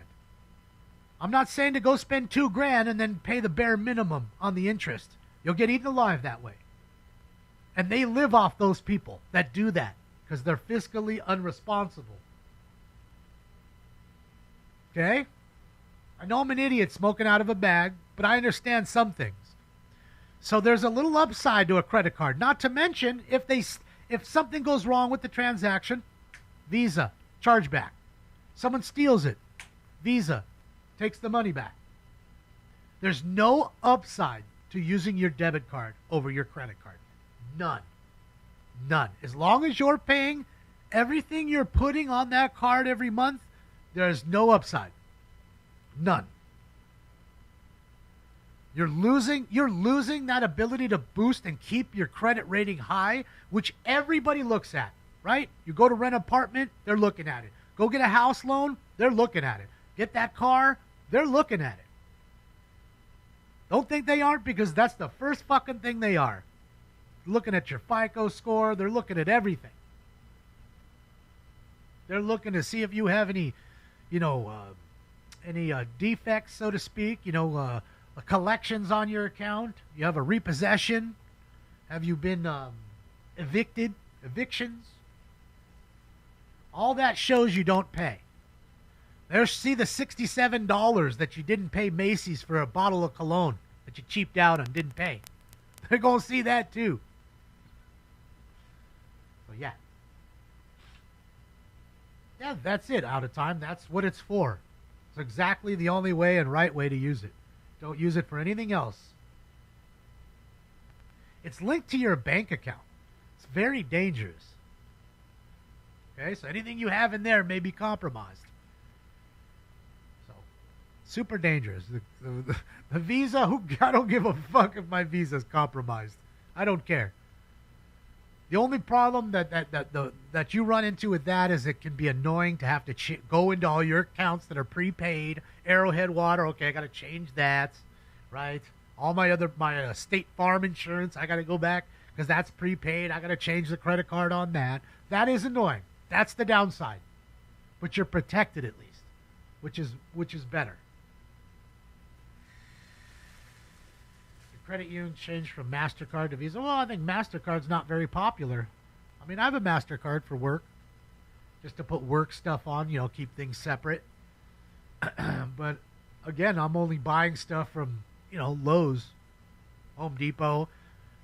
[SPEAKER 3] I'm not saying to go spend $2,000 and then pay the bare minimum on the interest. You'll get eaten alive that way. And they live off those people that do that. because they're fiscally unresponsible. Okay? I know I'm an idiot smoking out of a bag, but I understand some things. So there's a little upside to a credit card. Not to mention, if something goes wrong with the transaction, Visa, chargeback. Someone steals it, Visa, takes the money back. There's no upside to using your debit card over your credit card. None. None. As long as you're paying everything you're putting on that card every month, there's no upside. None. You're losing that ability to boost and keep your credit rating high, which everybody looks at, right? You go to rent an apartment, they're looking at it. Go get a house loan, they're looking at it. Get that car, they're looking at it. Don't think they aren't, because that's the first fucking thing they are. Looking at your FICO score, they're looking at everything. They're looking to see if you have any, defects, so to speak, collections on your account. You have a repossession. Have you been evicted? Evictions. All that shows you don't pay. See the $67 that you didn't pay Macy's for a bottle of cologne that you cheaped out and didn't pay. They're going to see that too. So yeah. Yeah, that's it. Out of time. That's what it's for. It's exactly the only way and right way to use it. Don't use it for anything else. It's linked to your bank account. It's very dangerous. Okay, so anything you have in there may be compromised. So, super dangerous. The Visa, I don't give a fuck if my Visa is compromised. I don't care. The only problem that you run into with that is it can be annoying to have to go into all your accounts that are prepaid. Arrowhead Water, okay, I got to change that, right? All my State Farm insurance, I got to go back because that's prepaid. I got to change the credit card on that. That is annoying. That's the downside. But you're protected at least, which is better. Credit union changed from MasterCard to Visa. Well, I think MasterCard's not very popular. I mean, I have a MasterCard for work, just to put work stuff on, keep things separate. But again, I'm only buying stuff from, Lowe's, Home Depot,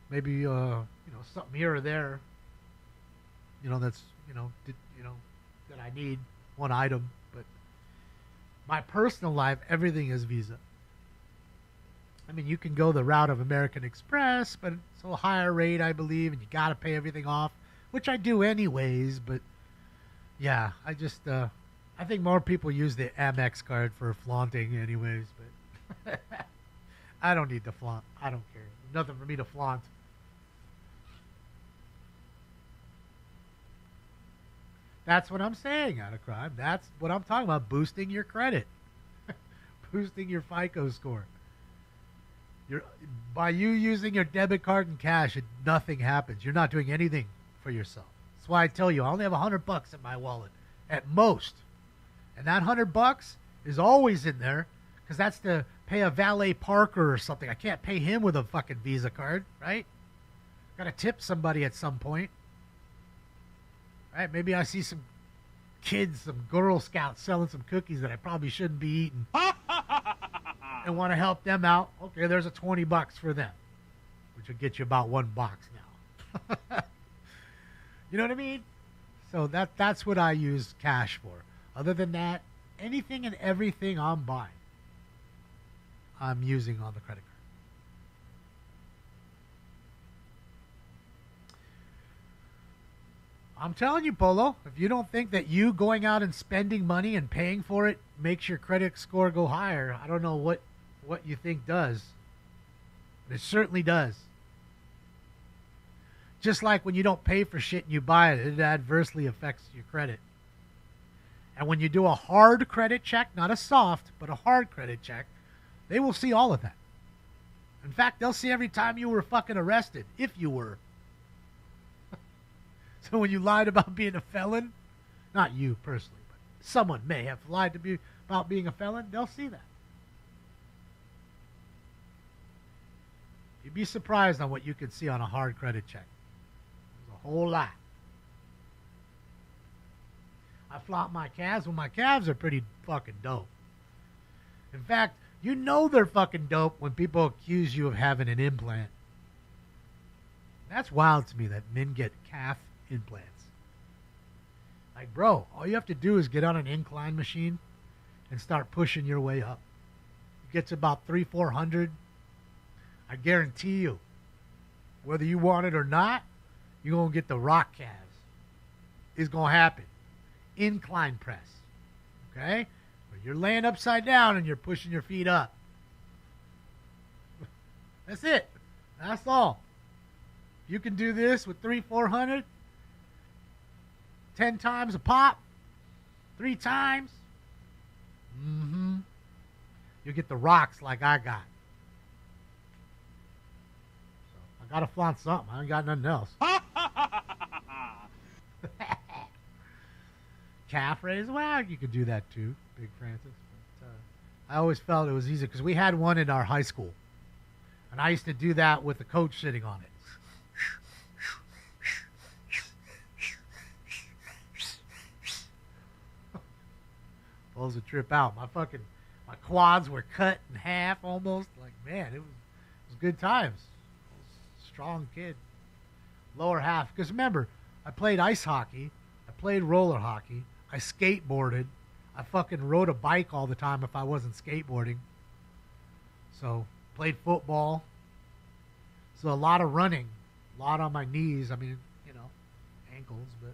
[SPEAKER 3] maybe, something here or there, that's, that I need, one item. But my personal life, everything is Visa. I mean, you can go the route of American Express, but it's a higher rate, I believe, and you got to pay everything off, which I do anyways. But yeah, I think more people use the Amex card for flaunting anyways. But I don't need to flaunt. I don't care. Nothing for me to flaunt. That's what I'm saying, out of crime. That's what I'm talking about, boosting your credit, boosting your FICO score. By you using your debit card and cash, nothing happens. You're not doing anything for yourself. That's why I tell you, I only have $100 in my wallet at most. And that $100 is always in there because that's to pay a valet parker or something. I can't pay him with a fucking Visa card, right? Got to tip somebody at some point. Right? Maybe I see some kids, some Girl Scouts selling some cookies that I probably shouldn't be eating. And want to help them out. Okay, there's a $20 for them, which will get you about $1 now. You know what I mean? So that's what I use cash for. Other than that, anything and everything I'm buying, I'm using on the credit card. I'm telling you, Polo, if you don't think that you going out and spending money and paying for it makes your credit score go higher, I don't know what you think does. But it certainly does. Just like when you don't pay for shit and you buy it, it adversely affects your credit. And when you do a hard credit check, not a soft, but a hard credit check, they will see all of that. In fact, they'll see every time you were fucking arrested, if you were. So when you lied about being a felon, not you personally, but someone may have lied to me about being a felon, they'll see that. You'd be surprised on what you could see on a hard credit check. There's a whole lot. I flaunt my calves. Well, my calves are pretty fucking dope. In fact, you know they're fucking dope when people accuse you of having an implant. That's wild to me that men get calf implants. Like, bro, all you have to do is get on an incline machine and start pushing your way up. You get to about 300-400. I guarantee you, whether you want it or not, you're going to get the rock calves. It's going to happen. Incline press. Okay? Where you're laying upside down and you're pushing your feet up. That's it. That's all. You can do this with 300-400. 10 times a pop. 3 times. You get the rocks like I got. So I got to flaunt something. I ain't got nothing else. Calf raise? Well, you could do that too, Big Francis. But, I always felt it was easy because we had one in our high school. And I used to do that with the coach sitting on it. Pulls a trip out. My quads were cut in half almost. Like, man, it was good times. Strong kid. Lower half. Because remember, I played ice hockey. I played roller hockey. I skateboarded. I fucking rode a bike all the time if I wasn't skateboarding. So, played football. So, a lot of running. A lot on my knees. I mean, ankles. But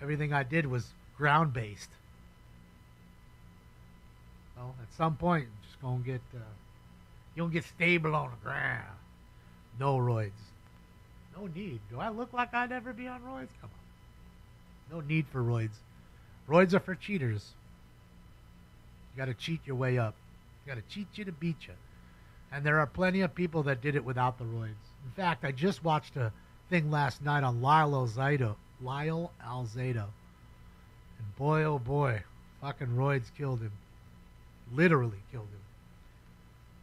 [SPEAKER 3] everything I did was ground-based. So, at some point, you're just going to get... you don't get stable on the ground. No roids. No need. Do I look like I'd ever be on roids? Come on. No need for roids. Roids are for cheaters. You got to cheat your way up. You got to cheat you to beat you. And there are plenty of people that did it without the roids. In fact, I just watched a thing last night on Lyle Alzado. And boy, oh boy, fucking roids killed him. Literally killed him.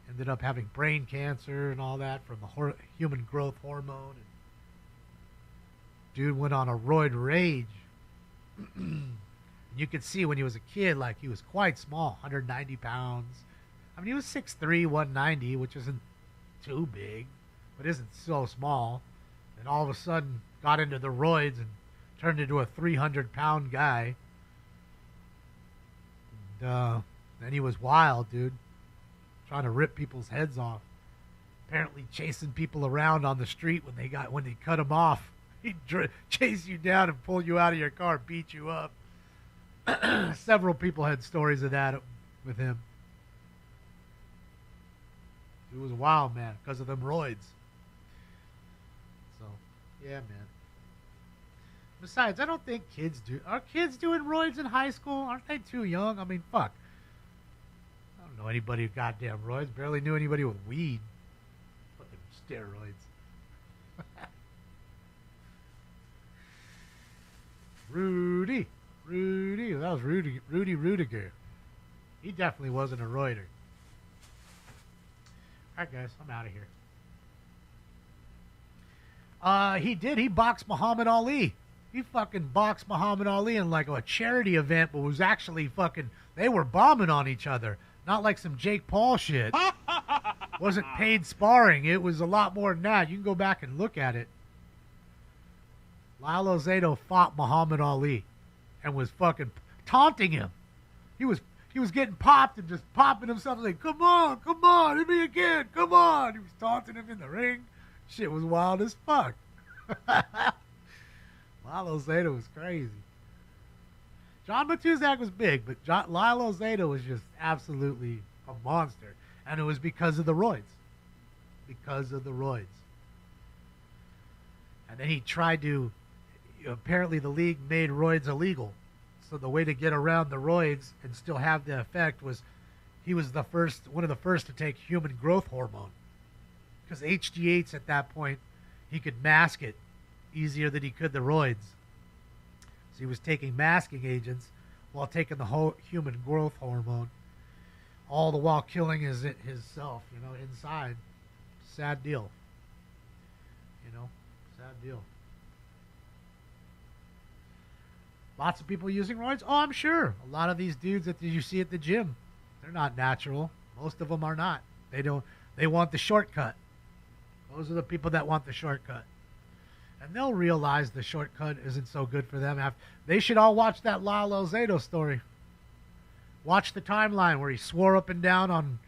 [SPEAKER 3] Ended up having brain cancer and all that from the human growth hormone. And dude went on a roid rage. You could see when he was a kid, like he was quite small, 190 pounds. I mean, he was 6'3", 190, which isn't too big, but isn't so small. And all of a sudden got into the roids and turned into a 300-pound guy. And then he was wild, dude. Trying to rip people's heads off. Apparently chasing people around on the street when they cut him off. He'd chase you down and pull you out of your car, beat you up. Several people had stories of that with him. He was a wild man because of them roids. So, yeah, man. Besides, I don't think kids do. Are kids doing roids in high school? Aren't they too young? I mean, fuck. I don't know anybody with goddamn roids. Barely knew anybody with weed. Fucking steroids. Rudy. That was Rudy Rudiger. He definitely wasn't a roider. Alright, guys, I'm out of here. He boxed Muhammad Ali. He fucking boxed Muhammad Ali in like a charity event, but was actually fucking, they were bombing on each other. Not like some Jake Paul shit. Wasn't paid sparring. It was a lot more than that. You can go back and look at it. Lyle Alzado fought Muhammad Ali and was fucking taunting him. He was getting popped and just popping himself like, come on, hit me again, come on. He was taunting him in the ring. Shit was wild as fuck. Lyle Alzado was crazy. John Matuzak was big, but Lyle Alzado was just absolutely a monster. And it was because of the roids. Because of the roids. And then he tried to, apparently the league made roids illegal. So the way to get around the roids and still have the effect was he was one of the first to take human growth hormone. Because HGH at that point, he could mask it easier than he could the roids. So he was taking masking agents while taking the whole human growth hormone, all the while killing himself, inside. Sad deal. Sad deal. Lots of people using roids? Oh, I'm sure. A lot of these dudes that you see at the gym, they're not natural. Most of them are not. They want the shortcut. Those are the people that want the shortcut. And they'll realize the shortcut isn't so good for them. They should all watch that Lyle Elzado story. Watch the timeline where he swore up and down on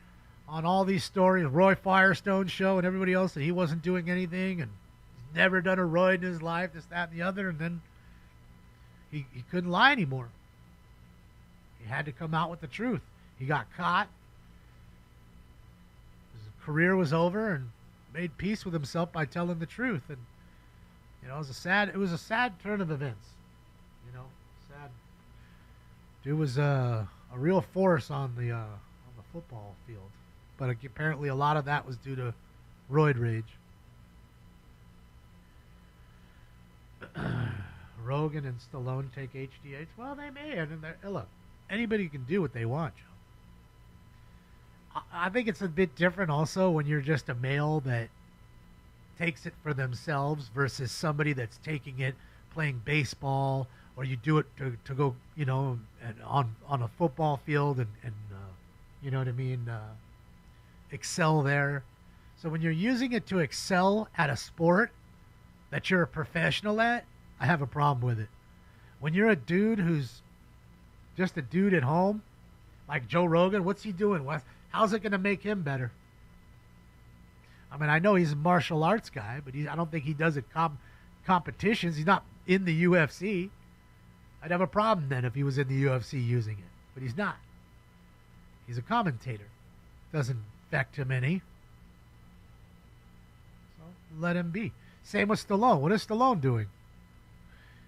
[SPEAKER 3] all these stories, Roy Firestone's show and everybody else, that he wasn't doing anything and he's never done a roid in his life, this, that, and the other, and then he couldn't lie anymore. He had to come out with the truth. He got caught. His career was over and made peace with himself by telling the truth. And it was a sad turn of events. Sad. Dude was a real force on the football field, but apparently a lot of that was due to roid rage. Rogan and Stallone take HGH. Well, they may, and look, anybody can do what they want, Joe. I think it's a bit different also when you're just a male that takes it for themselves versus somebody that's taking it playing baseball, or you do it to go, and on a football field and you know what I mean, excel there. So when you're using it to excel at a sport that you're a professional at, I have a problem with it. When you're a dude who's just a dude at home, like Joe Rogan, what's he doing? How's it going to make him better? I mean, I know he's a martial arts guy, but I don't think he does it competitions. He's not in the UFC. I'd have a problem then if he was in the UFC using it, but he's not. He's a commentator. Doesn't affect him any. So let him be. Same with Stallone. What is Stallone doing?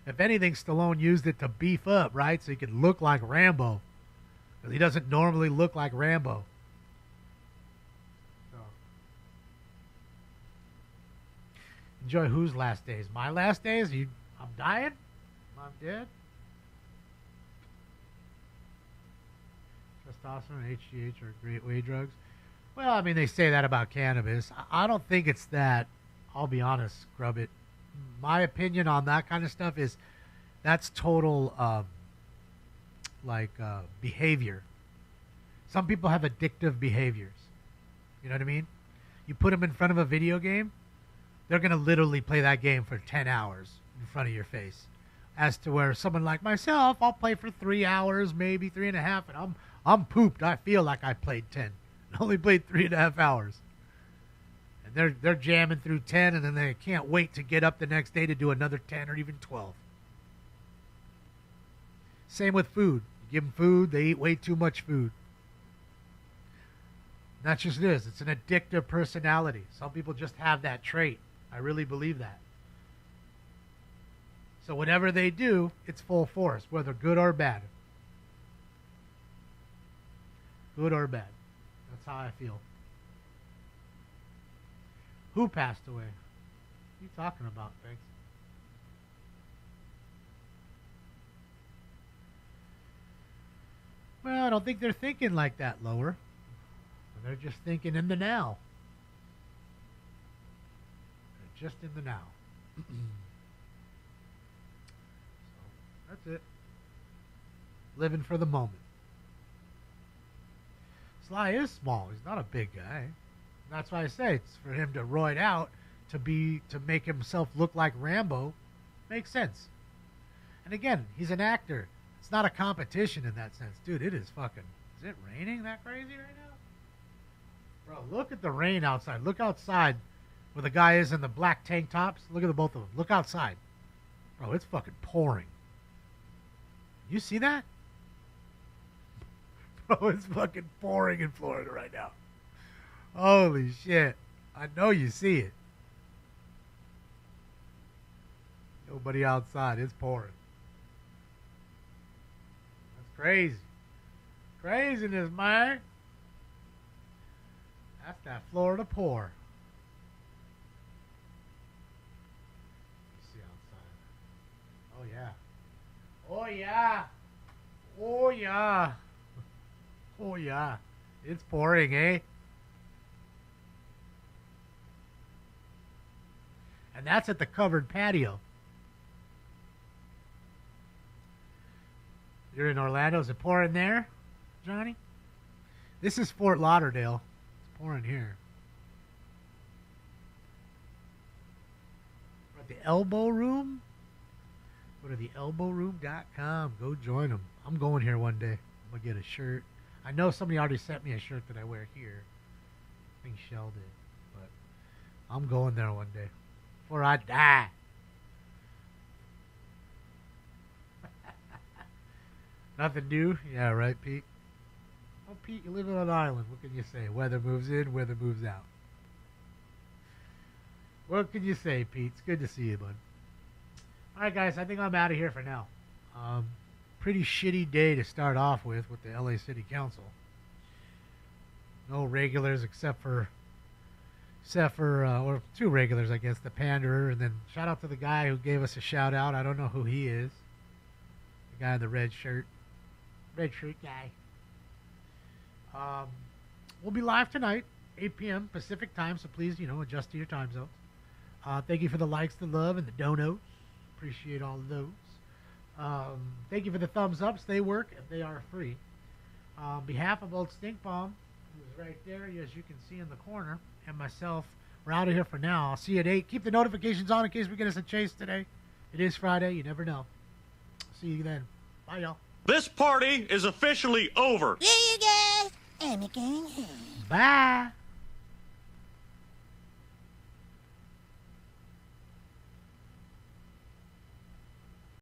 [SPEAKER 3] If anything, Stallone used it to beef up, right? So he could look like Rambo. Because he doesn't normally look like Rambo. So. Enjoy whose last days? My last days? I'm dying? I'm dead? Testosterone and HGH are great way drugs. Well, I mean, they say that about cannabis. I don't think it's that. I'll be honest, scrub it. My opinion on that kind of stuff is that's total behavior. Some people have addictive behaviors. You know what I mean? You put them in front of a video game, they're going to literally play that game for 10 hours in front of your face. As to where someone like myself, I'll play for 3 hours, maybe 3.5, and I'm pooped. I feel like I played 10. I only played 3.5 hours. And they're jamming through 10, and then they can't wait to get up the next day to do another 10 or even 12. Same with food. You give them food, they eat way too much food. And that's just it. It's an addictive personality. Some people just have that trait. I really believe that. So whatever they do, it's full force, whether good or bad. Good or bad. That's how I feel. Who passed away? What are you talking about, Thanks. Well, I don't think they're thinking like that, Lower. They're just thinking in the now. They're just in the now. So, that's it. Living for the moment. Sly is small. He's not a big guy. That's why I say it's for him to roid out to make himself look like Rambo. Makes sense. And again, he's an actor. It's not a competition in that sense. Dude, it is fucking... Is it raining that crazy right now? Bro, look at the rain outside. Look outside where the guy is in the black tank tops. Look at the both of them. Look outside. Bro, it's fucking pouring. You see that? Bro, it's fucking pouring in Florida right now. Holy shit. I know you see it. Nobody outside. It's pouring. That's crazy. Craziness, man. That's that Florida pour. See outside. Oh, yeah. Oh, yeah. Oh, yeah. Oh, yeah. It's pouring, eh? And that's at the covered patio. You're in Orlando. Is it pouring there, Johnny? This is Fort Lauderdale. It's pouring here. We're at the Elbow Room. Go to theelbowroom.com. Go join them. I'm going here one day. I'm going to get a shirt. I know somebody already sent me a shirt that I wear here. I think Shell did. But I'm going there one day. Before I die. Nothing new? Yeah, right, Pete? Oh, Pete, you live on an island. What can you say? Weather moves in, weather moves out. What can you say, Pete? It's good to see you, bud. All right, guys, I think I'm out of here for now. Pretty shitty day to start off with the LA City Council. No regulars except for or two regulars, I guess, the Panderer, and then shout out to the guy who gave us a shout out. I don't know who he is. The guy in the red shirt guy. We'll be live tonight, 8 p.m. Pacific time, so please, adjust to your time zones. Thank you for the likes, the love, and the donos. Appreciate all of those. Thank you for the thumbs ups. They work, and they are free. On behalf of Old Stink Bomb, who's right there, as you can see in the corner, and myself, we're out of here for now. I'll see you at 8. Keep the notifications on in case we get us a chase today. It is Friday. You never know. See you then. Bye, y'all.
[SPEAKER 8] This party is officially over.
[SPEAKER 9] Yeah, you guys. I'm a king.
[SPEAKER 3] Bye.